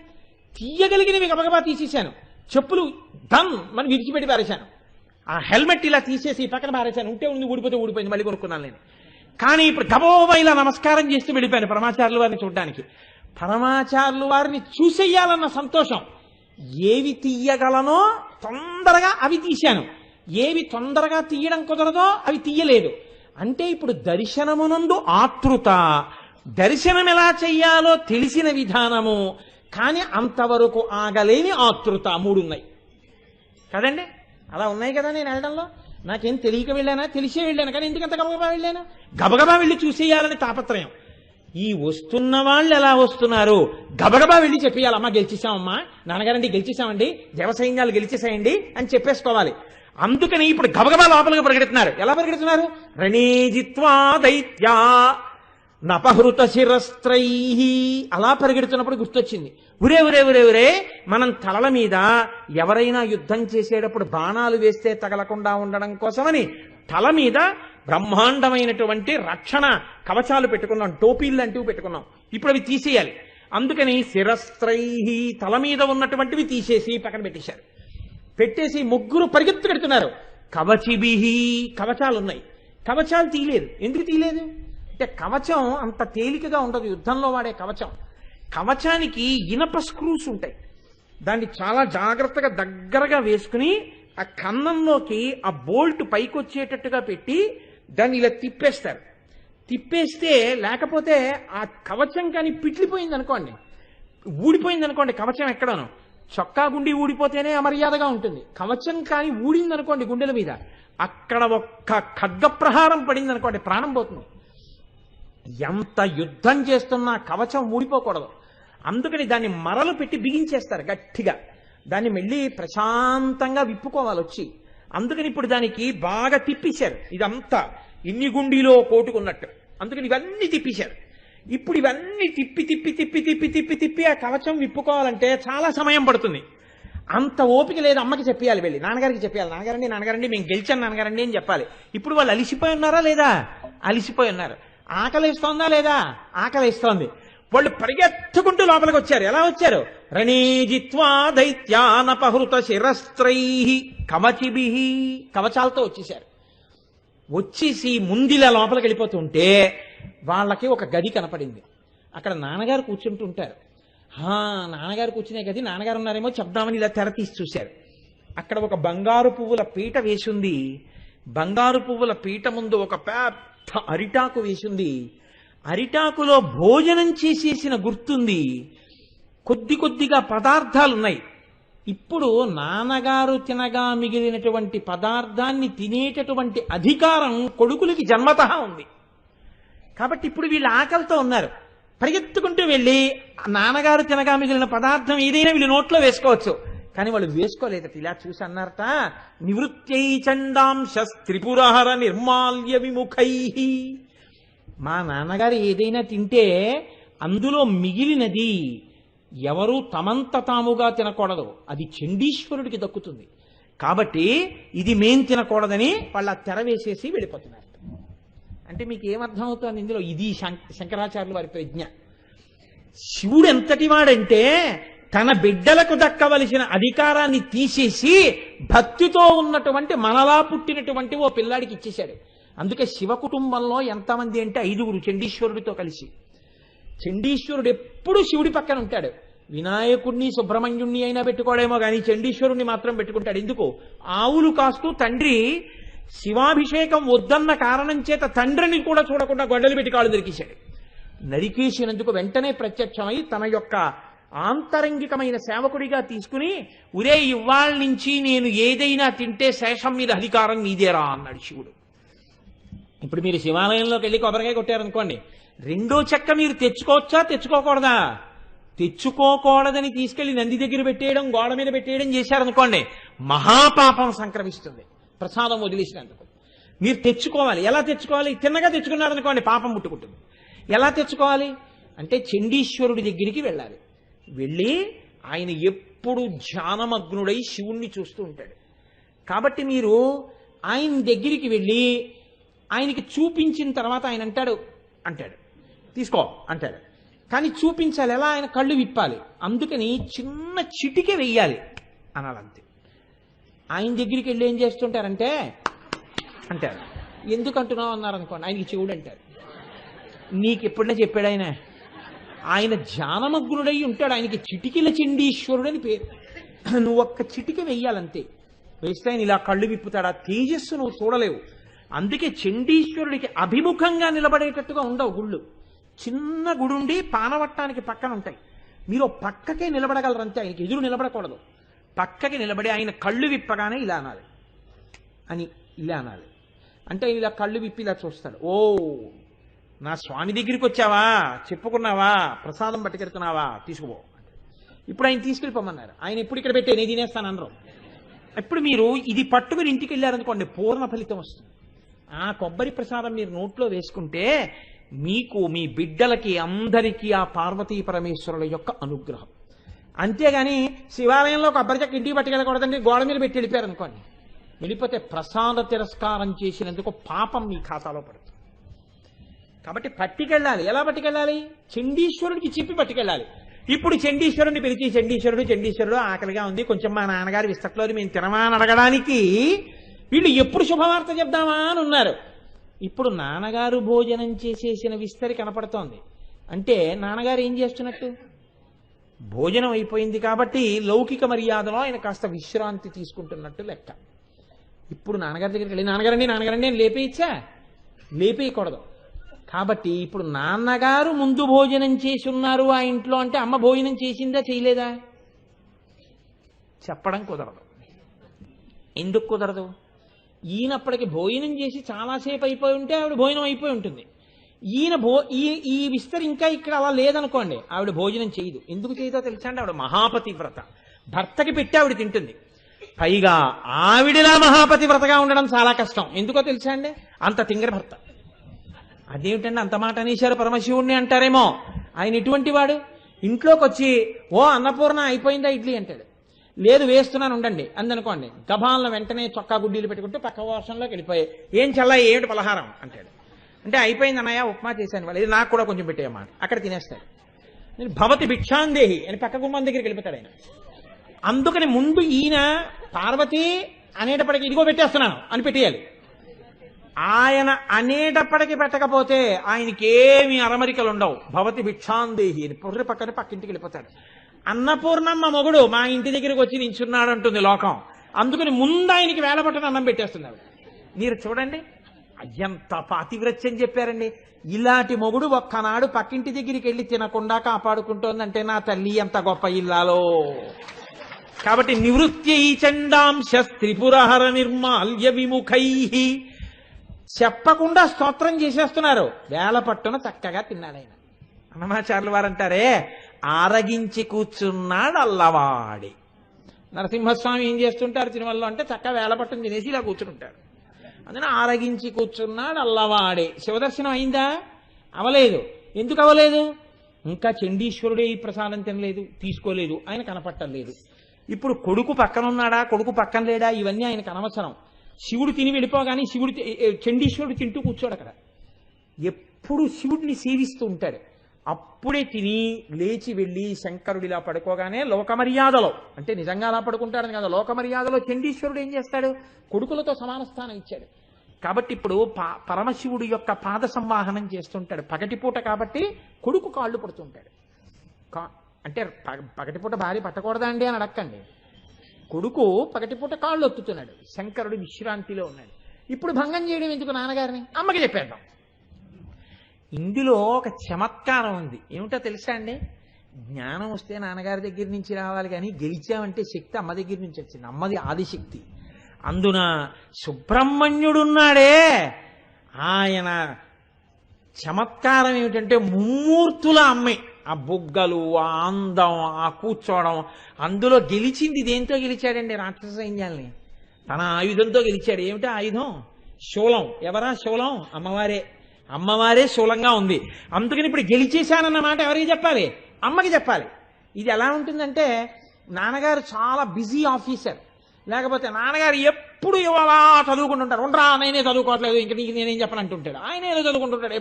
తీయగలిగినవి గబగబా తీసేశాను, చెప్పులు దమ్ మనం విడిచిపెట్టి పారేశాను, ఆ హెల్మెట్ ఇలా తీసేసి పక్కన పారేశాను, ఉంటే ఉంది ఊడిపోతే ఊడిపోయింది మళ్ళీ కొనుక్కున్నాను నేను. కానీ ఇప్పుడు గబోబా ఇలా నమస్కారం చేస్తూ వెళ్ళిపోయాను పరమాచార్యుల వారిని చూడడానికి. పరమాచార్యుల వారిని చూసేయాలన్న సంతోషం, ఏవి తీయగలనో తొందరగా అవి తీశాను, ఏవి తొందరగా తీయడం కుదరదో అవి తీయలేదు. అంటే ఇప్పుడు దర్శనమునందు ఆతృత, దర్శనం ఎలా చెయ్యాలో తెలిసిన విధానము, కానీ అంతవరకు ఆగలేని ఆతృత, 3 ఉన్నాయి కదండి. అలా ఉన్నాయి కదా. నేను వెళ్ళడంలో నాకేం తెలియక వెళ్ళానా, తెలిసే వెళ్ళాను, కానీ ఎందుకంత గబగబా వెళ్ళాను, గబగబా వెళ్ళి చూసేయాలని తాపత్రయం. ఈ వస్తున్న వాళ్ళు ఎలా వస్తున్నారు, గబగబా వెళ్ళి చెప్పేయాలి, అమ్మా గెలిచేసామమ్మా, నాన్నగారండి గెలిచేసామండి, దేవసైన్యాలు గెలిచేసాయండి అని చెప్పేసుకోవాలి. అందుకని ఇప్పుడు గబగబా లోపలికి పరిగెడుతున్నారు. ఎలా పరిగెడుతున్నారు, రణీజిత్వా దైత్యా నపహృత శిరస్త్రై, అలా పరిగెడుతున్నప్పుడు గుర్తొచ్చింది, ఉరే ఉరే ఉరే ఉరే, మనం తలల మీద ఎవరైనా యుద్ధం చేసేటప్పుడు బాణాలు వేస్తే తగలకుండా ఉండడం కోసమని తల మీద బ్రహ్మాండమైనటువంటి రక్షణ కవచాలు పెట్టుకున్నాం, టోపీలు లాంటివి పెట్టుకున్నాం. ఇప్పుడు అవి తీసేయాలి. అందుకని శిరస్త్రై, తల మీద ఉన్నటువంటివి తీసేసి పక్కన పెట్టేశారు. పెట్టేసి 3 పరిగెత్తుకెడుతున్నారు. కవచిభిహి, కవచాలు ఉన్నాయి, కవచాలు తీయలేదు. ఎందుకు తీయలేదు అంటే కవచం అంత తేలికగా ఉండదు యుద్ధంలో వాడే కవచం. కవచానికి ఇనప స్క్రూస్ ఉంటాయి, దాన్ని చాలా జాగ్రత్తగా దగ్గరగా వేసుకుని ఆ కన్నంలోకి ఆ బోల్ట్ పైకి వచ్చేటట్టుగా పెట్టి దాన్ని ఇలా తిప్పేస్తారు. తిప్పేస్తే లేకపోతే ఆ కవచం కానీ పిట్లిపోయింది అనుకోండి, ఊడిపోయింది అనుకోండి, కవచం ఎక్కడనో చొక్కా గుండి ఊడిపోతేనే అమర్యాదగా ఉంటుంది. కవచం కానీ ఊడింది అనుకోండి గుండెల మీద, అక్కడ ఒక్క ఖడ్గ ప్రహారం పడింది అనుకోండి, ప్రాణం పోతుంది. ఎంత యుద్ధం చేస్తున్నా కవచం ఊడిపోకూడదు. అందుకని దాన్ని మరలు పెట్టి బిగించేస్తారు గట్టిగా, దాన్ని మళ్ళీ ప్రశాంతంగా విప్పుకోవాలి వచ్చి. అందుకని ఇప్పుడు దానికి బాగా తిప్పేశారు, ఇదంతా ఇన్ని గుండీలో కోటుకున్నట్టు. అందుకని ఇవన్నీ తిప్పేశారు. ఇప్పుడు ఇవన్నీ తిప్పి తిప్పి తిప్పి తిప్పి తిప్పి తిప్పి ఆ కవచం విప్పుకోవాలంటే చాలా సమయం పడుతుంది. అంత ఓపిక లేదు. అమ్మకి చెప్పాలి, వెళ్ళి నాన్నగారికి చెప్పాలి, నాన్నగారండి నాన్నగారండి మేము గెలిచాను నాన్నగారండి అని చెప్పాలి. ఇప్పుడు వాళ్ళు అలిసిపోయి ఉన్నారా లేదా, అలిసిపోయి ఉన్నారు. ఆకలిస్తోందా లేదా, ఆకలిస్తోంది. వాళ్ళు పరిగెత్తుకుంటూ లోపలికి వచ్చారు. ఎలా వచ్చారు, రణీజిత్వా దైత్యానపహృత శిరస్త్రై కవచిభిహి, కవచాలతో వచ్చేశారు. వచ్చేసి ముందిలా లోపలికి వెళ్ళిపోతుంటే వాళ్ళకి ఒక గది కనపడింది. అక్కడ నాన్నగారు కూర్చుంటుంటారు. నాన్నగారు కూర్చునే గది, నాన్నగారు ఉన్నారేమో చెప్దామని ఇలా తెర తీసి చూశారు. అక్కడ ఒక బంగారు పువ్వుల పీట వేసింది. బంగారు పువ్వుల పీట ముందు ఒక పెద్ద అరిటాకు వేసింది. అరిటాకులో భోజనం చేసేసిన గుర్తుంది. కొద్ది కొద్దిగా పదార్థాలున్నాయి. ఇప్పుడు నాన్నగారు తినగా మిగిలినటువంటి పదార్థాన్ని తినేటటువంటి అధికారం కొడుకులకి జన్మతః ఉంది. కాబట్టి ఇప్పుడు వీళ్ళు ఆకలితో ఉన్నారు. పరిగెత్తుకుంటూ వెళ్ళి నాన్నగారు తినగా మిగిలిన పదార్థం ఏదైనా వీళ్ళు నోట్లో వేసుకోవచ్చు, కానీ వాళ్ళు వేసుకోలేదట. ఇలా చూసి అన్నారట, నివృత్యై చండాంశ త్రిపురహర నిర్మాల్య విముఖై. మా నాన్నగారు ఏదైనా తింటే అందులో మిగిలినది ఎవరు తమంత తాముగా తినకూడదు, అది చండీశ్వరుడికి దక్కుతుంది. కాబట్టి ఇది మేం తినకూడదని వాళ్ళ తెర వేసేసి వెళ్ళిపోతున్నారు. అంటే మీకు ఏమర్థం అవుతుంది ఇందులో? ఇది శంకరాచార్యుల వారి ప్రజ్ఞ. శివుడు ఎంతటి వాడంటే తన బిడ్డలకు దక్కవలసిన అధికారాన్ని తీసేసి భక్తితో ఉన్నటువంటి మనలా పుట్టినటువంటి ఓ పిల్లాడికి ఇచ్చేశాడు. అందుకే శివ కుటుంబంలో ఎంతమంది అంటే 5 చండీశ్వరుడితో కలిసి. చండీశ్వరుడు ఎప్పుడు శివుడి పక్కన ఉంటాడు. వినాయకుడిని సుబ్రహ్మణ్యుణ్ణి అయినా పెట్టుకోడేమో కానీ చండీశ్వరుణ్ణి మాత్రం పెట్టుకుంటాడు. ఎందుకు? ఆవులు కాస్తూ తండ్రి శివాభిషేకం వద్దన్న కారణం చేత తండ్రిని కూడా చూడకుండా గొడ్డలు పెట్టి కాళ్ళు నరికేశాడు. నరికేసినందుకు వెంటనే ప్రత్యక్షమై తన యొక్క ఆంతరంగికమైన సేవకుడిగా తీసుకుని, ఉరే ఇవాళ నుంచి నేను ఏదైనా తింటే శేషం మీద అధికారం నీదేరా అన్నాడు శివుడు. ఇప్పుడు మీరు శివాలయంలోకి వెళ్ళి కొబ్బరికాయ కొట్టారనుకోండి, రెండో చెక్క మీరు తెచ్చుకోవచ్చా తెచ్చుకోకూడదా? తెచ్చుకోకూడదని తీసుకెళ్లి నంది దగ్గర పెట్టేయడం, గోడ మీద పెట్టేయడం చేశారనుకోండి, మహాపాపం సంక్రమిస్తుంది ప్రసాదం వదిలేసినందుకు. మీరు తెచ్చుకోవాలి. ఎలా తెచ్చుకోవాలి? తిన్నగా తెచ్చుకున్నారనుకోండి పాపం ముట్టుకుంటుంది. ఎలా తెచ్చుకోవాలి అంటే చండీశ్వరుడి దగ్గరికి వెళ్ళాలి. వెళ్ళి ఆయన ఎప్పుడు ధ్యానమగ్నుడై శివుణ్ణి చూస్తూ ఉంటాడు. కాబట్టి మీరు ఆయన దగ్గరికి వెళ్ళి ఆయనకి చూపించిన తర్వాత ఆయన అంటాడు తీసుకో అంటాడు. కానీ చూపించాలి ఎలా? ఆయన కళ్ళు విప్పాలి. అందుకని చిన్న చిటికె వెయ్యాలి అనాలంతే. ఆయన దగ్గరికి వెళ్ళి ఏం చేస్తుంటారంటే అంటారు. ఎందుకు అంటున్నావు అన్నారనుకోండి, ఆయనకి చెవుడు అంటారు. నీకు ఎప్పుడైనా చెప్పాడు ఆయన ధ్యానమగ్నుడై ఉంటాడు. ఆయనకి చిటికిల చండీశ్వరుడు అని పేరు. నువ్వు ఒక్క చిటిక వెయ్యాలంతే. వేస్తే ఆయన ఇలా కళ్ళు విప్పుతాడు. ఆ తేజస్సు నువ్వు చూడలేవు. అందుకే చండీశ్వరుడికి అభిముఖంగా నిలబడేటట్టుగా ఉండవు గుళ్ళు. చిన్న గుడి ఉండి పానవట్టానికి పక్కన ఉంటాయి. మీరు పక్కకే నిలబడగలరంతే, ఆయనకి ఎదురు నిలబడకూడదు. పక్కకి నిలబడి ఆయన కళ్ళు విప్పగానే ఇలా అనాలి అని ఇలా అనాలి. అంటే ఇలా కళ్ళు విప్పి ఇలా చూస్తాడు. ఓ నా స్వామి దగ్గరికి వచ్చావా, చెప్పుకున్నావా, ప్రసాదం పట్టుకెడుతున్నావా, తీసుకుపో. ఇప్పుడు ఆయన తీసుకెళ్ళిపోమన్నారు. ఆయన ఎప్పుడు ఇక్కడ పెట్టే నేను తినేస్తాను అనరు. ఇప్పుడు మీరు ఇది పట్టుకుని ఇంటికి వెళ్ళారనుకోండి, పూర్ణ ఫలితం వస్తుంది. ఆ కొబ్బరి ప్రసాదం మీరు నోట్లో వేసుకుంటే మీకు, మీ బిడ్డలకి, అందరికీ ఆ పార్వతీ పరమేశ్వరుల యొక్క అనుగ్రహం. అంతేగాని శివాలయంలో కొబ్బరి చెక్క ఇంటికి పట్టుకెళ్ళకూడదండి, గోడ మీద పెట్టి వెళ్ళిపోయారు అనుకోండి, వెళ్ళిపోతే ప్రసాద తిరస్కారం చేసినందుకు పాపం మీ ఖాతాలో పడుతుంది. కాబట్టి పట్టుకెళ్ళాలి. ఎలా పట్టుకెళ్ళాలి? చండీశ్వరుడికి చెప్పి పట్టుకెళ్ళాలి. ఇప్పుడు చండీశ్వరుడిని పిలిచి, చండీశ్వరుడు ఆకలిగా ఉంది, కొంచెం మా నాన్నగారి విస్తట్లోని మేము తినమా అని అడగడానికి వీళ్ళు ఎప్పుడు శుభవార్త చెప్దామా అని ఉన్నారు. ఇప్పుడు నాన్నగారు భోజనం చేసేసిన విస్తరి కనపడుతోంది. అంటే నాన్నగారు ఏం చేస్తున్నట్టు? భోజనం అయిపోయింది కాబట్టి లౌకిక మర్యాదలో ఆయన కాస్త విశ్రాంతి తీసుకుంటున్నట్టు లెక్క. ఇప్పుడు నాన్నగారి దగ్గరికి వెళ్ళి నాన్నగారండి అని లేపేయచ్చా? లేపేయకూడదు. కాబట్టి ఇప్పుడు నాన్నగారు ముందు భోజనం చేసి ఉన్నారు ఆ ఇంట్లో అంటే అమ్మ భోజనం చేసిందా చేయలేదా చెప్పడం కుదరదు. ఎందుకు కుదరదు? ఈయనప్పటికి భోజనం చేసి చాలాసేపు అయిపోయి ఉంటే ఆవిడ భోజనం అయిపోయి ఉంటుంది. ఈ విస్తరి ఇంకా ఇక్కడ అలా లేదనుకోండి, ఆవిడ భోజనం చేయదు. ఎందుకు చేయదో తెలుసా అండి? ఆవిడ మహాపతివ్రత. భర్తకి పెట్టి ఆవిడ తింటుంది. పైగా ఆవిడలా మహాపతివ్రతగా ఉండడం చాలా కష్టం. ఎందుకో తెలుసా అండి? అంత తింగర భర్త. అదేమిటండి అంత మాట అనేశారు పరమశివుణ్ణి అంటారేమో. ఆయన ఎటువంటి వాడు? ఇంట్లోకి వచ్చి ఓ అన్నపూర్ణ అయిపోయిందా ఇడ్లీ అంటాడు. లేదు వేస్తున్నాను ఉండండి అందనుకోండి, గభాలను వెంటనే చొక్కా గుడ్డీలు పెట్టుకుంటూ పక్క వర్షంలోకి వెళ్ళిపోయి ఏం చల్లాయి ఏమిటి పలహారం అంటాడు. అంటే అయిపోయింది అన్నయ్య ఉప్మా చేశాను వాళ్ళు, ఇది నాకు కూడా కొంచెం పెట్టేయమాట అక్కడ తినేస్తాడు. నేను భవతి భిక్షాందేహి అని పక్క గుమ్మం దగ్గరికి వెళ్ళిపోతాడు ఆయన. అందుకని ముందు ఈయన పార్వతి అనేటప్పటికి ఇదిగో పెట్టేస్తున్నాను అని పెట్టేయాలి. ఆయన అనేటప్పటికి పెట్టకపోతే ఆయనకేమి అరమరికలు ఉండవు. భవతి భిక్షాందేహి అని పొర్రి పక్కన పక్కింటికి వెళ్ళిపోతాడు. అన్నపూర్ణమ్మ మొగుడు మా ఇంటి దగ్గరికి వచ్చి నించున్నాడు అంటుంది లోకం. అందుకని ముందు ఆయనకి వేలపట్టున అన్నం పెట్టేస్తున్నాడు. మీరు చూడండి ఎంత పాతివ్రత్యం చెప్పారండి. ఇలాంటి మొగుడు ఒక్కనాడు పక్కింటి దగ్గరికి వెళ్ళి తినకుండా కాపాడుకుంటోందంటే నా తల్లి ఎంత గొప్ప ఇల్లాలో. కాబట్టి నివృత్యై చండాంశ త్రిపురహర నిర్మాల్య విముఖై చెప్పకుండా స్తోత్రం చేసేస్తున్నారు. వేలపట్టున చక్కగా తిన్నాడు ఆయన. అన్నమాచార్యులు వారు అంటారే, ఆరగించి కూర్చున్నాడు అల్లవాడి. నరసింహస్వామి ఏం చేస్తుంటారు తిరుమలలో అంటే చక్కగా వేలపట్టును తినేసి ఇలా కూర్చుంటాడు. అందుకని ఆరగించి కూర్చున్నాడు అల్లవాడే. శివదర్శనం అయిందా? అవలేదు. ఎందుకు అవలేదు? ఇంకా చండీశ్వరుడే ఈ ప్రసాదం తినలేదు, తీసుకోలేదు, ఆయన కనపట్టలేదు. ఇప్పుడు కొడుకు పక్కన ఉన్నాడా, కొడుకు పక్కన లేడా, ఇవన్నీ ఆయనకు అనవసరం. శివుడు తిని వెళ్ళిపోగానే చండీశ్వరుడు తింటూ కూర్చోడు అక్కడ. ఎప్పుడు శివుడిని సేవిస్తూ ఉంటాడు. అప్పుడే తిని లేచి వెళ్ళి శంకరుడిలా పడుకోగానే లోకమర్యాదలో, అంటే నిజంగా అలా పడుకుంటాడని కదా, లోకమర్యాదలో చండీశ్వరుడు ఏం చేస్తాడు, కొడుకులతో సమాన స్థానం ఇచ్చాడు. కాబట్టి ఇప్పుడు పరమశివుడి యొక్క పాద సంవాహనం చేస్తుంటాడు. పగటిపూట కాబట్టి కొడుకు కాళ్ళు పడుతుంటాడు. అంటే పగటిపూట భార్య పట్టకూడదా అండి అని అడక్కండి. కొడుకు పగటిపూట కాళ్ళు ఒత్తుతున్నాడు, శంకరుడు విశ్రాంతిలో ఉన్నాడు. ఇప్పుడు భంగం చేయడం ఎందుకు నాన్నగారిని, అమ్మకి చెప్పేద్దాం. ఇందులో ఒక చమత్కారం ఉంది. ఏమిటో తెలుసా అండి, జ్ఞానం వస్తే నాన్నగారి దగ్గర నుంచి రావాలి, కానీ గెలిచామంటే శక్తి అమ్మ దగ్గర నుంచి వచ్చింది. అమ్మది ఆదిశక్తి. అందున సుబ్రహ్మణ్యుడున్నాడే, ఆయన చమత్కారం ఏమిటంటే ముమ్మూర్తుల అమ్మే. ఆ బుగ్గలు, ఆ అందం, ఆ కూర్చోవడం, అందులో గెలిచింది దేంతో గెలిచాడండి, రాక్షస సైన్యాల్ని తన ఆయుధంతో గెలిచాడు. ఏమిటా ఆయుధం, శూలం. ఎవరా శూలం, అమ్మవారే. అమ్మవారే శూలంగా ఉంది. అందుకని ఇప్పుడు గెలిచేశానన్న మాట ఎవరికి చెప్పాలి, అమ్మకి చెప్పాలి. ఇది ఎలా ఉంటుందంటే, నాన్నగారు చాలా బిజీ ఆఫీసర్, లేకపోతే నాన్నగారు ఎప్పుడు అలా చదువుకుంటుంటారు. ఉండరా నేనే చదువుకోవట్లేదు, ఇంక నీకు నేనేం చెప్పను అంటుంటాడు. ఆయన ఏదో చదువుకుంటుంటాడు,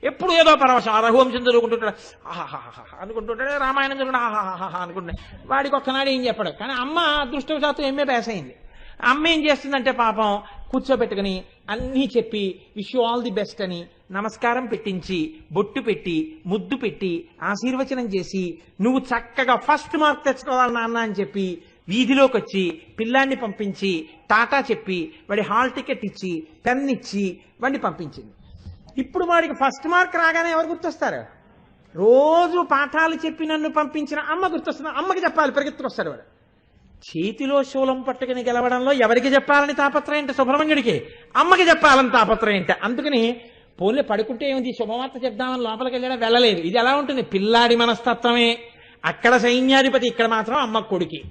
ఎప్పుడు ఏదో పరవశం. రఘువంశం చదువుకుంటుంటాడు, ఆహాహా అనుకుంటుంటాడు, రామాయణం చదువుకుంటా ఆహాహా అనుకుంటాడు. వాడికి ఒక్కనాడు ఏం చెప్పడు. కానీ అమ్మ అదృష్టవశాత్తు ఎంఏ పాస్ అయింది. అమ్మ ఏం చేస్తుందంటే పాపం కూర్చోబెట్టుకుని అన్నీ చెప్పి wish you all the best అని నమస్కారం పెట్టించి, బొట్టు పెట్టి, ముద్దు పెట్టి, ఆశీర్వచనం చేసి, నువ్వు చక్కగా ఫస్ట్ మార్క్ తెచ్చుకోవాలి నాన్న అని చెప్పి వీధిలోకి వచ్చి పిల్లాన్ని పంపించి టాటా చెప్పి వాడి హాల్ టికెట్ ఇచ్చి పెన్ ఇచ్చి వాడిని పంపించింది. ఇప్పుడు వాడికి ఫస్ట్ మార్క్ రాగానే ఎవరు గుర్తొస్తారు, రోజు పాఠాలు చెప్పి నన్ను పంపించిన అమ్మ గుర్తొస్తుంది. అమ్మకి చెప్పాలి, పరిగెత్తుకొస్తాడు వాడు. చేతిలో శూలం పట్టుకుని గెలవడంలో ఎవరికి చెప్పాలని తాపత్రయం అంటే సుబ్రహ్మణ్యుడికి, అమ్మకి చెప్పాలని తాపత్రయం అంటే. అందుకని పోలే పడుకుంటే ఏముంది, శుభవార్త చెప్దామని లోపలికి వెళ్ళడం వెళ్ళలేదు. ఇది ఎలా ఉంటుంది, పిల్లాడి మనస్తత్వమే. అక్కడ సైన్యాధిపతి, ఇక్కడ మాత్రం అమ్మ కొడుకి.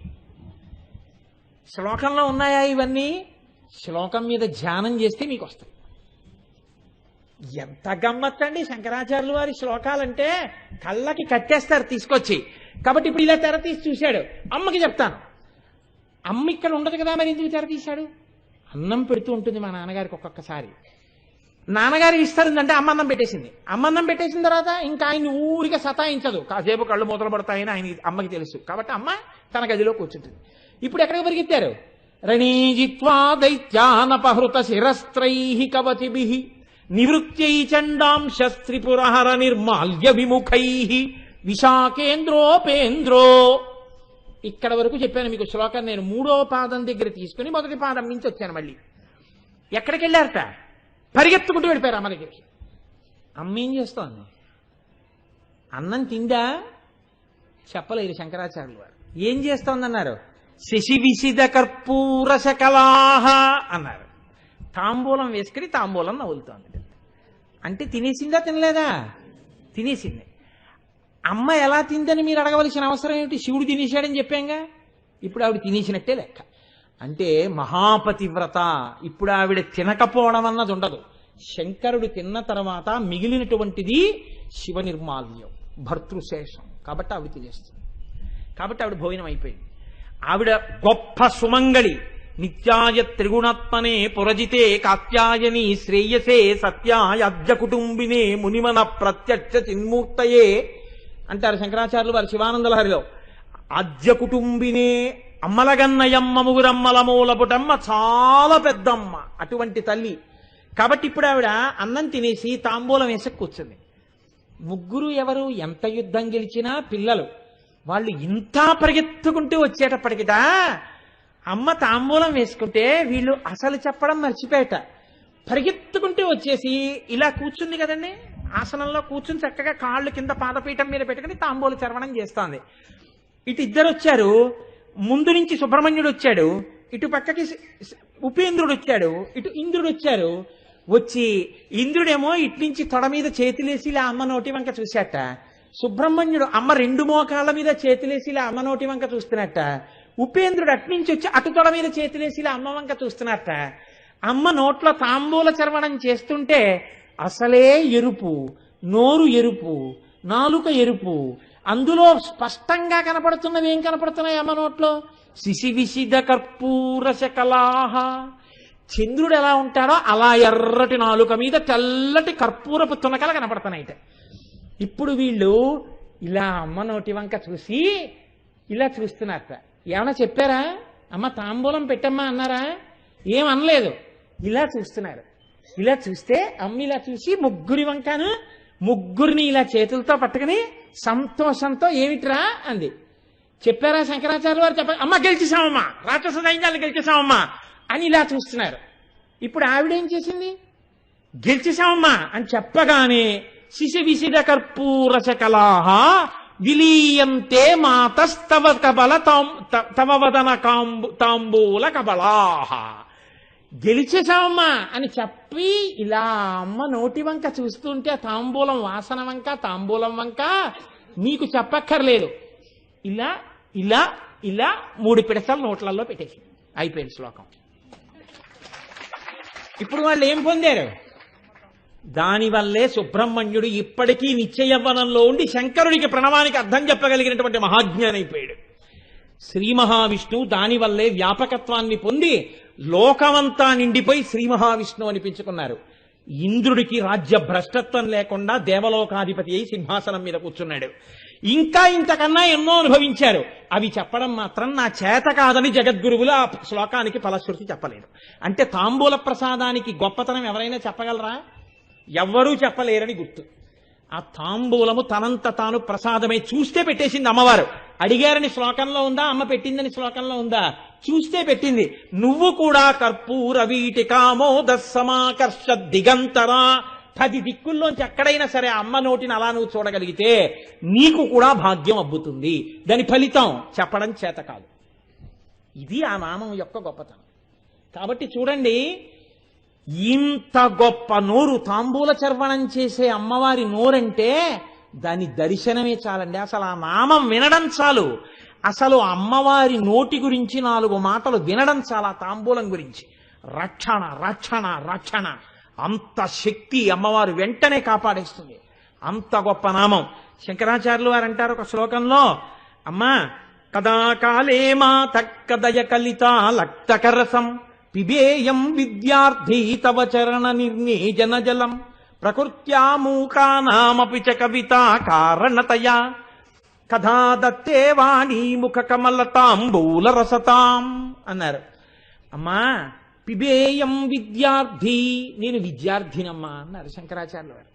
శ్లోకంలో ఉన్నాయా ఇవన్నీ, శ్లోకం మీద ధ్యానం చేస్తే మీకు వస్తాయి. ఎంత గమ్మత్తండి శంకరాచార్యులు వారి శ్లోకాలంటే, కళ్ళకి కట్టేస్తారు తీసుకొచ్చి. కాబట్టి ఇప్పుడు ఇలా తెర తీసి చూశాడు, అమ్మకి చెప్తాను. అమ్మ ఇక్కడ ఉండదు కదా, మరి ఎందుకు తెర తీశాడు, అన్నం పెడుతూ ఉంటుంది మా నాన్నగారికి. ఒక్కొక్కసారి నాన్నగారికి ఇస్తారుందంటే అమ్మన్నం పెట్టేసింది. అమ్మన్నం పెట్టేసిన తర్వాత ఇంకా ఆయన ఊరిగా సతాయించదు, కాసేపు కళ్ళు మూతలు పడతాయని ఆయన అమ్మకి తెలుసు. కాబట్టి అమ్మ తన గదిలో కూర్చుంటుంది. ఇప్పుడు ఎక్కడికి పరిగెత్తారు, రణీజిత్వా దైత్యానపహృత శిరస్త్రైః కవచిభిః నివృత్యై చండాంశ త్రిపురహర నిర్మాల్య విముఖైః విశాఖేంద్రోపేంద్రో. ఇక్కడ వరకు చెప్పాను మీకు శ్లోకం. నేను 3వ పాదం దగ్గర తీసుకుని 1వ పాదం నుంచి వచ్చాను. మళ్ళీ ఎక్కడికి వెళ్ళారట, పరిగెత్తుకుంటూ వెళ్ళిపోయారు అమ్మ దగ్గరికి. అమ్మ ఏం చేస్తోంది, అన్నం తిందా చెప్పలేదు శంకరాచార్యులు వారు. ఏం చేస్తోందన్నారు, శశి విసిద కర్పూర శకలాహ అన్నారు. తాంబూలం వేసుకుని తాంబూలం నవ్వులుతోంది. అంటే తినేసిందా తినలేదా, తినేసింది. అమ్మ ఎలా తిందని మీరు అడగవలసిన అవసరం ఏమిటి, శివుడు తినేశాడని చెప్పాంగా. ఇప్పుడు ఆవిడ తినేసినట్టే లెక్క. అంటే మహాపతివ్రత. ఇప్పుడు ఆవిడ తినకపోవడం అన్నది ఉండదు. శంకరుడు తిన్న తర్వాత మిగిలినటువంటిది శివ నిర్మాల్యం, భర్తృశేషం. కాబట్టి ఆవిడ తినేస్తుంది. కాబట్టి ఆవిడ భోజనం అయిపోయింది. ఆవిడ గొప్ప సుమంగళి. నిత్యాయ త్రిగుణాత్మనే పురజితే కాత్యాయని శ్రేయసే సత్యాయాజ్య కుటుంబినే మునిమన ప్రత్యక్ష చిన్మూర్తయే అంటారు శంకరాచార్యులు వారి శివానందలహరిలో. ఆద్య కుటుంబినే, అమ్మలగన్నయమ్మ ముగురమ్మల మూలపుటమ్మ, చాలా పెద్దమ్మ, అటువంటి తల్లి. కాబట్టి ఇప్పుడు ఆవిడ అన్నం తినేసి తాంబూలం వేసి కూర్చుంది. ముగ్గురు ఎవరు, ఎంత యుద్ధం గెలిచినా పిల్లలు. వాళ్ళు ఇంత పరిగెత్తుకుంటూ వచ్చేటప్పటికిట అమ్మ తాంబూలం వేసుకుంటే వీళ్ళు అసలు చెప్పడం మర్చిపోయేట. పరిగెత్తుకుంటూ వచ్చేసి ఇలా కూర్చుంది కదండి, ఆసనంలో కూర్చుని చక్కగా కాళ్ళు కింద పాదపీఠం మీద పెట్టుకుని తాంబూల చర్వణం చేస్తోంది. ఇటు ఇద్దరు వచ్చారు, ముందు నుంచి సుబ్రహ్మణ్యుడు వచ్చాడు, ఇటు పక్కకి ఉపేంద్రుడు వచ్చాడు, ఇటు ఇంద్రుడు వచ్చారు. వచ్చి ఇంద్రుడేమో ఇటు నుంచి తొడ మీద చేతులేసి ఇలా అమ్మ నోటి వంక చూశాట. సుబ్రహ్మణ్యుడు అమ్మ 2 మోకాళ్ళ మీద చేతులేసి ఇలా అమ్మ నోటి వంక చూస్తున్నట్ట. ఉపేంద్రుడు అట్నుంచి వచ్చి అటు తొడ మీద చేతులేసి ఇలా అమ్మ వంక చూస్తున్నట్ట. అమ్మ నోట్లో తాంబూల చర్వణం చేస్తుంటే అసలే ఎరుపు, నోరు ఎరుపు, నాలుక ఎరుపు. అందులో స్పష్టంగా కనపడుతున్నవి ఏం కనపడుతున్నాయి అమ్మ నోట్లో, శిశి విసిద కర్పూర శకలాహ. చంద్రుడు ఎలా ఉంటాడో అలా ఎర్రటి నాలుక మీద తెల్లటి కర్పూరపు తునకలు కనపడుతున్నాయి. ఇప్పుడు వీళ్ళు ఇలా అమ్మ నోటి వంక చూసి ఇలా చూస్తున్నారట. ఏమన్నా చెప్పారా? అమ్మ తాంబూలం పెట్టమ్మా అన్నారా? ఏమనలేదు. ఇలా చూస్తున్నారు. ఇలా చూస్తే అమ్మ ఇలా చూసి ముగ్గురిని ఇలా చేతులతో పట్టుకుని సంతోషంతో ఏమిట్రా అంది. చెప్పారా శంకరాచార్య వారు? చెప్పారు. అమ్మ గెలిచేసామమ్మా, రాక్షస సైన్యాన్ని గెలిచేసామమ్మా అని ఇలా చూస్తున్నారు. ఇప్పుడు ఆవిడేం చేసింది? గెలిచేసామమ్మా అని చెప్పగానే శిశి విసిద కర్పూరశ కలాహ విలీయంతే మాతస్తవ కబల తవ వదన తాంబూల కబలాహ. గెలిచేసామమ్మా అని చెప్పి ఇలా అమ్మ నోటి వంక చూస్తుంటే తాంబూలం వాసన వంక తాంబూలం వంక మీకు చెప్పక్కర్లేదు. ఇలా ఇలా ఇలా 3 పిడసలు నోట్లలో పెట్టేసి అయిపోయింది శ్లోకం. ఇప్పుడు వాళ్ళు ఏం పొందారు? దానివల్లే సుబ్రహ్మణ్యుడు ఇప్పటికీ నిత్యయవ్వనంలో ఉండి శంకరుడికి ప్రణవానికి అర్థం చెప్పగలిగినటువంటి మహాజ్ఞానైపోయాడు. శ్రీ మహావిష్ణువు దానివల్లే వ్యాపకత్వాన్ని పొంది లోకమంతా నిండిపోయి శ్రీ మహావిష్ణువు అనిపించుకున్నారు. ఇంద్రుడికి రాజ్య భ్రష్టత్వం లేకుండా దేవలోకాధిపతి అయి సింహాసనం మీద కూర్చున్నాడు. ఇంకా ఇంతకన్నా ఎన్నో అనుభవించారు. అవి చెప్పడం మాత్రం నా చేత కాదని జగద్గురువులు ఆ శ్లోకానికి ఫలశ్రుతి చెప్పలేదు. అంటే తాంబూల ప్రసాదానికి గొప్పతనం ఎవరైనా చెప్పగలరా? ఎవ్వరూ చెప్పలేరని గుర్తు. ఆ తాంబూలము తనంత తాను ప్రసాదమై చూస్తే పెట్టేసింది అమ్మవారు. అడిగారని శ్లోకంలో ఉందా? అమ్మ పెట్టిందని శ్లోకంలో ఉందా? చూస్తే పెట్టింది. నువ్వు కూడా కర్పూర వీటికామోద సమాకర్ష దిగంతరా 10 దిక్కుల్లోంచి ఎక్కడైనా సరే అమ్మ నోటిని అలా నువ్వు చూడగలిగితే నీకు కూడా భాగ్యం అబ్బుతుంది. దాని ఫలితం చెప్పడం చేత కాదు. ఇది ఆ నామం యొక్క గొప్పతనం. కాబట్టి చూడండి, ఇంత గొప్ప నోరు తాంబూల చర్వణం చేసే అమ్మవారి నోరంటే దాని దర్శనమే చాలండి. అసలు ఆ నామం వినడం చాలు. అసలు అమ్మవారి నోటి గురించి 4 మాటలు వినడం చాలా. తాంబూలం గురించి రక్షణ రక్షణ రక్షణ, అంత శక్తి అమ్మవారు వెంటనే కాపాడేస్తుంది. అంత గొప్ప నామం. శంకరాచార్యులు వారు అంటారు ఒక శ్లోకంలో, అమ్మా కదాకాలే మాత కదయ కలిత లక్తకరసం పిబేయం విద్యార్థి తవ చరణ నిర్ణీజన జలం ప్రకృత్యా మూకానామపి చ కవిత కారణతయా కథా దత్తే వాణి ముఖ కమలతాంబూల రసతాం అన్నారు. అమ్మా పిబేయం విద్యార్థి, నేను విద్యార్థినమ్మా అన్నారు శంకరాచార్యులు వారు.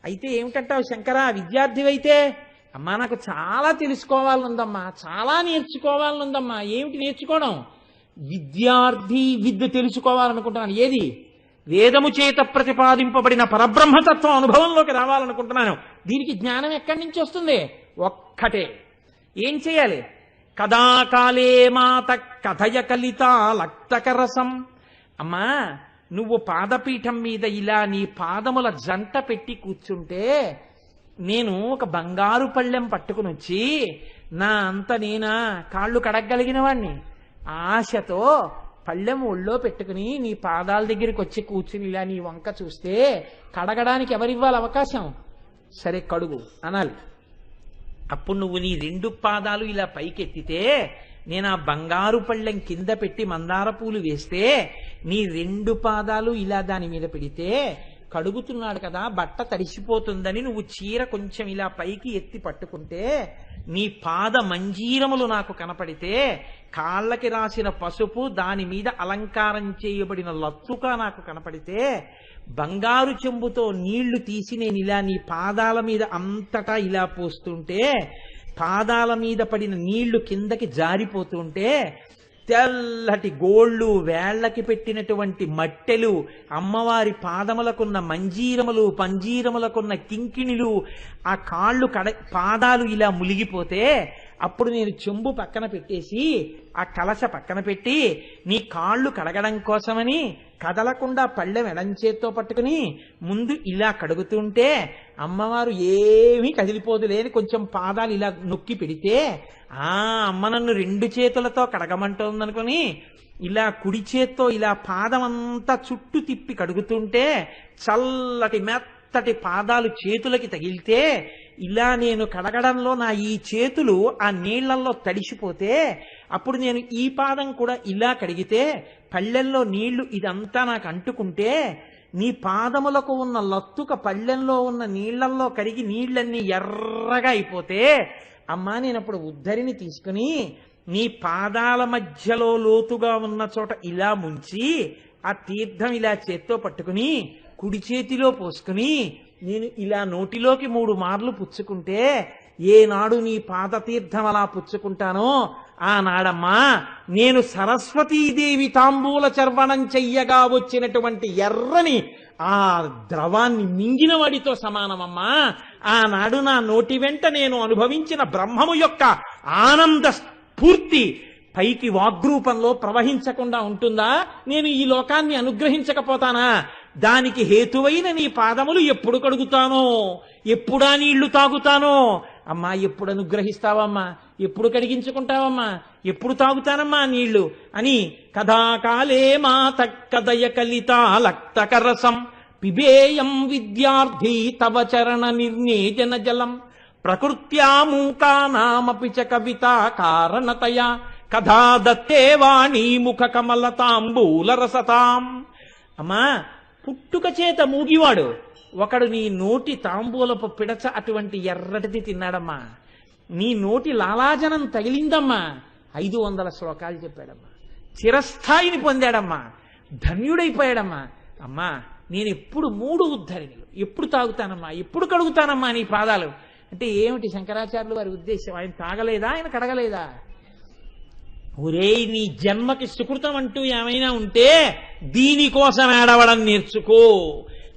అయితే ఏమిటంటావు శంకరా, విద్యార్థివైతే? అమ్మా నాకు చాలా తెలుసుకోవాలనుందమ్మా, చాలా నేర్చుకోవాలనుందమ్మా. ఏమిటి నేర్చుకోవడం? విద్యార్థి విద్య తెలుసుకోవాలనుకుంటున్నాను. ఏది? వేదము చేత ప్రతిపాదింపబడిన పరబ్రహ్మతత్వం అనుభవంలోకి రావాలనుకుంటున్నాను. దీనికి జ్ఞానం ఎక్కడి నుంచి వస్తుంది? ఒక్కటే. ఏం చేయాలి? కదాకాలే మాత కథయ కలిత లక్తకరసం. అమ్మా నువ్వు పాదపీఠం మీద ఇలా నీ పాదముల జంట పెట్టి కూర్చుంటే నేను ఒక బంగారు పళ్ళెం పట్టుకుని వచ్చి నా అంత నేనా కాళ్ళు కడగలిగిన వాణ్ణి ఆశతో పళ్ళెం ఒళ్ళో పెట్టుకుని నీ పాదాల దగ్గరికి వచ్చి కూర్చుని ఇలా నీ వంక చూస్తే కడగడానికి ఎవరివ్వాలి అవకాశం? సరే కడుగు అనాలి. అప్పుడు నువ్వు నీ 2 పాదాలు ఇలా పైకెత్తితే నేను ఆ బంగారు పళ్ళెం కింద పెట్టి మందార పూలు వేస్తే నీ 2 పాదాలు ఇలా దాని మీద పెడితే కడుగుతున్నాడు కదా, బట్ట తడిసిపోతుందని నువ్వు చీర కొంచెం ఇలా పైకి ఎత్తి పట్టుకుంటే నీ పాద మంజీరములు నాకు కనపడితే కాళ్ళకి రాసిన పసుపు దాని మీద అలంకారం చేయబడిన లత్తుక నాకు కనపడితే బంగారు చెంబుతో నీళ్లు తీసి నేను ఇలా నీ పాదాల మీద అంతటా ఇలా పోస్తుంటే పాదాల మీద పడిన నీళ్లు కిందకి జారిపోతుంటే తెల్లటి గోళ్ళు వేళ్లకి పెట్టినటువంటి మట్టెలు అమ్మవారి పాదములకున్న మంజీరములు పంజీరములకున్న కింకిణిలు ఆ కాళ్ళు పాదాలు ఇలా ములిగిపోతే అప్పుడు నేను చెంబు పక్కన పెట్టేసి ఆ కలశ పక్కన పెట్టి నీ కాళ్ళు కడగడం కోసమని కదలకుండా పళ్ళెం ఎడంచేత్తో పట్టుకుని ముందు ఇలా కడుగుతుంటే అమ్మవారు ఏమీ కదిలిపోదులేని కొంచెం పాదాలు ఇలా నొక్కి పెడితే అమ్మ నన్ను 2 చేతులతో కడగమంటోందనుకుని ఇలా కుడి చేత్తో ఇలా పాదమంతా చుట్టూ తిప్పి కడుగుతుంటే చల్లటి మెత్తటి పాదాలు చేతులకి తగిలితే ఇలా నేను కడగడంలో నా ఈ చేతులు ఆ నీళ్లలో తడిసిపోతే అప్పుడు నేను ఈ పాదం కూడా ఇలా కడిగితే పళ్ళెల్లో నీళ్లు ఇదంతా నాకు అంటుకుంటే నీ పాదములకు ఉన్న లత్తుక పళ్ళెంలో ఉన్న నీళ్లల్లో కరిగి నీళ్లన్నీ ఎర్రగా అయిపోతే అమ్మా నేను అప్పుడు ఉద్ధరిని తీసుకుని నీ పాదాల మధ్యలో లోతుగా ఉన్న చోట ఇలా ముంచి ఆ తీర్థం ఇలా చేత్తో పట్టుకుని కుడి చేతిలో పోసుకుని నేను ఇలా నోటిలోకి 3 మార్లు పుచ్చుకుంటే ఏనాడు నీ పాదతీర్థం అలా పుచ్చుకుంటానో ఆనాడమ్మా నేను సరస్వతీదేవి తాంబూల చర్వణం చెయ్యగా వచ్చినటువంటి ఎర్రని ఆ ద్రవాన్ని మింగిన వాడితో సమానమమ్మా. ఆనాడు నా నోటి వెంట నేను అనుభవించిన బ్రహ్మము యొక్క ఆనంద స్ఫూర్తి పైకి వాగ్రూపంలో ప్రవహించకుండా ఉంటుందా? నేను ఈ లోకాన్ని అనుగ్రహించకపోతానా? దానికి హేతువైన నీ పాదములు ఎప్పుడు కడుగుతానో, ఎప్పుడా నీళ్లు తాగుతానో. అమ్మా ఎప్పుడు అనుగ్రహిస్తావమ్మా, ఎప్పుడు కడిగించుకుంటావమ్మా, ఎప్పుడు తాగుతానమ్మా నీళ్లు అని కథాకాలే మాత కదయ కలితాలక్తకరసం పిబేయం విద్యార్థి తవ చరణ నిర్ణేజన జలం ప్రకృత్యా మూకానామపి చ కవితా కారణతయా కథా దత్తే వాణీ ముఖ కమలతాంబూల రసతాం. అమ్మా పుట్టుక చేత మూగివాడు ఒకడు నీ నోటి తాంబూలపు పిడచ అటువంటి ఎర్రటిది తిన్నాడమ్మా. నీ నోటి లాలాజనం తగిలిందమ్మా. 500 శ్లోకాలు చెప్పాడమ్మా. చిరస్థాయిని పొందాడమ్మా. ధన్యుడైపోయాడమ్మా. అమ్మా నేను ఎప్పుడు 3 ఉద్ధరిణులు ఎప్పుడు తాగుతానమ్మా, ఎప్పుడు కడుగుతానమ్మా నీ పాదాలు అంటే ఏమిటి శంకరాచార్యులు వారి ఉద్దేశం? ఆయన తాగలేదా, ఆయన కడగలేదా? ఒరే నీ జన్మకి సుకృతం అంటూ ఏమైనా ఉంటే దీనికోసం ఏడవడం నేర్చుకో.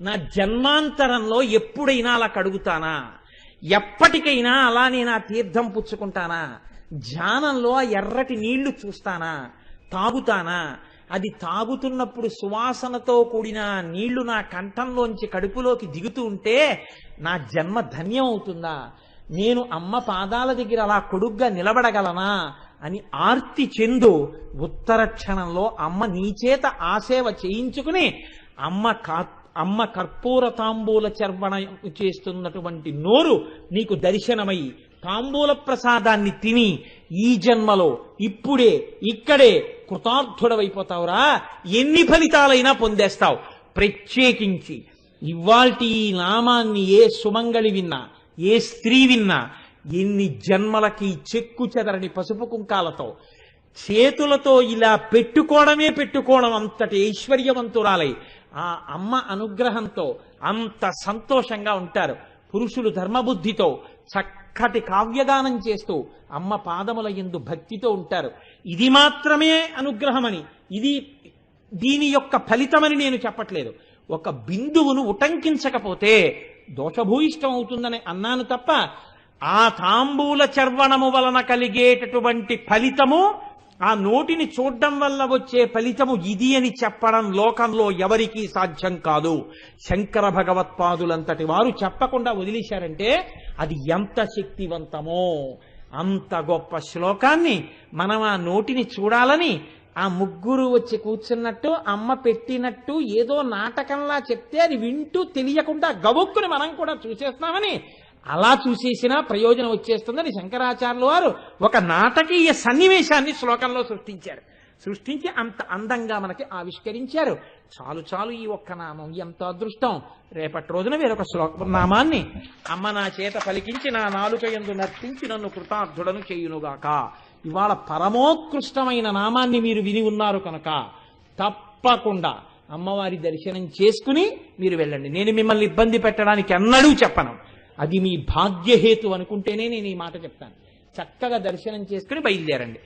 నా జన్మాంతరంలో ఎప్పుడైనా అలా కడుగుతానా, ఎప్పటికైనా అలా నేను ఆ తీర్థం పుచ్చుకుంటానా, ధ్యానంలో ఆ ఎర్రటి నీళ్లు చూస్తానా, తాగుతానా? అది తాగుతున్నప్పుడు సువాసనతో కూడిన నీళ్లు నా కంఠంలోంచి కడుపులోకి దిగుతూ ఉంటే నా జన్మ ధన్యం అవుతుందా? నేను అమ్మ పాదాల దగ్గర అలా కొడుగ్గా నిలబడగలనా అని ఆర్తి చెందు ఉత్తర క్షణంలో అమ్మ నీచేత ఆసేవ చేయించుకుని అమ్మ కర్పూర తాంబూల చర్వణ చేస్తున్నటువంటి నోరు నీకు దర్శనమై తాంబూల ప్రసాదాన్ని తిని ఈ జన్మలో ఇప్పుడే ఇక్కడే కృతార్థుడవైపోతావురా. ఎన్ని ఫలితాలైనా పొందేస్తావు. ప్రత్యేకించి ఇవాల్టి ఈ నామాన్ని ఏ సుమంగళి విన్నా, ఏ స్త్రీ విన్నా ఎన్ని జన్మలకి చెక్కు చెదరని పసుపు కుంకాలతో చేతులతో ఇలా పెట్టుకోవడం అంతటి ఐశ్వర్యవంతురాలై ఆ అమ్మ అనుగ్రహంతో అంత సంతోషంగా ఉంటారు. పురుషులు ధర్మబుద్ధితో చక్కటి కావ్యగానం చేస్తూ అమ్మ పాదముల యందు భక్తితో ఉంటారు. ఇది మాత్రమే అనుగ్రహమని, ఇది దీని యొక్క ఫలితమని నేను చెప్పట్లేదు. ఒక బిందువును ఉటంకించకపోతే దోషభూయిష్టం అవుతుందని అన్నాను తప్ప ఆ తాంబూల చర్వణము వలన కలిగేటటువంటి ఫలితము, ఆ నోటిని చూడడం వల్ల వచ్చే ఫలితము ఇది అని చెప్పడం లోకంలో ఎవరికీ సాధ్యం కాదు. శంకర భగవత్పాదులంతటి వారు చెప్పకుండా వదిలేశారంటే అది ఎంత శక్తివంతమో. అంత గొప్ప శ్లోకాన్ని మనం ఆ నోటిని చూడాలని ఆ ముగ్గురు వచ్చి కూర్చున్నట్టు అమ్మ పెట్టినట్టు ఏదో నాటకంలా చెప్తే అది వింటూ తెలియకుండా గబుక్కుని మనం కూడా చూసేస్తున్నామని అలా చూసేసినా ప్రయోజనం వచ్చేస్తుందని శంకరాచార్యుల వారు ఒక నాటకీయ సన్నివేశాన్ని శ్లోకంలో సృష్టించి అంత అందంగా మనకి ఆవిష్కరించారు. చాలు ఈ ఒక్క నామం ఎంత అదృష్టం. రేపటి రోజున వేరొక నామాన్ని అమ్మ నా చేత పలికించి నా నాలుక యందు నర్తించి నన్ను కృతార్థుడను చేయునుగాక. ఇవాళ పరమోత్కృష్టమైన నామాన్ని మీరు విని ఉన్నారు కనుక తప్పకుండా అమ్మవారి దర్శనం చేసుకుని మీరు వెళ్ళండి. నేను మిమ్మల్ని ఇబ్బంది పెట్టడానికి అన్నడూ చెప్పను. అది మీ భాగ్యహేతు అనుకుంటేనే నేను ఈ మాట చెప్తాను. చక్కగా దర్శనం చేసుకుని బయలుదేరండి.